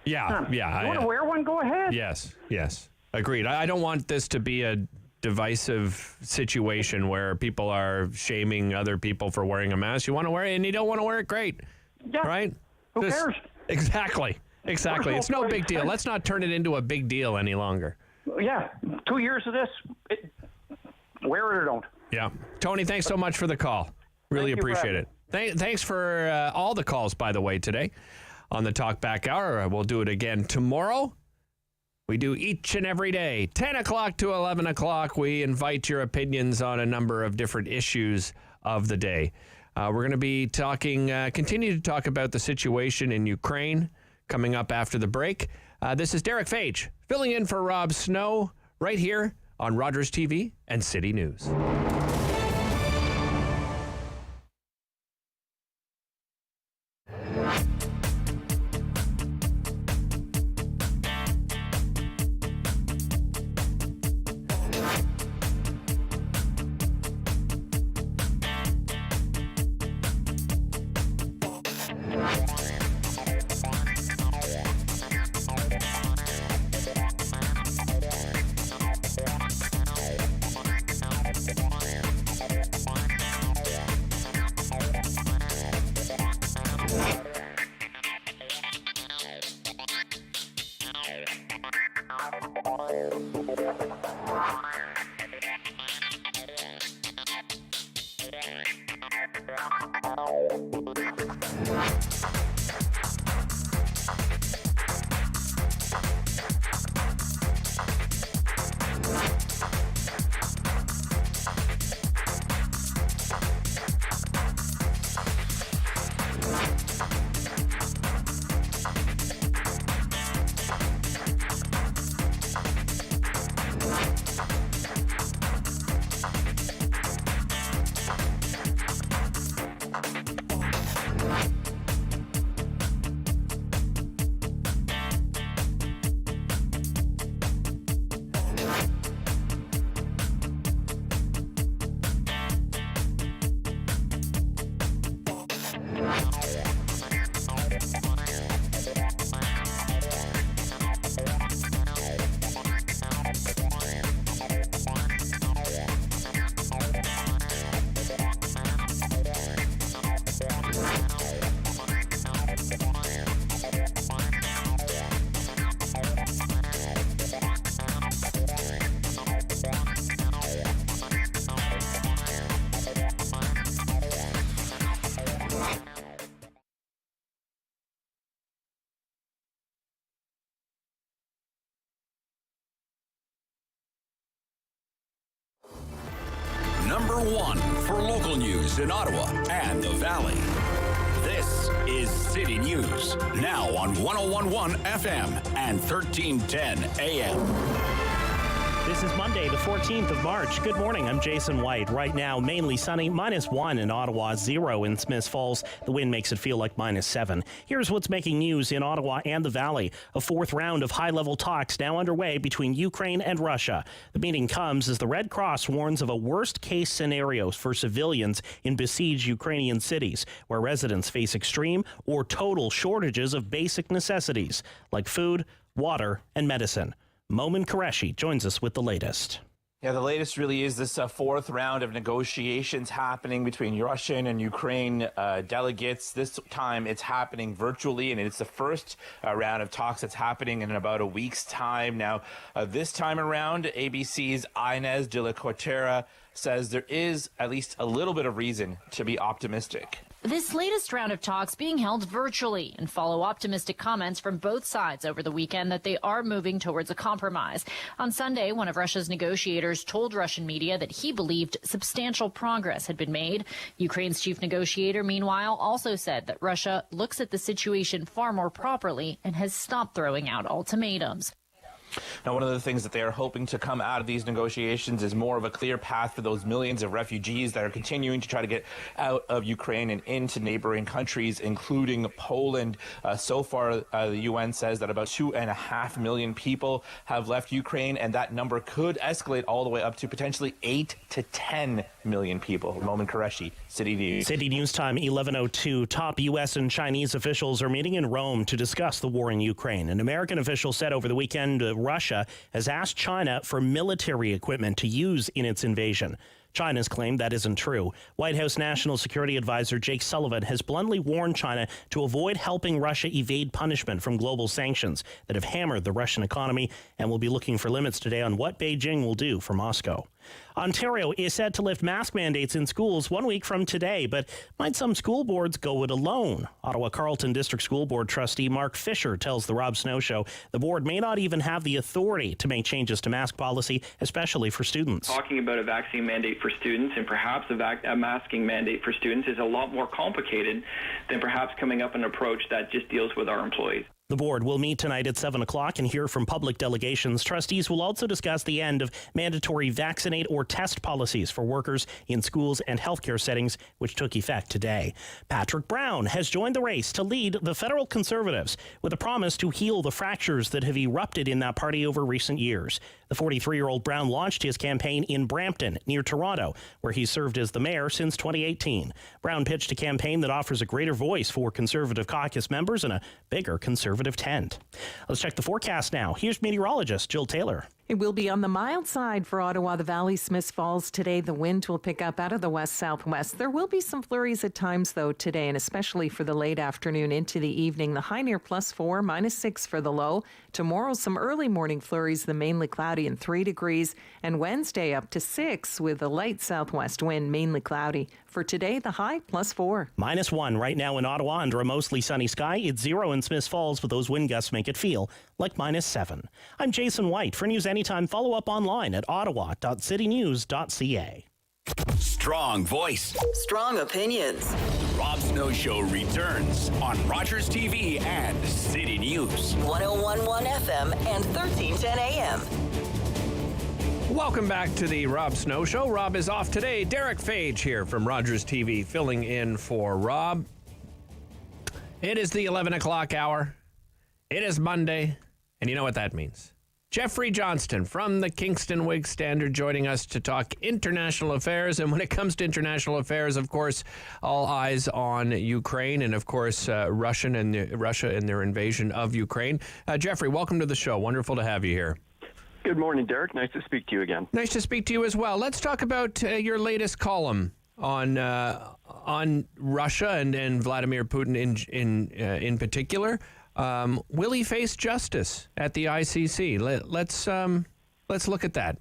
Yeah. You want to wear one? Go ahead. Yes. Agreed. I don't want this to be a divisive situation where people are shaming other people for wearing a mask. You want to wear it and you don't want to wear it, great. Yeah. Right? Who cares? Exactly. It's no big deal. Let's not turn it into a big deal any longer. Yeah. 2 years of this, wear it or don't. Yeah. Tony, thanks so much for the call. Really appreciate it. Thanks for all the calls, by the way, today on the Talk Back Hour. We'll do it again tomorrow. We do each and every day, 10 o'clock to 11 o'clock. We invite your opinions on a number of different issues of the day. We're going to be continue to talk about the situation in Ukraine coming up after the break. This is Derick Fage, filling in for Rob Snow right here on Rogers TV and City News. Number one for local news in Ottawa and the Valley. This is City News, now on 101.1 FM and 1310 AM. This is Monday, the 14th of March. Good morning. I'm Jason White. Right now, mainly sunny, -1 in Ottawa, 0 in Smiths Falls. The wind makes it feel like -7. Here's what's making news in Ottawa and the Valley. A fourth round of high-level talks now underway between Ukraine and Russia. The meeting comes as the Red Cross warns of a worst-case scenario for civilians in besieged Ukrainian cities, where residents face extreme or total shortages of basic necessities like food, water, and medicine. Momin Qureshi joins us with the latest. Yeah, the latest really is this fourth round of negotiations happening between Russian and Ukraine delegates. This time it's happening virtually, and it's the first round of talks that's happening in about a week's time. Now, this time around, ABC's Inez de la Cortera says there is at least a little bit of reason to be optimistic. This latest round of talks being held virtually and follow optimistic comments from both sides over the weekend that they are moving towards a compromise. On Sunday, one of Russia's negotiators told Russian media that he believed substantial progress had been made. Ukraine's chief negotiator, meanwhile, also said that Russia looks at the situation far more properly and has stopped throwing out ultimatums. Now, one of the things that they are hoping to come out of these negotiations is more of a clear path for those millions of refugees that are continuing to try to get out of Ukraine and into neighboring countries, including Poland. So far, the UN says that about 2.5 million people have left Ukraine, and that number could escalate all the way up to potentially 8 to 10 million people. Momin Qureshi, City News. City News time, 11:02. Top U.S. and Chinese officials are meeting in Rome to discuss the war in Ukraine. An American official said over the weekend Russia has asked China for military equipment to use in its invasion. China's claimed that isn't true. White House National Security Advisor Jake Sullivan has bluntly warned China to avoid helping Russia evade punishment from global sanctions that have hammered the Russian economy, and will be looking for limits today on what Beijing will do for Moscow. Ontario is set to lift mask mandates in schools 1 week from today, but might some school boards go it alone? Ottawa Carleton District School Board trustee Mark Fisher tells the Rob Snow Show the board may not even have the authority to make changes to mask policy, especially for students. Talking about a vaccine mandate for students and perhaps a masking mandate for students is a lot more complicated than perhaps coming up with an approach that just deals with our employees. The board will meet tonight at 7 o'clock and hear from public delegations. Trustees will also discuss the end of mandatory vaccinate or test policies for workers in schools and healthcare settings, which took effect today. Patrick Brown has joined the race to lead the federal Conservatives with a promise to heal the fractures that have erupted in that party over recent years. The 43-year-old Brown launched his campaign in Brampton, near Toronto, where he served as the mayor since 2018. Brown pitched a campaign that offers a greater voice for Conservative caucus members and a bigger Conservative tent. Let's check the forecast now. Here's meteorologist Jill Taylor. It will be on the mild side for Ottawa, the Valley, Smiths Falls today. The wind will pick up out of the west-southwest. There will be some flurries at times, though, today, and especially for the late afternoon into the evening. The high near +4, -6 for the low. Tomorrow, some early morning flurries, the mainly cloudy and 3 degrees. And Wednesday up to 6 with a light southwest wind, mainly cloudy. For today, the high +4. -1 right now in Ottawa under a mostly sunny sky. It's 0 in Smiths Falls, but those wind gusts make it feel like -7. I'm Jason White. For news anytime, follow up online at ottawa.citynews.ca. Strong voice. Strong opinions. Rob Snow Show returns on Rogers TV and City News. 101.1 FM and 1310 AM. Welcome back to the Rob Snow Show. Rob is off today. Derick Fage here from Rogers TV filling in for Rob. It is the 11 o'clock hour. It is Monday, and you know what that means. Geoffrey Johnston from the Kingston Whig-Standard joining us to talk international affairs. And when it comes to international affairs, of course, all eyes on Ukraine and, of course, Russia and their invasion of Ukraine. Geoffrey, welcome to the show. Wonderful to have you here. Good morning, Derick. Nice to speak to you again. Nice to speak to you as well. Let's talk about your latest column on Russia and Vladimir Putin in particular. Will he face justice at the ICC? Let's look at that.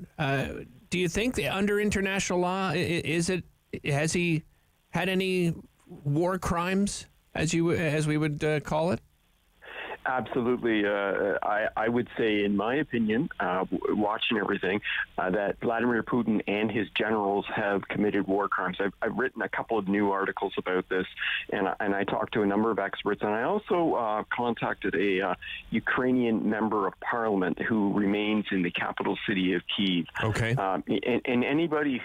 Do you think that under international law, has he had any war crimes, as we would call it? Absolutely. I would say, in my opinion, watching everything, that Vladimir Putin and his generals have committed war crimes. I've written a couple of new articles about this, and I talked to a number of experts, and I also contacted a Ukrainian member of parliament who remains in the capital city of Kyiv. Okay. And anybody,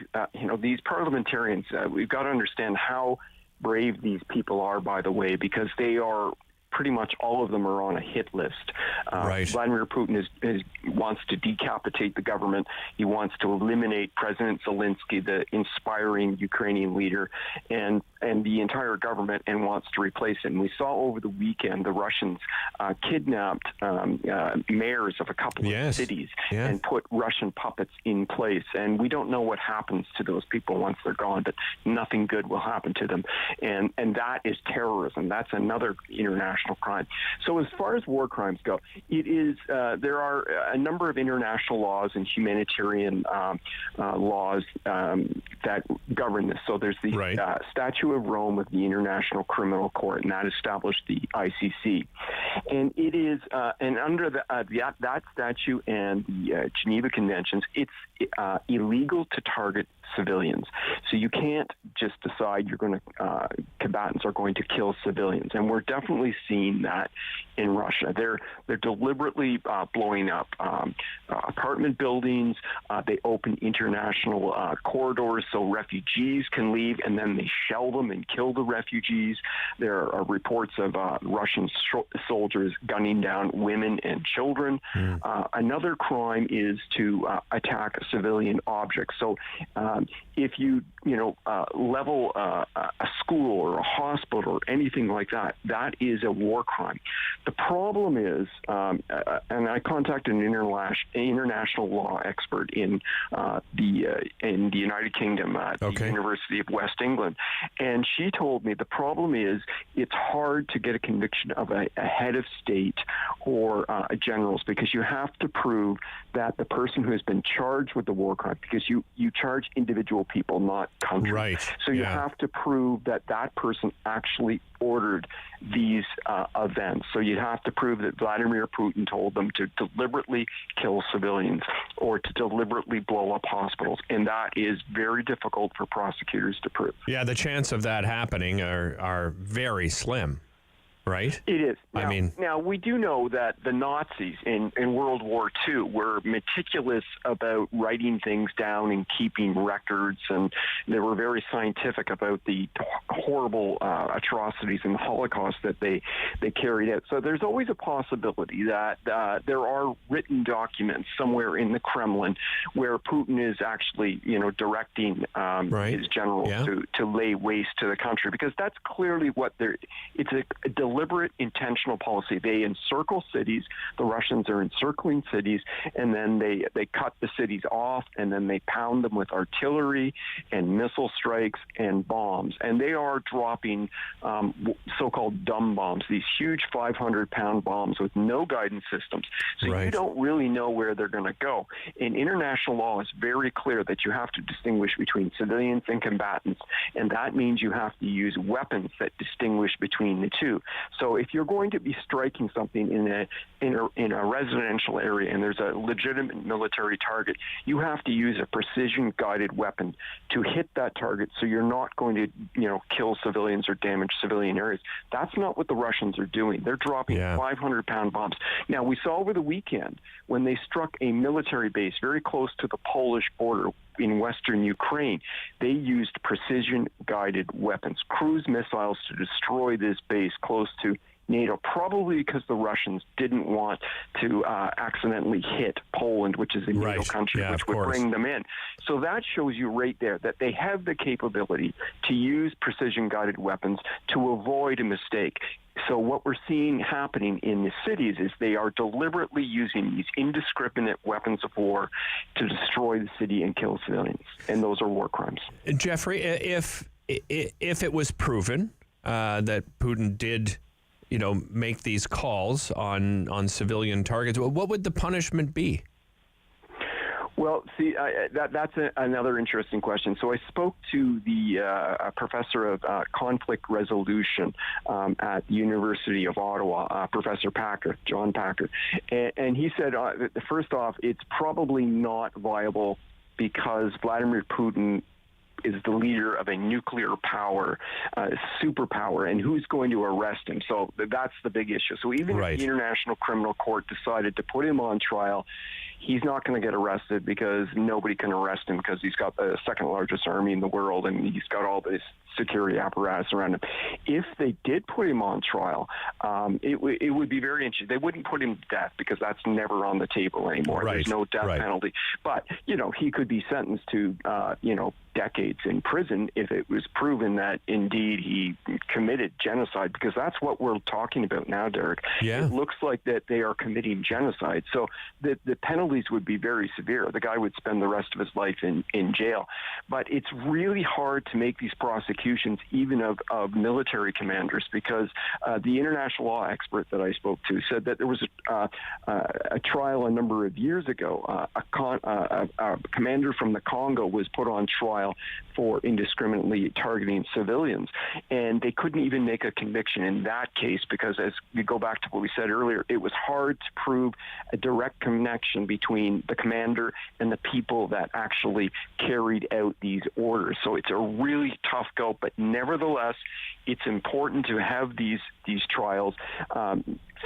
these parliamentarians, we've got to understand how brave these people are, by the way, because they are pretty much all of them are on a hit list. Right. Vladimir Putin wants to decapitate the government. He wants to eliminate President Zelensky, the inspiring Ukrainian leader, and the entire government, and wants to replace him. We saw over the weekend the Russians kidnapped mayors of a couple of cities and put Russian puppets in place. And we don't know what happens to those people once they're gone, but nothing good will happen to them. And that is terrorism. That's another international crime. So as far as war crimes go, it is there are a number of international laws and humanitarian laws that govern this. So there's the Statute of Rome of the International Criminal Court, and that established the ICC. And it is, and under that statute and the Geneva Conventions, it's illegal to target civilians. So you can't just decide combatants are going to kill civilians. And we're definitely seeing that in Russia. They're deliberately blowing up apartment buildings. They open international corridors so refugees can leave, and then they shell them and kill the refugees. There are reports of Russian soldiers gunning down women and children. Another crime is to attack civilian objects. So if you level a school or a hospital or anything like that, that is a war crime. The problem is, and I contacted an international law expert in the United Kingdom at the University of West England, and she told me the problem is it's hard to get a conviction of a head of state or generals, because you have to prove that the person who has been charged with the war crime, because you charge individual people, not countries. Right. So you have to prove that that person actually ordered these events. So you'd have to prove that Vladimir Putin told them to deliberately kill civilians or to deliberately blow up hospitals. And that is very difficult for prosecutors to prove. Yeah, the chance of that happening are very slim. Right? It is. Now, we do know that the Nazis in World War II were meticulous about writing things down and keeping records, and they were very scientific about the horrible atrocities in the Holocaust that they carried out. So there's always a possibility that there are written documents somewhere in the Kremlin where Putin is actually, directing his generals to lay waste to the country, because that's clearly what it's a deliberate, intentional policy. They encircle cities. The Russians are encircling cities, and then they cut the cities off, and then they pound them with artillery and missile strikes and bombs. And they are dropping so-called dumb bombs, these huge 500-pound bombs with no guidance systems. So you don't really know where they're going to go. And international law is very clear that you have to distinguish between civilians and combatants, and that means you have to use weapons that distinguish between the two. So if you're going to be striking something in a residential area and there's a legitimate military target, you have to use a precision-guided weapon to hit that target, so you're not going to, kill civilians or damage civilian areas. That's not what the Russians are doing. They're dropping 500-pound bombs. Now, we saw over the weekend when they struck a military base very close to the Polish border in western Ukraine, they used precision-guided weapons, cruise missiles, to destroy this base close to NATO, probably because the Russians didn't want to accidentally hit Poland, which is a NATO country, which would bring them in. So that shows you right there that they have the capability to use precision-guided weapons to avoid a mistake. So what we're seeing happening in the cities is they are deliberately using these indiscriminate weapons of war to destroy the city and kill civilians, and those are war crimes. Geoffrey, if it was proven that Putin did, make these calls on civilian targets, what would the punishment be? Well, see, that's another interesting question. So I spoke to the professor of conflict resolution at the University of Ottawa, Professor Packer, John Packer, and he said, first off, it's probably not viable because Vladimir Putin is the leader of a nuclear power, superpower, and who's going to arrest him? So that's the big issue. So even if the International Criminal Court decided to put him on trial, he's not going to get arrested because nobody can arrest him because he's got the second largest army in the world and he's got all this security apparatus around him. If they did put him on trial, it would be very interesting. They wouldn't put him to death because that's never on the table anymore. There's no death penalty. But, he could be sentenced to, decades in prison if it was proven that indeed he committed genocide, because that's what we're talking about now, Derick. Yeah. It looks like that they are committing genocide. So the penalties would be very severe. The guy would spend the rest of his life in jail. But it's really hard to make these prosecutions even of military commanders, because the international law expert that I spoke to said that there was a trial a number of years ago. A commander from the Congo was put on trial for indiscriminately targeting civilians, and they couldn't even make a conviction in that case because, as we go back to what we said earlier, it was hard to prove a direct connection between the commander and the people that actually carried out these orders. So it's a really tough go, but nevertheless, it's important to have these trials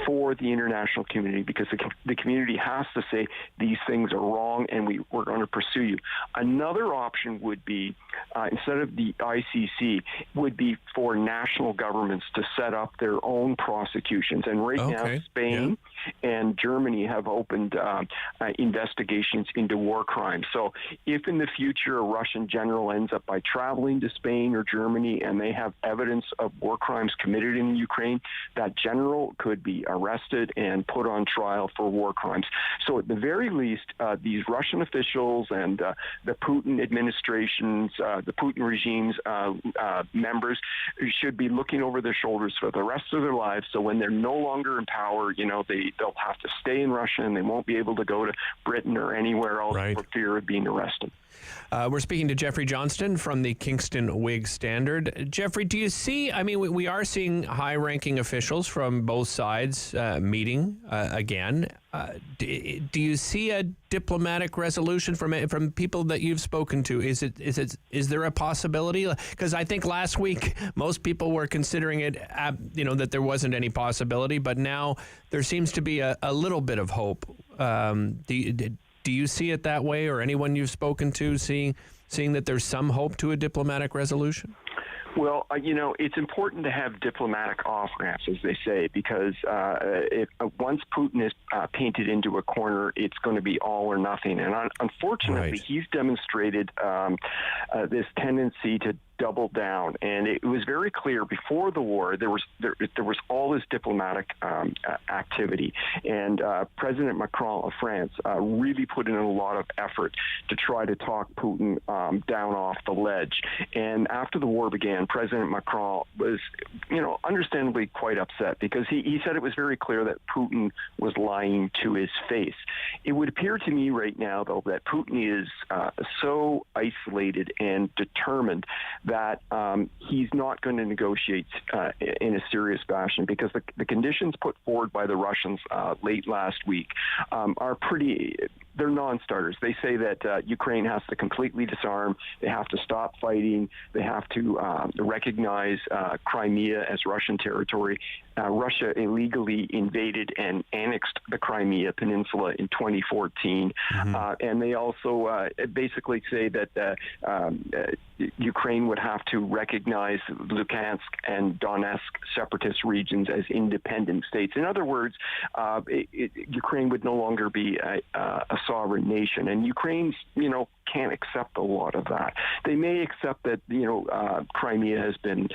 for the international community, because the community has to say these things are wrong and we're going to pursue you. Another option would be, instead of the ICC, would be for national governments to set up their own prosecutions. And right now, Spain and Germany have opened investigations into war crimes. So if in the future a Russian general ends up by traveling to Spain or Germany and they have evidence of war crimes committed in Ukraine, that general could be arrested and put on trial for war crimes. So at the very least, these Russian officials and the Putin administrations, the Putin regime's members should be looking over their shoulders for the rest of their lives. So when they're no longer in power, they'll have to stay in Russia and they won't be able to go to Britain or anywhere else for fear of being arrested. We're speaking to Geoffrey Johnston from the Kingston Whig-Standard. Geoffrey, do you see, we are seeing high-ranking officials from both sides meeting again. Do you see a diplomatic resolution from people that you've spoken to? Is there a possibility? Because I think last week most people were considering it, that there wasn't any possibility, but now there seems to be a little bit of hope. Do you see it that way, or anyone you've spoken to seeing that there's some hope to a diplomatic resolution? Well, it's important to have diplomatic off-ramps, as they say, because once Putin is painted into a corner, it's going to be all or nothing. And unfortunately, he's demonstrated this tendency to double down, and it was very clear before the war there was all this diplomatic activity, and President Macron of France really put in a lot of effort to try to talk Putin down off the ledge. And after the war began, President Macron was, understandably quite upset, because he said it was very clear that Putin was lying to his face. It would appear to me right now, though, that Putin is so isolated and determined that he's not going to negotiate in a serious fashion, because the conditions put forward by the Russians late last week are they're non-starters. They say that Ukraine has to completely disarm, they have to stop fighting, they have to recognize Crimea as Russian territory. Russia illegally invaded and annexed the Crimea Peninsula in 2014. And they also basically say that Ukraine would have to recognize Luhansk and Donetsk separatist regions as independent states. In other words, Ukraine would no longer be a sovereign nation. And Ukraine's, can't accept a lot of that. They may accept that, Crimea has been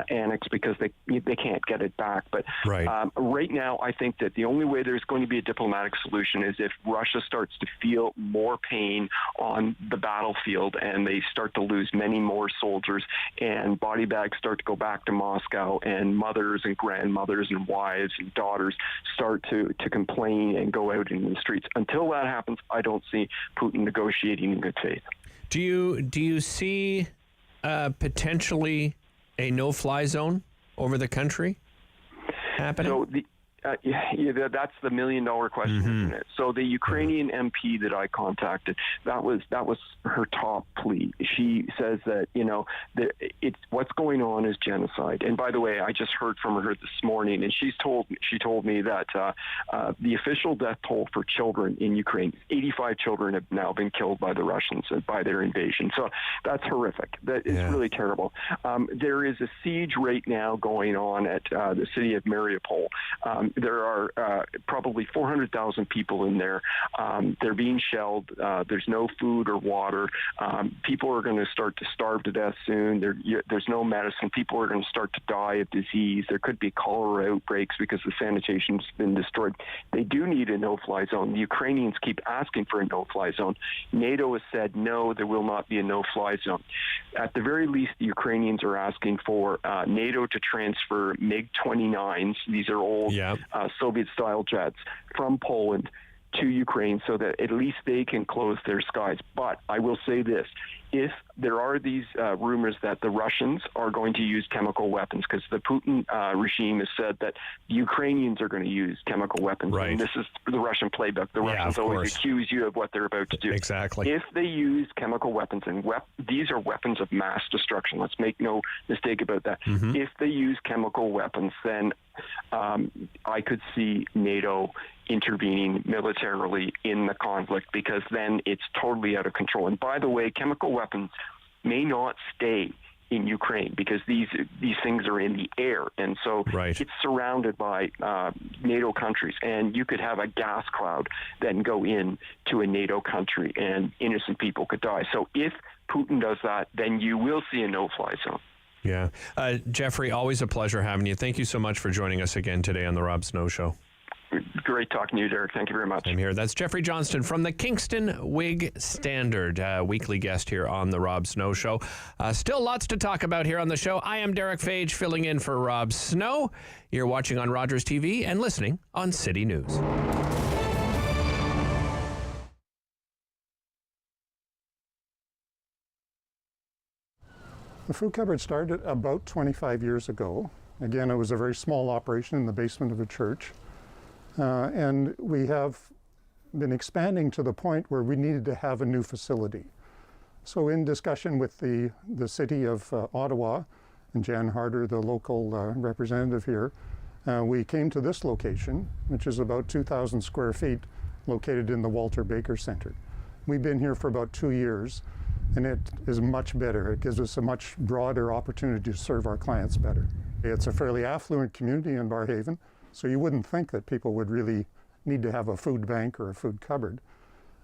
annexed because they can't get it back. But right now, I think that the only way there's going to be a diplomatic solution is if Russia starts to feel more pain on the battlefield and they start to lose many more soldiers and body bags start to go back to Moscow and mothers and grandmothers and wives and daughters start to complain and go out in the streets. Until that happens, I don't see Putin negotiating in good faith. Do you see potentially a no-fly zone over the country happening? So that's the million-dollar question, isn't it? So the Ukrainian MP that I contacted, that was her top plea. She says that it's what's going on is genocide. And by the way, I just heard from her this morning, and she told me that the official death toll for children in Ukraine, 85 children have now been killed by the Russians by their invasion. So that's horrific. That is really terrible. There is a siege right now going on at the city of Mariupol. There are probably 400,000 people in there. They're being shelled. There's no food or water. People are going to start to starve to death soon. There's no medicine. People are going to start to die of disease. There could be cholera outbreaks because the sanitation's been destroyed. They do need a no-fly zone. The Ukrainians keep asking for a no-fly zone. NATO has said, no, there will not be a no-fly zone. At the very least, the Ukrainians are asking for NATO to transfer MiG-29s. These are old Soviet-style jets from Poland to Ukraine so that at least they can close their skies. But I will say this. If there are these rumors that the Russians are going to use chemical weapons, because the Putin regime has said that the Ukrainians are going to use chemical weapons. Right. And this is the Russian playbook. The Russians always accuse you of what they're about to do. Exactly. If they use chemical weapons, and these are weapons of mass destruction, let's make no mistake about that. Mm-hmm. If they use chemical weapons, then I could see NATO intervening militarily in the conflict, because then it's totally out of control. And by the way, chemical weapons may not stay in Ukraine because these things are in the air, and so it's surrounded by NATO countries, and you could have a gas cloud then go in to a NATO country and innocent people could die. So if Putin does that, then you will see a no-fly zone. Yeah. Geoffrey, always a pleasure having you. Thank you so much for joining us again today on the Rob Snow Show. Great talking to you, Derick. Thank you very much. I'm here. That's Geoffrey Johnston from the Kingston Whig-Standard, weekly guest here on the Rob Snow Show. Still lots to talk about here on the show. I am Derick Fage, filling in for Rob Snow. You're watching on Rogers TV and listening on City News. The food cupboard started about 25 years ago. Again, it was a very small operation in the basement of a church. And we have been expanding to the point where we needed to have a new facility. So in discussion with the city of Ottawa and Jan Harder, the local representative here, we came to this location, which is about 2,000 square feet, located in the Walter Baker Centre. We've been here for about 2 years, and it is much better. It gives us a much broader opportunity to serve our clients better. It's a fairly affluent community in Barrhaven, so you wouldn't think that people would really need to have a food bank or a food cupboard.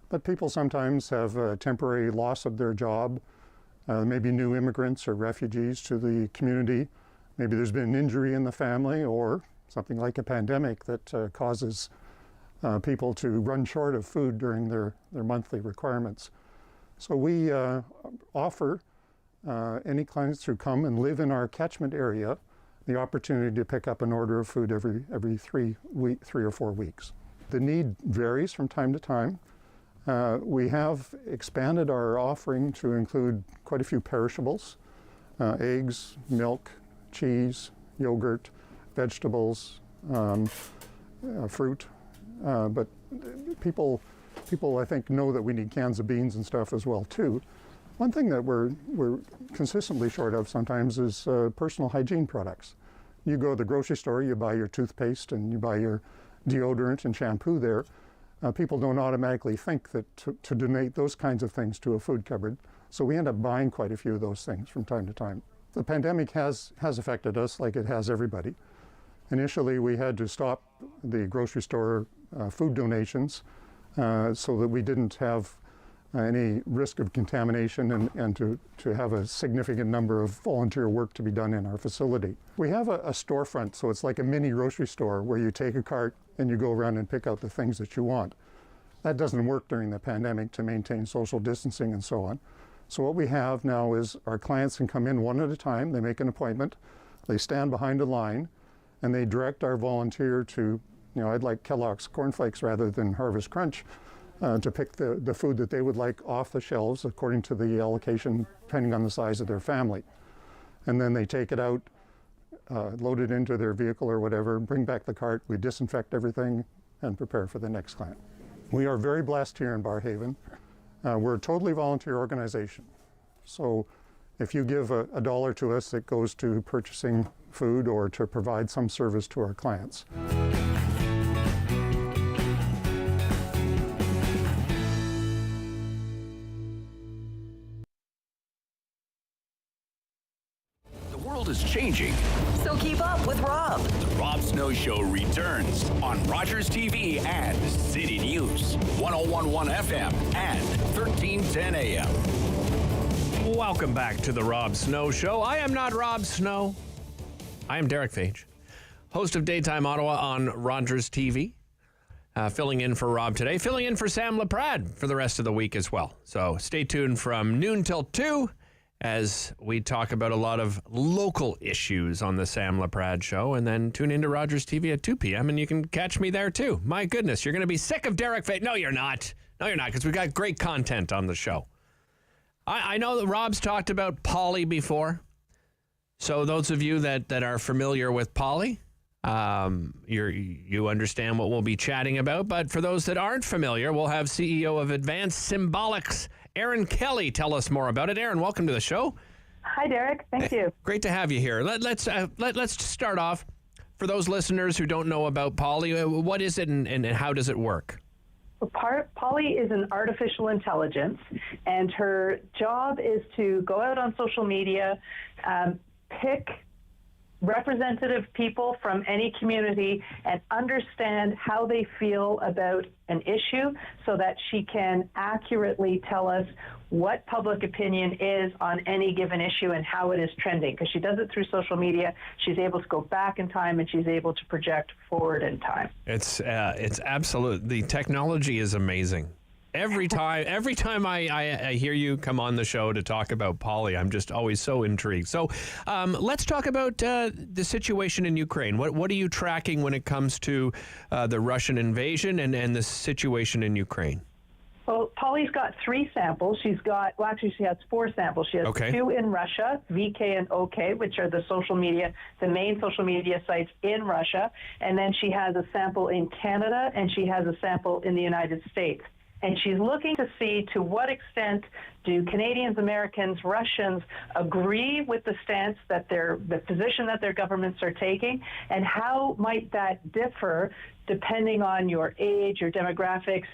But people sometimes have a temporary loss of their job, maybe new immigrants or refugees to the community. Maybe there's been an injury in the family or something like a pandemic that causes people to run short of food during their monthly requirements. So we offer any clients who come and live in our catchment area the opportunity to pick up an order of food every 3 or 4 weeks. The need varies from time to time. We have expanded our offering to include quite a few perishables, eggs, milk, cheese, yogurt, vegetables, fruit. But people I think know that we need cans of beans and stuff as well too. One thing that we're consistently short of sometimes is personal hygiene products. You go to the grocery store, you buy your toothpaste and you buy your deodorant and shampoo there. People don't automatically think that to donate those kinds of things to a food cupboard. So we end up buying quite a few of those things from time to time. The pandemic has affected us like it has everybody. Initially, we had to stop the grocery store food donations so that we didn't have any risk of contamination and to have a significant number of volunteer work to be done in our facility. We have a storefront, so it's like a mini grocery store where you take a cart and you go around and pick out the things that you want. That doesn't work during the pandemic to maintain social distancing and so on. So what we have now is our clients can come in one at a time, they make an appointment, they stand behind a line, and they direct our volunteer to, I'd like Kellogg's cornflakes rather than Harvest Crunch, to pick the food that they would like off the shelves according to the allocation, depending on the size of their family. And then they take it out, load it into their vehicle or whatever, bring back the cart, we disinfect everything, and prepare for the next client. We are very blessed here in Barrhaven. We're a totally volunteer organization. So if you give a dollar to us, it goes to purchasing food or to provide some service to our clients. The world is changing. So keep up with Rob. The Rob Snow Show returns on Rogers TV and City News, 101.1 FM and 1310 AM. Welcome back to the Rob Snow Show. I am not Rob Snow. I am Derick Fage, host of Daytime Ottawa on Rogers TV. Filling in for Rob today, filling in for Sam LaPrade for the rest of the week as well. So stay tuned from noon till 2 as we talk about a lot of local issues on the Sam LaPrade Show, and then tune into Rogers TV at 2 p.m. and you can catch me there too. My goodness, you're going to be sick of Derick Fage. No, you're not. No, you're not, because we got great content on the show. I know that Rob's talked about Polly before. So those of you that are familiar with Polly, you understand what we'll be chatting about. But for those that aren't familiar, we'll have CEO of Advanced Symbolics, Erin Kelly, tell us more about it. Erin, welcome to the show. Hi, Derick. Thank you. Great to have you here. Let's start off. For those listeners who don't know about Polly, what is it and how does it work? Polly is an artificial intelligence, and her job is to go out on social media, pick representative people from any community and understand how they feel about an issue so that she can accurately tell us what public opinion is on any given issue and how it is trending. Because she does it through social media, she's able to go back in time and she's able to project forward in time. It's absolute. The technology is amazing. Every time I hear you come on the show to talk about Polly, I'm just always so intrigued. So let's talk about the situation in Ukraine. What are you tracking when it comes to the Russian invasion and the situation in Ukraine? Well, Polly's got 3 samples. She has 4 samples. She has 2 in Russia, VK and OK, which are the main social media sites in Russia. And then she has a sample in Canada, and she has a sample in the United States. And she's looking to see to what extent do Canadians, Americans, Russians agree with the stance that the position that their governments are taking, and how might that differ depending on your age, your demographics,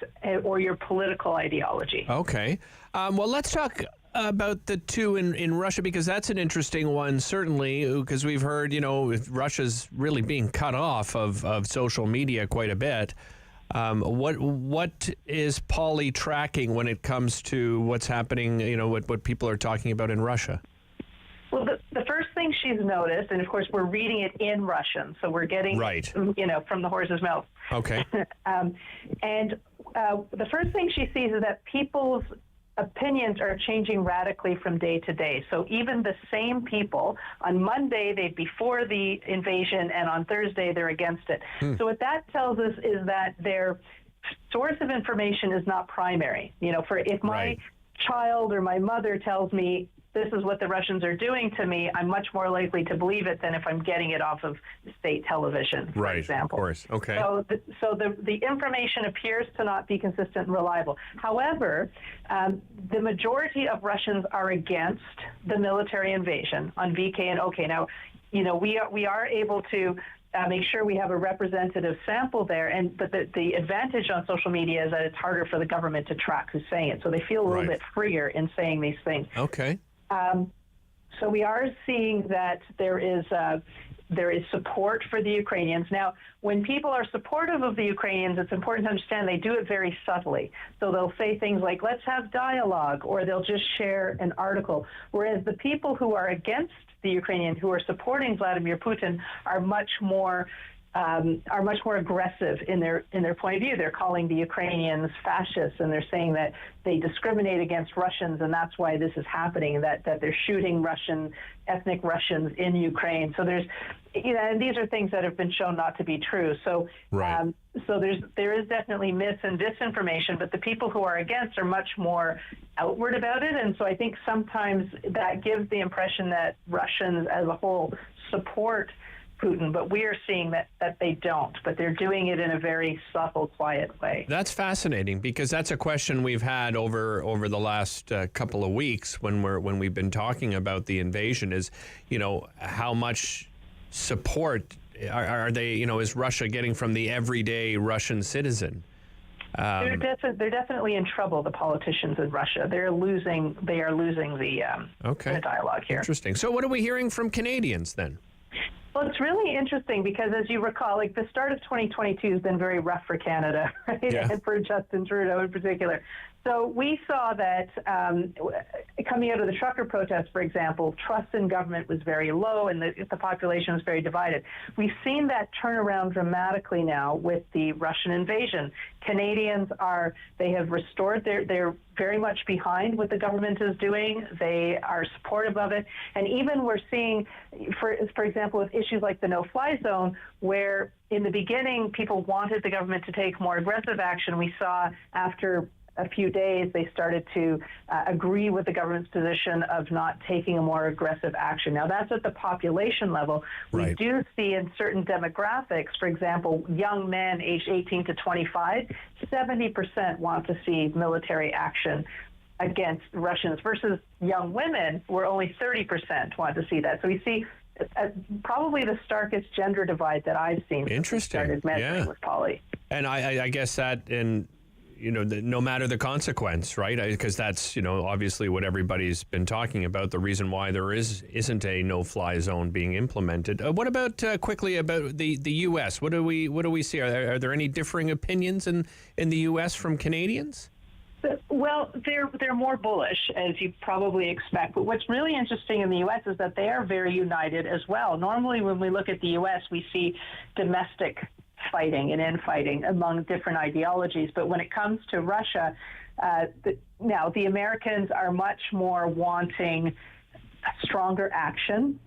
or your political ideology. Okay. Well, let's talk about the 2 in Russia, because that's an interesting one, certainly, because we've heard, Russia's really being cut off of social media quite a bit. What is Polly tracking when it comes to what's happening, what people are talking about in Russia? Well, the first thing she's noticed, and of course we're reading it in Russian, so we're getting from the horse's mouth. Okay. And the first thing she sees is that people's opinions are changing radically from day to day. So even the same people, on Monday they'd be for the invasion, and on Thursday they're against it. So what that tells us is that their source of information is not primary. If my child or my mother tells me this is what the Russians are doing to me, I'm much more likely to believe it than if I'm getting it off of state television, for example. Of course. Okay. So the information appears to not be consistent and reliable. However, the majority of Russians are against the military invasion on VK and OK. Now, we are able to make sure we have a representative sample there, but the advantage on social media is that it's harder for the government to track who's saying it, so they feel a little bit freer in saying these things. Okay. So we are seeing that there is there is support for the Ukrainians. Now, when people are supportive of the Ukrainians, it's important to understand they do it very subtly. So they'll say things like, let's have dialogue, or they'll just share an article. Whereas the people who are against the Ukrainians, who are supporting Vladimir Putin, are much more aggressive in their point of view. They're calling the Ukrainians fascists, and they're saying that they discriminate against Russians, and that's why this is happening, that they're shooting ethnic Russians in Ukraine. So there's, and these are things that have been shown not to be true. So, so there is definitely myths and disinformation, but the people who are against are much more outward about it. And so I think sometimes that gives the impression that Russians as a whole support Putin, but we are seeing that they don't, but they're doing it in a very subtle, quiet way. That's fascinating, because that's a question we've had over the last couple of weeks when we've been talking about the invasion, is, how much support are they, is Russia getting from the everyday Russian citizen? They're definitely in trouble, the politicians in Russia. They are losing the dialogue here. Interesting. So what are we hearing from Canadians then? Well, it's really interesting because, as you recall, the start of 2022 has been very rough for Canada, right? Yeah. And for Justin Trudeau in particular. So we saw that coming out of the trucker protests, for example, trust in government was very low and the population was very divided. We've seen that turn around dramatically now with the Russian invasion. Canadians they have restored they're very much behind what the government is doing. They are supportive of it. And even we're seeing, for example, with issues like the no-fly zone, where in the beginning people wanted the government to take more aggressive action, we saw after a few days, they started to agree with the government's position of not taking a more aggressive action. Now, that's at the population level. Right. We do see in certain demographics, for example, young men aged 18 to 25, 70% want to see military action against Russians versus young women, where only 30% want to see that. So we see probably the starkest gender divide that I've seen. Interesting. Started measuring with Polly. And I guess that no matter the consequence, right? Because that's, obviously what everybody's been talking about, the reason why there isn't a no-fly zone being implemented. What about quickly about the U.S.? What do we see? Are there any differing opinions in the U.S. from Canadians? Well, they're more bullish, as you probably expect. But what's really interesting in the U.S. is that they are very united as well. Normally, when we look at the U.S., we see domestic fighting and infighting among different ideologies. But when it comes to Russia, now the Americans are much more wanting stronger action,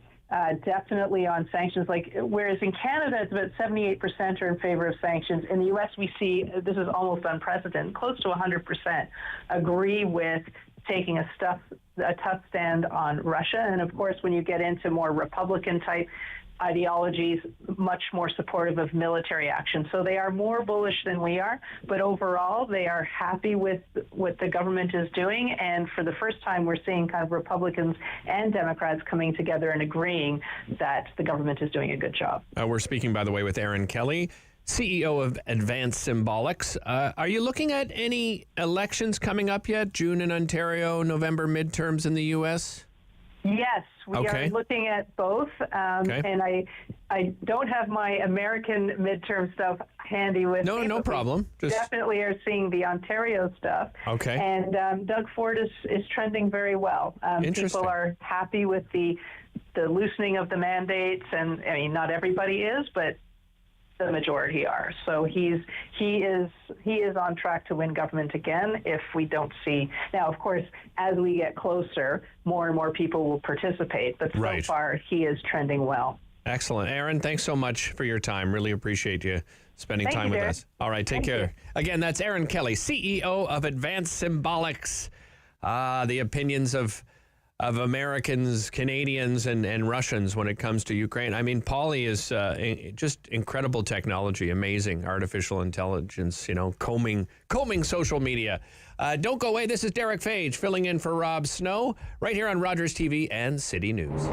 definitely on sanctions. Whereas in Canada, it's about 78% are in favor of sanctions. In the U.S., we see, this is almost unprecedented, close to 100% agree with taking a tough stand on Russia. And of course, when you get into more Republican type ideologies, much more supportive of military action. So they are more bullish than we are, but overall they are happy with what the government is doing. And for the first time, we're seeing kind of Republicans and Democrats coming together and agreeing that the government is doing a good job. We're speaking, by the way, with Erin Kelly, CEO of Advanced Symbolics. Are you looking at any elections coming up yet? June in Ontario, November midterms in the U.S.? Yes, we are looking at both, and I don't have my American midterm stuff handy with me. No problem. Definitely are seeing the Ontario stuff. Okay. And Doug Ford is trending very well. People are happy with the loosening of the mandates, and I mean, not everybody is, but the majority are. So he is on track to win government again if we don't see. Now, of course, as we get closer, more and more people will participate. But so far, he is trending well. Excellent. Erin, thanks so much for your time. Really appreciate you spending time with us. All right, take care. Again, that's Erin Kelly, CEO of Advanced Symbolics. The opinions of Americans, Canadians, and Russians when it comes to Ukraine. I mean, Polly is just incredible technology, amazing artificial intelligence, combing social media. Don't go away. This is Derick Fage filling in for Rob Snow right here on Rogers TV and City News.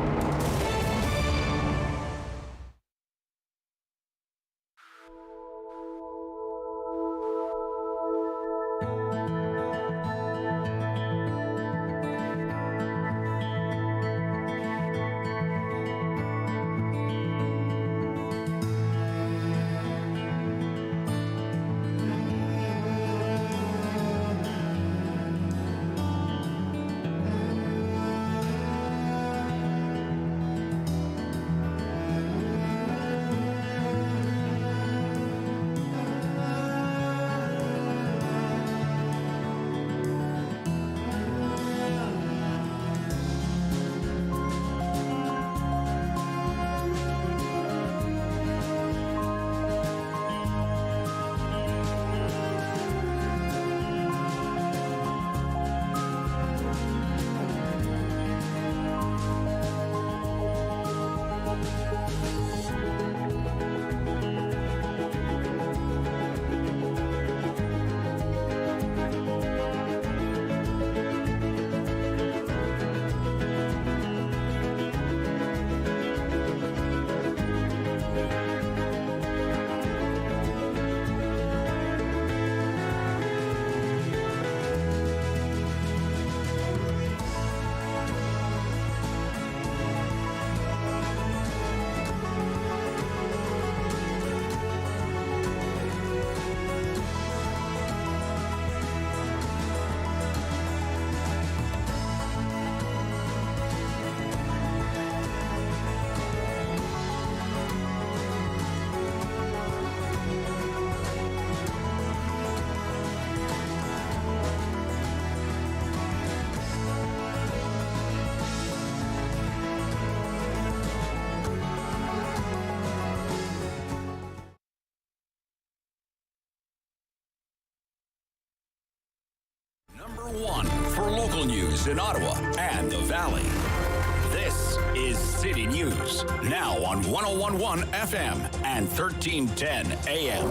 local news in Ottawa and the Valley. This is City News, now on 101.1 FM and 1310 AM.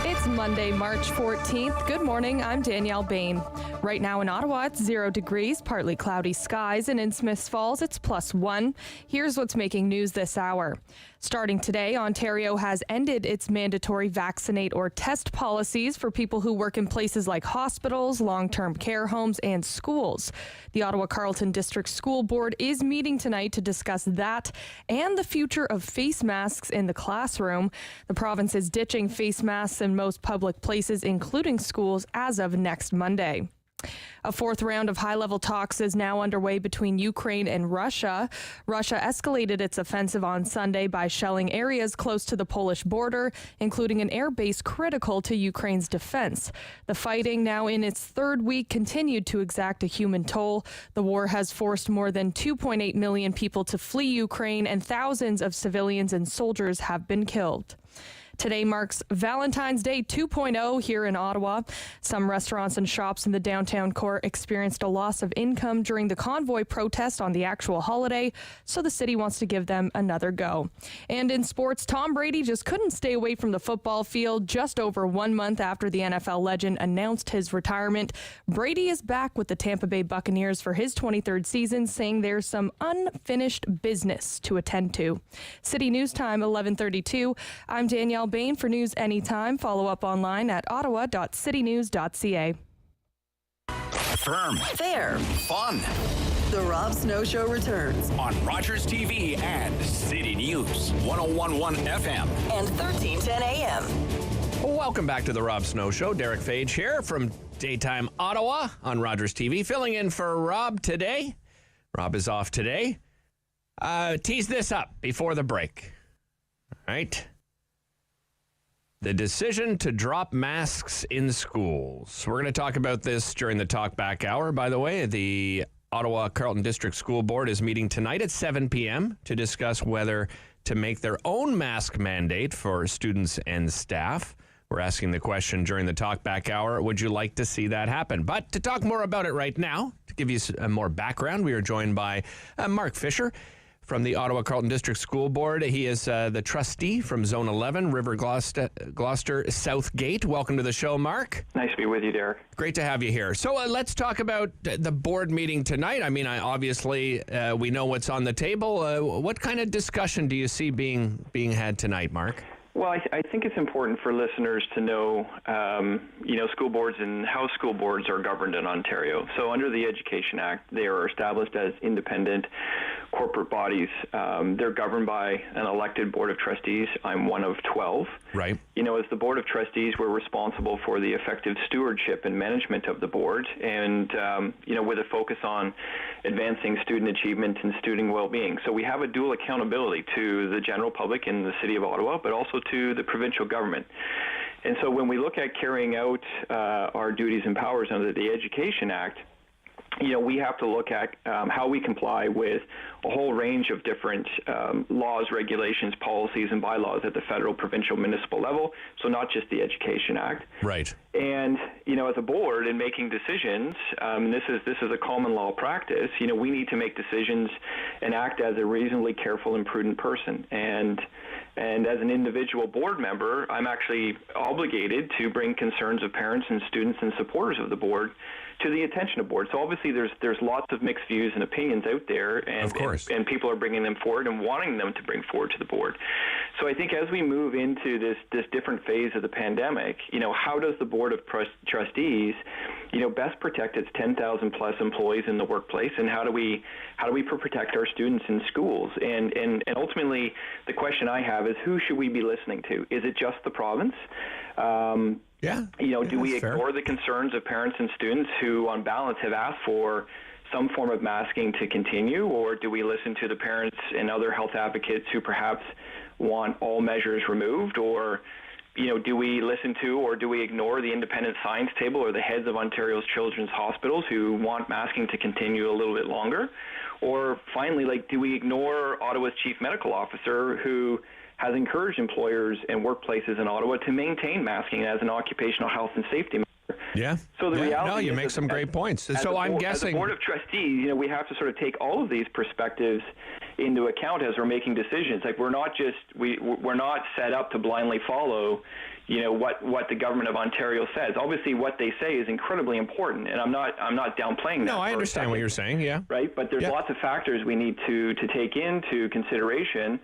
It's Monday, March 14th. Good morning, I'm Danielle Bain. Right now in Ottawa, it's 0 degrees, partly cloudy skies, and in Smiths Falls, it's +1. Here's what's making news this hour. Starting today, Ontario has ended its mandatory vaccinate or test policies for people who work in places like hospitals, long-term care homes, and schools. The Ottawa Carleton District School Board is meeting tonight to discuss that and the future of face masks in the classroom. The province is ditching face masks in most public places, including schools, as of next Monday. A fourth round of high-level talks is now underway between Ukraine and Russia. Russia escalated its offensive on Sunday by shelling areas close to the Polish border, including an air base critical to Ukraine's defense. The fighting, now in its third week, continued to exact a human toll. The war has forced more than 2.8 million people to flee Ukraine, and thousands of civilians and soldiers have been killed. Today marks Valentine's Day 2.0 here in Ottawa. Some restaurants and shops in the downtown core experienced a loss of income during the convoy protest on the actual holiday, so the city wants to give them another go. And in sports, Tom Brady just couldn't stay away from the football field just over 1 month after the NFL legend announced his retirement. Brady is back with the Tampa Bay Buccaneers for his 23rd season, saying there's some unfinished business to attend to. City News Time, 11:32. I'm Danielle Bain. For news anytime, follow up online at ottawa.citynews.ca. Firm. Fair. Fun. The Rob Snow Show returns on Rogers TV and City News, 101.1 FM and 1310 AM. Welcome back to the Rob Snow Show. Derick Fage here from Daytime Ottawa on Rogers TV, filling in for Rob today. Rob is off today. Tease this up before the break. All right. The decision to drop masks in schools. We're going to talk about this during the Talkback Hour. By the way, the Ottawa Carleton District School Board is meeting tonight at 7 p.m. to discuss whether to make their own mask mandate for students and staff. We're asking the question during the Talkback Hour, would you like to see that happen? But to talk more about it right now, to give you more background, we are joined by Mark Fisher from the Ottawa Carleton District School Board. He is the trustee from Zone 11, River Gloucester, Southgate. Welcome to the show, Mark. Nice to be with you, Derick. Great to have you here. So let's talk about the board meeting tonight. I mean, obviously, we know what's on the table. What kind of discussion do you see being had tonight, Mark? Well, I think it's important for listeners to know, school boards and how school boards are governed in Ontario. So under the Education Act, they are established as independent corporate bodies. They're governed by an elected board of trustees. I'm one of 12. Right. As the board of trustees, we're responsible for the effective stewardship and management of the board, and with a focus on advancing student achievement and student well-being. So we have a dual accountability to the general public in the city of Ottawa, but also to the provincial government. And so when we look at carrying out our duties and powers under the Education Act, we have to look at how we comply with a whole range of different laws, regulations, policies, and bylaws at the federal, provincial, municipal level, so not just the Education Act. Right. And, as a board in making decisions, this is a common law practice, we need to make decisions and act as a reasonably careful and prudent person. And as an individual board member, I'm actually obligated to bring concerns of parents and students and supporters of the board to the attention of board. So obviously there's lots of mixed views and opinions out there, and people are bringing them forward and wanting them to bring forward to the board. So I think as we move into this different phase of the pandemic, how does the Board of Trustees, best protect its 10,000 plus employees in the workplace, and how do we protect our students in schools? And ultimately, the question I have is, who should we be listening to? Is it just the province? Do we ignore the concerns of parents and students who, on balance, have asked for some form of masking to continue, or do we listen to the parents and other health advocates who perhaps want all measures removed, or do we listen to or do we ignore the independent science table or the heads of Ontario's children's hospitals who want masking to continue a little bit longer? Or finally, do we ignore Ottawa's chief medical officer who has encouraged employers and workplaces in Ottawa to maintain masking as an occupational health and safety measure? Yeah. So the reality no, you is make some great points. So I'm guessing, as a board of trustees, we have to sort of take all of these perspectives into account as we're making decisions. Like we're not set up to blindly follow, what the government of Ontario says. Obviously, what they say is incredibly important, and I'm not downplaying that. No, I understand what you're saying. Yeah. Right, but there's lots of factors we need to take into consideration.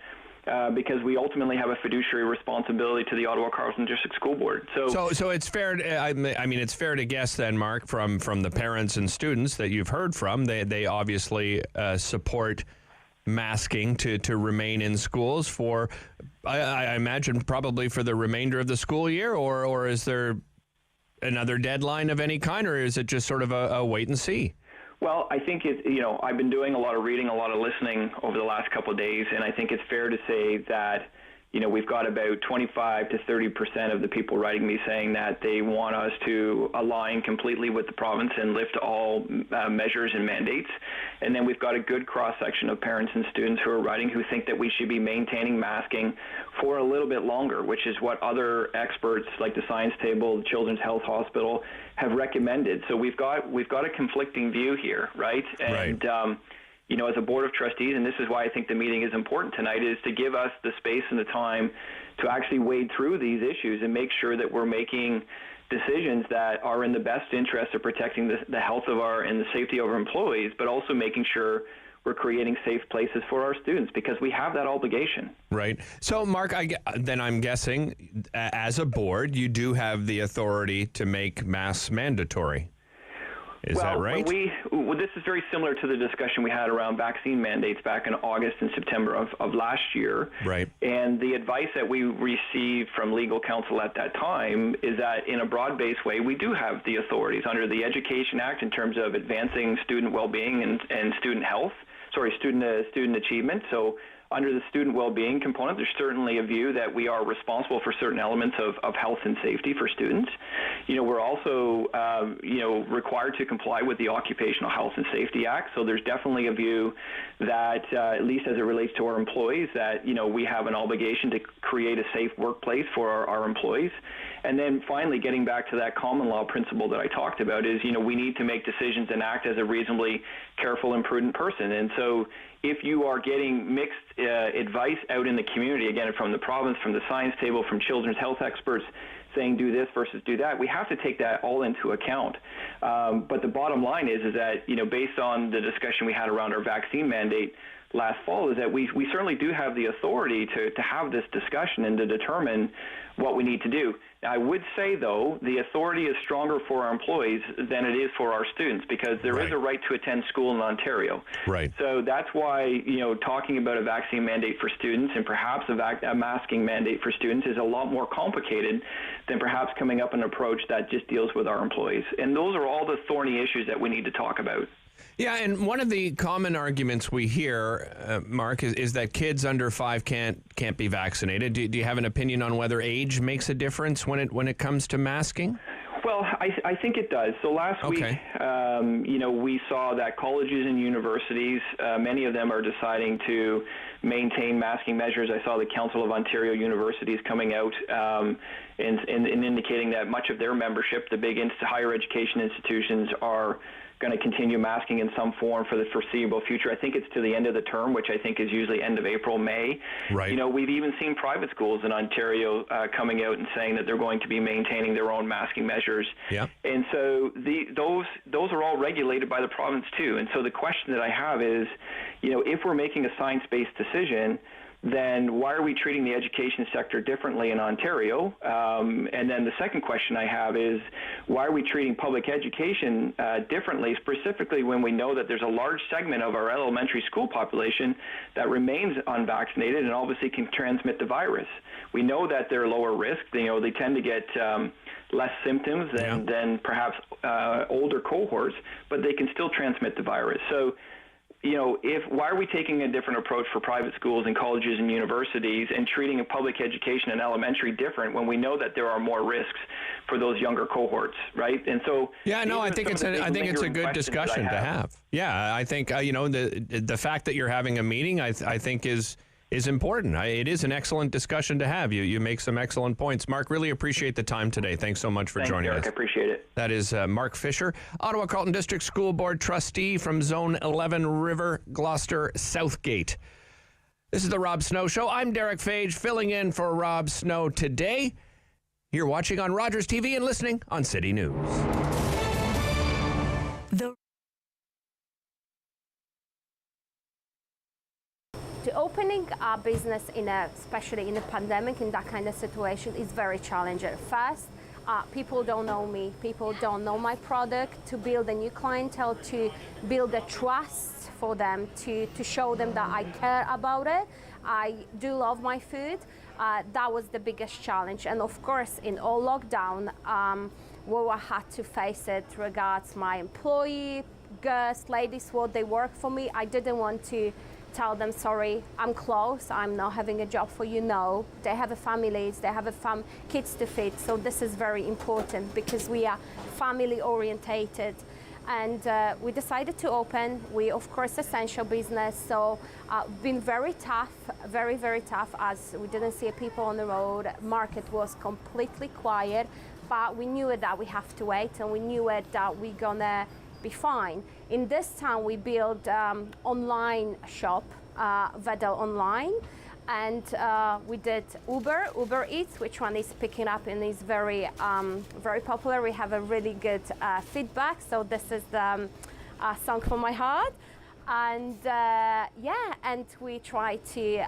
Because we ultimately have a fiduciary responsibility to the Ottawa Carleton District School Board. So it's fair. It's fair to guess then, Mark, from the parents and students that you've heard from, they obviously support masking to remain in schools for, I imagine, probably for the remainder of the school year, or is there another deadline of any kind, or is it just sort of a wait and see? Well, I think I've been doing a lot of reading, a lot of listening over the last couple of days, and I think it's fair to say that, we've got about 25 to 30% of the people writing me saying that they want us to align completely with the province and lift all measures and mandates. And then we've got a good cross-section of parents and students who are writing who think that we should be maintaining masking for a little bit longer, which is what other experts like the Science Table, the Children's Health Hospital have recommended. So we've got a conflicting view here, right? And as a board of trustees, and this is why I think the meeting is important tonight, is to give us the space and the time to actually wade through these issues and make sure that we're making decisions that are in the best interest of protecting the health of and the safety of our employees, but also making sure we're creating safe places for our students, because we have that obligation. Right. So, Mark, I'm guessing as a board, you do have the authority to make masks mandatory. Is that right? This is very similar to the discussion we had around vaccine mandates back in August and September of last year. Right. And the advice that we received from legal counsel at that time is that in a broad-based way, we do have the authorities under the Education Act in terms of advancing student well-being and student achievement. So under the student well-being component, there's certainly a view that we are responsible for certain elements of health and safety for students. We're also, required to comply with the Occupational Health and Safety Act. So there's definitely a view that, at least as it relates to our employees, that, we have an obligation to create a safe workplace for our employees. And then finally, getting back to that common law principle that I talked about is, we need to make decisions and act as a reasonably careful and prudent person. And so if you are getting mixed advice out in the community, again, from the province, from the Science Table, from children's health experts, saying do this versus do that, we have to take that all into account. But the bottom line is that, based on the discussion we had around our vaccine mandate last fall, is that we certainly do have the authority to have this discussion and to determine what we need to do. I would say, though, the authority is stronger for our employees than it is for our students, because there is a right to attend school in Ontario. Right. So that's why, talking about a vaccine mandate for students and perhaps a masking mandate for students is a lot more complicated than perhaps coming up an approach that just deals with our employees. And those are all the thorny issues that we need to talk about. Yeah, and one of the common arguments we hear, Mark, is that kids under 5 can't be vaccinated. Do you have an opinion on whether age makes a difference when it comes to masking? Well, I think it does. So last week, we saw that colleges and universities, many of them are deciding to maintain masking measures. I saw the Council of Ontario Universities coming out and indicating that much of their membership, the big higher education institutions, are going to continue masking in some form for the foreseeable future. I think it's to the end of the term, which I think is usually end of April, May. Right. We've even seen private schools in Ontario coming out and saying that they're going to be maintaining their own masking measures. Yeah. And so those are all regulated by the province too. And so the question that I have is, if we're making a science-based decision, then why are we treating the education sector differently in Ontario? And then the second question I have is, why are we treating public education differently, specifically when we know that there's a large segment of our elementary school population that remains unvaccinated and obviously can transmit the virus? We know that they're lower risk. They tend to get less symptoms than perhaps older cohorts, but they can still transmit the virus. So, why are we taking a different approach for private schools and colleges and universities and treating a public education and elementary different when we know that there are more risks for those younger cohorts, right? And so, I think it's a good discussion to have. Yeah, I think the fact that you're having a meeting, I think is is important. It is an excellent discussion to have. You make some excellent points. Mark, really appreciate the time today. Thanks so much for joining us. I appreciate it. That is Mark Fisher, Ottawa Carleton District School Board trustee from Zone 11 River, Gloucester, Southgate. This is the Rob Snow Show. I'm Derick Fage, filling in for Rob Snow today. You're watching on Rogers TV and listening on City News. To opening a business especially in a pandemic, in that kind of situation, is very challenging. First, people don't know me, people don't know my product. To build a new clientele, to build a trust for them, to show them that I care about it. I do love my food. That was the biggest challenge. And of course, in all lockdown, where I had to face it regards my employee, girls, ladies, what they work for me, I didn't want to tell them, sorry, I'm closed, I'm not having a job for you. No, they have families, they have kids to feed. So this is very important because we are family orientated. And we decided to open. We, of course, essential business. So been very tough, very, very tough, as we didn't see people on the road. Market was completely quiet, but we knew that we have to wait, and we knew that we're gonna be fine. In this town, we built online shop, Vedel Online, and we did Uber Eats, which one is picking up and is very, very popular. We have a really good feedback. So this is the song from my heart. And and we try to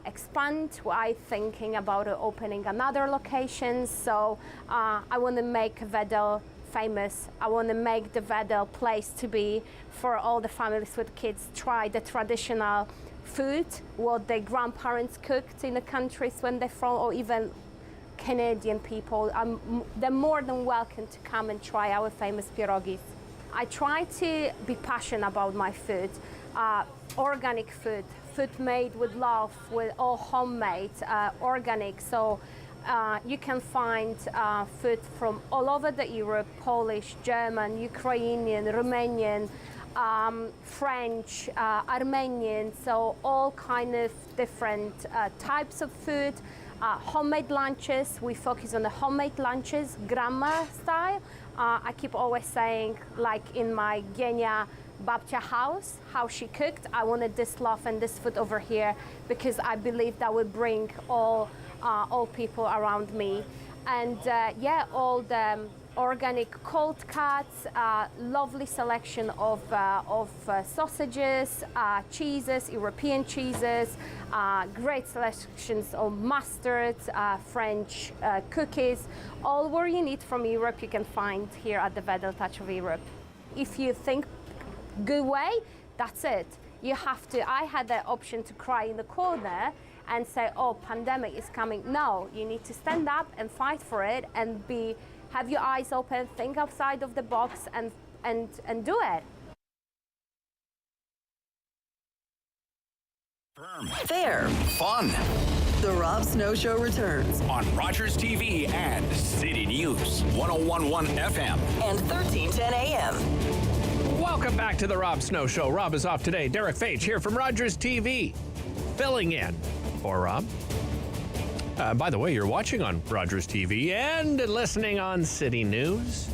expand. I'm thinking about opening another location. So I want to make Vedel famous. I want to make the Vedel place to be for all the families with kids. Try the traditional food, what the grandparents cooked in the countries when they're from, or even Canadian people. They're more than welcome to come and try our famous pierogis. I try to be passionate about my food, organic food made with love, with all homemade, organic. So you can find food from all over the Europe: Polish, German, Ukrainian, Romanian, French, Armenian. So all kind of different types of food. Homemade lunches. We focus on the homemade lunches, grandma style. I keep always saying, like in my Genia Babcia house, how she cooked. I wanted this love and this food over here because I believe that will bring all people around me. And all the organic cold cuts, lovely selection of sausages, cheeses, European cheeses, great selections of mustards, French cookies. All what you need from Europe you can find here at the Vedel Touch of Europe. If you think good way, that's it. You have to. I had the option to cry in the corner and say, oh, pandemic is coming. No, you need to stand up and fight for it and have your eyes open, think outside of the box and do it. Fair. Fun. The Rob Snow Show returns on Rogers TV and City News 101.1 FM and 1310 AM. Welcome back to the Rob Snow Show. Rob is off today. Derick Fage here from Rogers TV, filling in for Rob. By the way, you're watching on Rogers TV and listening on City News.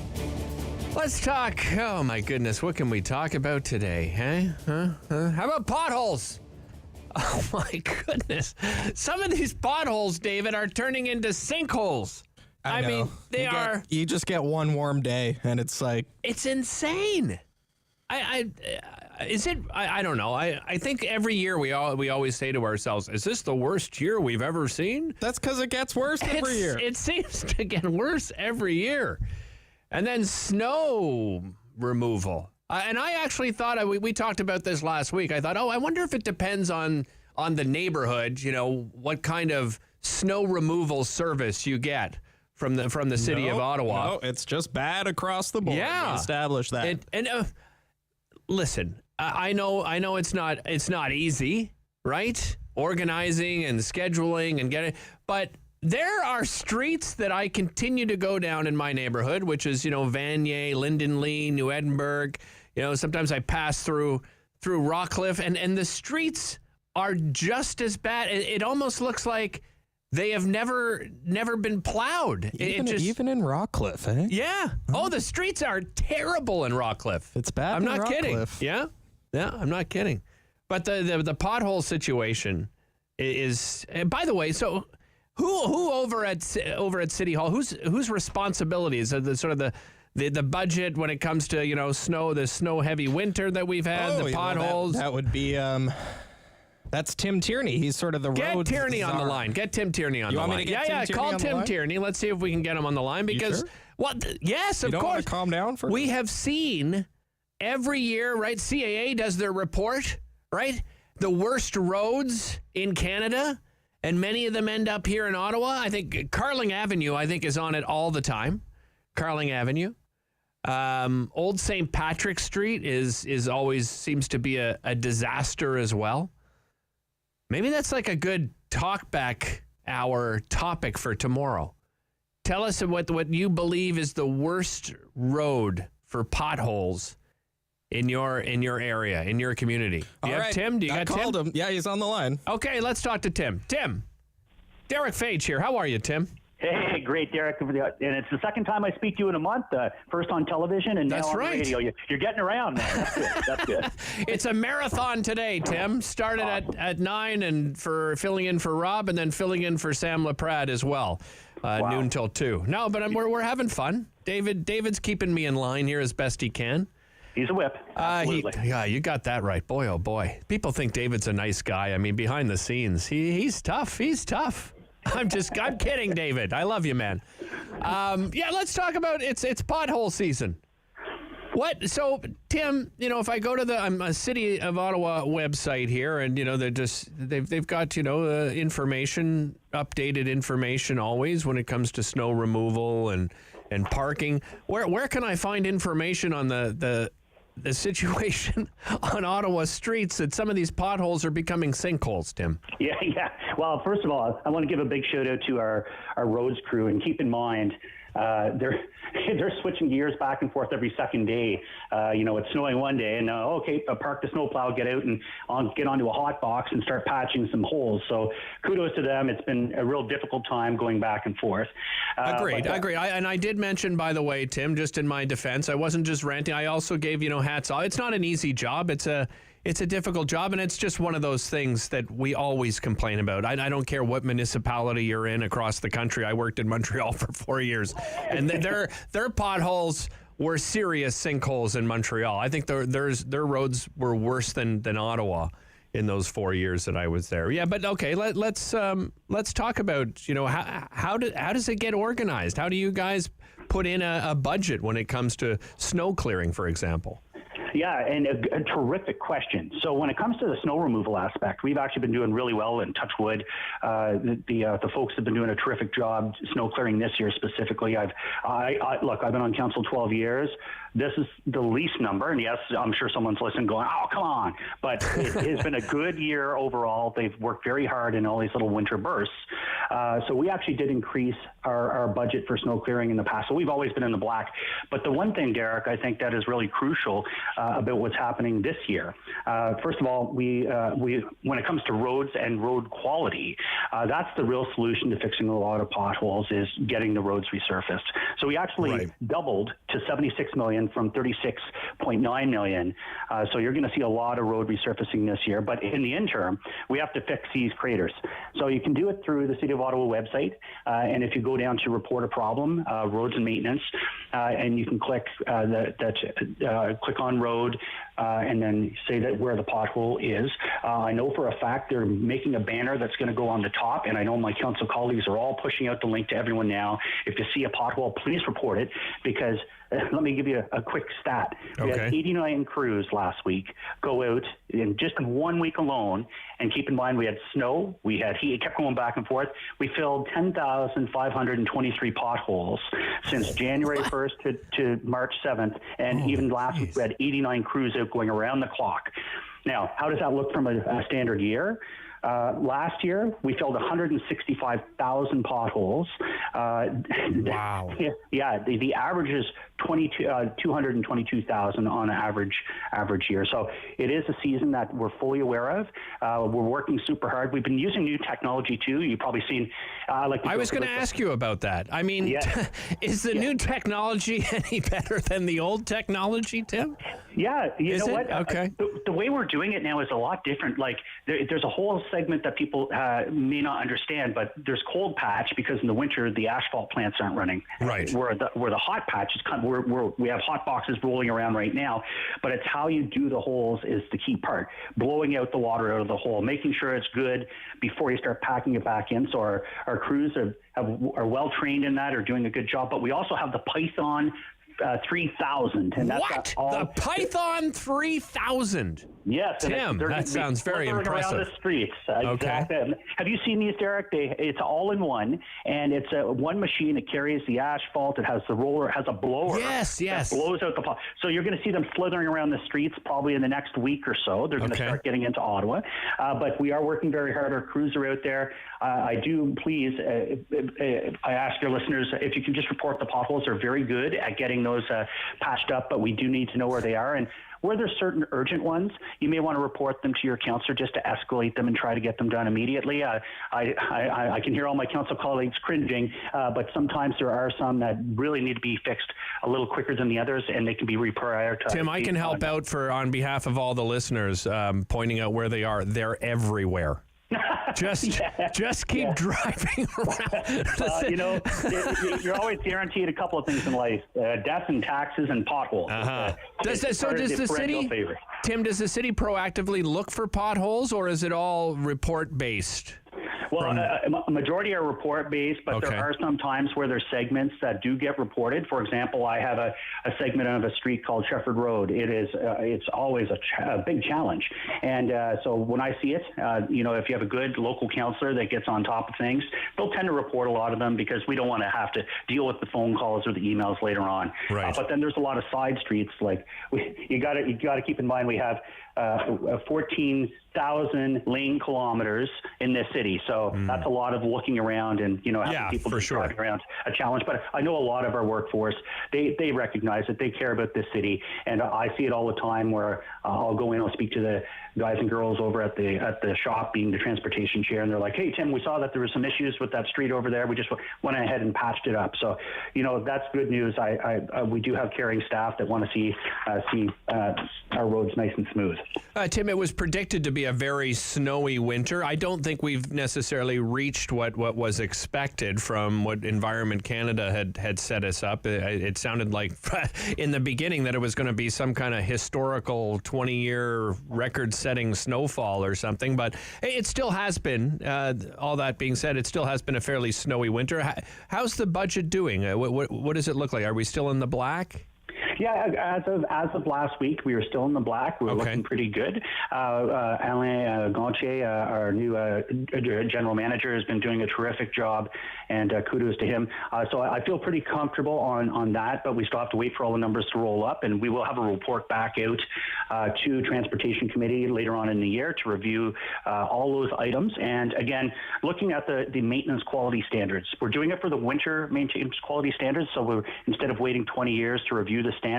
Let's talk. Oh my goodness, what can we talk about today? How about potholes? Oh my goodness. Some of these potholes, David, are turning into sinkholes. I know. Mean, they are. You just get one warm day and it's like. It's insane. I don't know. I think every year we always say to ourselves, is this the worst year we've ever seen? That's because it gets worse every year. It seems to get worse every year. And then snow removal. And I actually thought, we talked about this last week. I thought, I wonder if it depends on the neighborhood, what kind of snow removal service you get from the city of Ottawa. No, it's just bad across the board. Yeah. We established that. Listen, I know it's not easy, right? Organizing and scheduling and getting, but there are streets that I continue to go down in my neighborhood, which is, Vanier, Lindenley, New Edinburgh. Sometimes I pass through Rockcliffe, and the streets are just as bad. It almost looks like they have never been plowed. Even in Rockcliffe, eh? Yeah. Oh, the streets are terrible in Rockcliffe. It's bad. I'm in not kidding. Rockcliffe. Yeah, I'm not kidding. But the pothole situation is. And by the way, so who over at City Hall? Whose responsibility is the sort of the budget when it comes to the snow heavy winter that we've had, the potholes? That would be. That's Tim Tierney. He's sort of the road. Get Tierney on the line. Get Tim Tierney on the line. Want me to get Tim Tierney call on the Tim line? Tierney. Let's see if we can get him on the line because sure? Yes, of you don't course. Want to calm down for we have seen every year, right? CAA does their report, right? The worst roads in Canada, and many of them end up here in Ottawa. I think Carling Avenue, is on it all the time. Carling Avenue. Old St. Patrick Street is always seems to be a disaster as well. Maybe that's like a good talkback hour topic for tomorrow. Tell us what you believe is the worst road for potholes in your area, in your community. Do you have Tim? Do you got Tim? I called him. Yeah, he's on the line. Okay, let's talk to Tim. Tim, Derick Fage here. How are you, Tim? Hey, great, Derick. And it's the second time I speak to you in a month. First on television and now on the radio. You're getting around, man. That's good. That's good. It's a marathon today, Tim. Started at 9 and for filling in for Rob and then filling in for Sam LaPrade as well. Noon till 2. No, but we're having fun. David's keeping me in line here as best he can. He's a whip. Absolutely. You got that right. Boy, oh boy. People think David's a nice guy. I mean, behind the scenes, he's tough. He's tough. I'm kidding, David. I love you, man. Let's talk about it's pothole season. So, Tim, if I go to the City of Ottawa website here, and they've got information, updated information always when it comes to snow removal and parking. Where can I find information on the situation on Ottawa streets that some of these potholes are becoming sinkholes, Tim? Yeah. Well, first of all, I want to give a big shout out to our roads crew, and keep in mind they're switching gears back and forth every second day. It's snowing one day, and park the snowplow, get out and get onto a hot box and start patching some holes. So kudos to them. It's been a real difficult time going back and forth. Agreed. I did mention, by the way, Tim, just in my defense, I wasn't just ranting. I also gave hats off. It's not an easy job. It's a difficult job, and it's just one of those things that we always complain about. I don't care what municipality you're in across the country. I worked in Montreal for 4 years, and their potholes were serious sinkholes in Montreal. I think their roads were worse than Ottawa in those 4 years that I was there. Yeah, but okay, let's talk about how does it get organized? How do you guys put in a budget when it comes to snow clearing, for example? Yeah, and a terrific question. So when it comes to the snow removal aspect, we've actually been doing really well in touch wood. The folks have been doing a terrific job snow clearing this year specifically. I've been on council 12 years. This is the least number, and yes, I'm sure someone's listening going, oh, come on. But it has been a good year overall. They've worked very hard in all these little winter bursts. So we actually did increase our budget for snow clearing in the past. So we've always been in the black. But the one thing, Derick, I think that is really crucial about what's happening this year. First of all, we when it comes to roads and road quality, that's the real solution to fixing a lot of potholes is getting the roads resurfaced. So we actually doubled to $76 million from $36.9 million. So you're going to see a lot of road resurfacing this year. But in the interim, we have to fix these craters. So you can do it through the City of Ottawa website. And if you go down to report a problem, roads and maintenance, and you can click click on road and then say that where the pothole is. I know for a fact they're making a banner that's going to go on the top, and I know my council colleagues are all pushing out the link to everyone now. If you see a pothole, please report it, because let me give you a quick stat. We had 89 crews last week go out in just 1 week alone, and keep in mind we had snow, we had heat, it kept going back and forth. We filled 10,523 potholes since January 1st to March 7th, and even last week we had 89 crews out going around the clock. Now, how does that look from a standard year? Last year, we filled 165,000 potholes. Wow. Yeah, the average is 222,000 on an average year. So it is a season that we're fully aware of. We're working super hard. We've been using new technology too. You've probably seen. I was going to ask you about that. I mean, is the new technology any better than the old technology, Tim? Yeah, you know what? Okay. The way we're doing it now is a lot different. Like there's a whole segment that people may not understand, but there's cold patch because in the winter the asphalt plants aren't running. Right. Where the hot patch is kind of we have hot boxes rolling around right now, but it's how you do the holes is the key part. Blowing out the water out of the hole, making sure it's good before you start packing it back in. So our crews are well trained in that, are doing a good job. But we also have the Python 3000, and that's what? All, the Python 3000. Yes, Tim, that sounds very impressive. Around the streets. Okay. Exactly. Have you seen these, Derick? It's all in one, and it's one machine. It carries the asphalt. It has the roller. It has a blower. Yes. That blows out the pot. So you're going to see them slithering around the streets probably in the next week or so. They're going to start getting into Ottawa, but we are working very hard. Our crews are out there. I do please. I ask your listeners if you can just report the potholes. They're very good at getting those patched up, but we do need to know where they are. And where there's certain urgent ones, you may want to report them to your councillor just to escalate them and try to get them done immediately. I can hear all my council colleagues cringing, but sometimes there are some that really need to be fixed a little quicker than the others, and they can be reprioritized. Tim, I can help out on behalf of all the listeners, pointing out where they are. They're everywhere. Just keep driving around. You're always guaranteed a couple of things in life: death and taxes and potholes. Does the city, Tim? Does the city proactively look for potholes, or is it all report based? Well, a majority are report-based, but there are some times where there's segments that do get reported. For example, I have a segment of a street called Shepherd Road. It's always a big challenge. And so when I see it, if you have a good local councillor that gets on top of things, they'll tend to report a lot of them because we don't want to have to deal with the phone calls or the emails later on. Right. But then there's a lot of side streets. Like you got to keep in mind we have 14,000 lane kilometers in this city. So that's a lot of looking around and, having people driving around a challenge. But I know a lot of our workforce, they recognize it. They care about this city. And I see it all the time where I'll go in, I'll speak to the guys and girls over at the shop, being the transportation chair. And they're like, hey, Tim, we saw that there were some issues with that street over there. We just went ahead and patched it up. So, that's good news. We do have caring staff that want to see our roads nice and smooth. Tim, it was predicted to be a very snowy winter. I don't think we've necessarily reached what was expected from what Environment Canada had set us up. It sounded like in the beginning that it was going to be some kind of historical 20-year record-setting snowfall or something, but it still has been, all that being said, it still has been a fairly snowy winter. How's the budget doing? What does it look like? Are we still in the black? Yeah, as of last week, we were still in the black. We were looking pretty good. Alain Gontier, our new general manager, has been doing a terrific job, and kudos to him. So I feel pretty comfortable on that, but we still have to wait for all the numbers to roll up, and we will have a report back out to Transportation Committee later on in the year to review all those items. And again, looking at the maintenance quality standards, we're doing it for the winter maintenance quality standards. So instead of waiting 20 years to review the standards,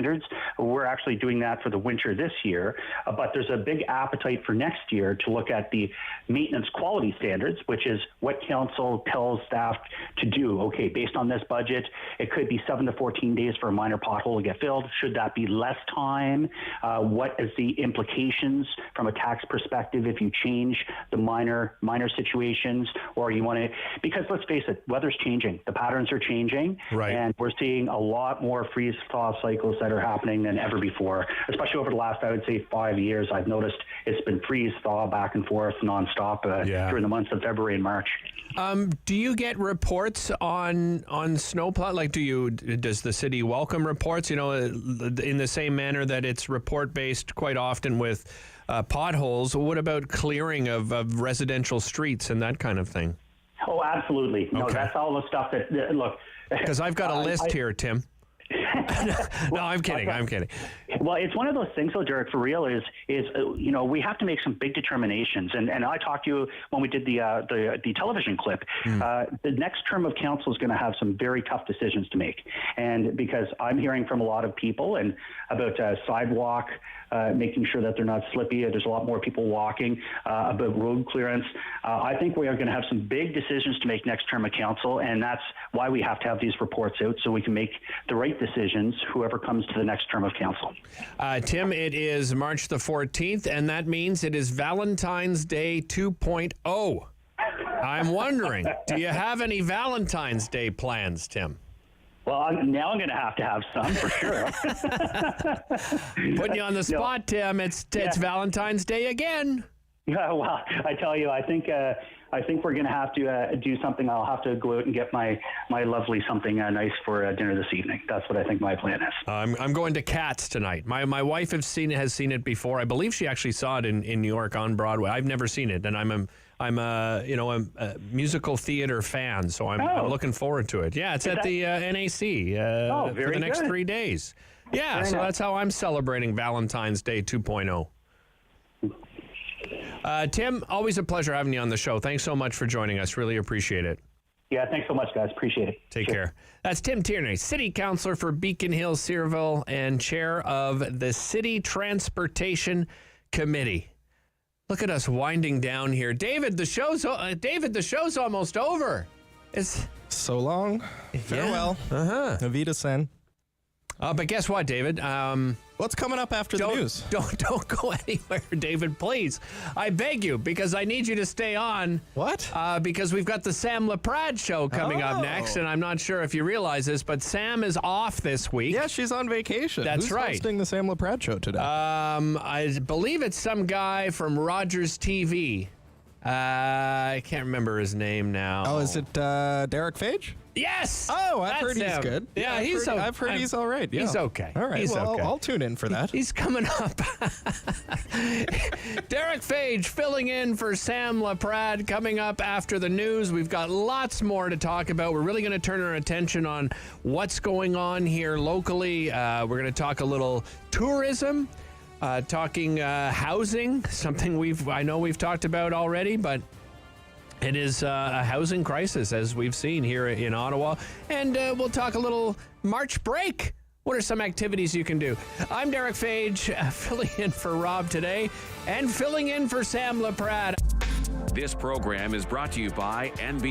we're actually doing that for the winter this year. But there's a big appetite for next year to look at the maintenance quality standards, which is what council tells staff to do. Okay, based on this budget, it could be 7 to 14 days for a minor pothole to get filled. Should that be less time? What is the implications from a tax perspective if you change the minor situations, or you want to, because let's face it, weather's changing, the patterns are changing, and we're seeing a lot more freeze-thaw cycles that are happening than ever before, especially over the last, I would say, 5 years. I've noticed it's been freeze-thaw back and forth nonstop during the months of February and March. Do you get reports on snowplow? Like, does the city welcome reports? In the same manner that it's report-based quite often with potholes. What about clearing of residential streets and that kind of thing? Oh, absolutely. No, that's all the stuff that look. Because I've got a list here, Tim. No, I'm kidding. Well, it's one of those things, though, Derick, for real, is we have to make some big determinations. And I talked to you when we did the television clip. The next term of council is going to have some very tough decisions to make. And because I'm hearing from a lot of people and about sidewalk, making sure that they're not slippy. There's a lot more people walking, about road clearance. I think we are going to have some big decisions to make next term of council, and that's why we have to have these reports out so we can make the right decisions, whoever comes to the next term of council. Tim, it is March the 14th, and that means it is Valentine's Day 2.0. I'm wondering, do you have any Valentine's Day plans, Tim? Well, now I'm going to have some for sure. Putting you on the spot, Tim. It's Valentine's Day again. Yeah, well, I tell you, I think we're going to have to do something. I'll have to go out and get my lovely something nice for dinner this evening. That's what I think my plan is. I'm going to Cats tonight. My wife has seen it before. I believe she actually saw it in New York on Broadway. I've never seen it, and I'm a musical theater fan, so I'm looking forward to it. Yeah, it's at the NAC for the next 3 days. Yeah, very so nice. That's how I'm celebrating Valentine's Day 2.0. Tim, always a pleasure having you on the show. Thanks so much for joining us. Really appreciate it. Yeah, thanks so much, guys. Appreciate it. Take care. That's Tim Tierney, City Councillor for Beacon Hill-Cyrville and Chair of the City Transportation Committee. Look at us winding down here. David, the show's almost over. It's so long. Farewell. Avita Sen. But guess what, David? What's coming up after the news? Don't go anywhere, David, please. I beg you, because I need you to stay on. What? Because we've got the Sam LaPrade show coming up next, and I'm not sure if you realize this, but Sam is off this week. Yeah, she's on vacation. That's Who's right. hosting the Sam LaPrade show today? I believe it's some guy from Rogers TV. I can't remember his name now. Oh, is it Derick Fage? Yes. Oh, I've heard he's good. Yeah, I've heard he's all right. Yeah. He's okay. All right. He's okay. I'll tune in for that. He's coming up. Derick Fage filling in for Sam LaPrade coming up after the news. We've got lots more to talk about. We're really going to turn our attention on what's going on here locally. We're going to talk a little tourism, talking housing, something I know we've talked about already, but it is a housing crisis, as we've seen here in Ottawa. And we'll talk a little March break. What are some activities you can do? I'm Derick Fage, filling in for Rob today and filling in for Sam LaPrade. This program is brought to you by NB.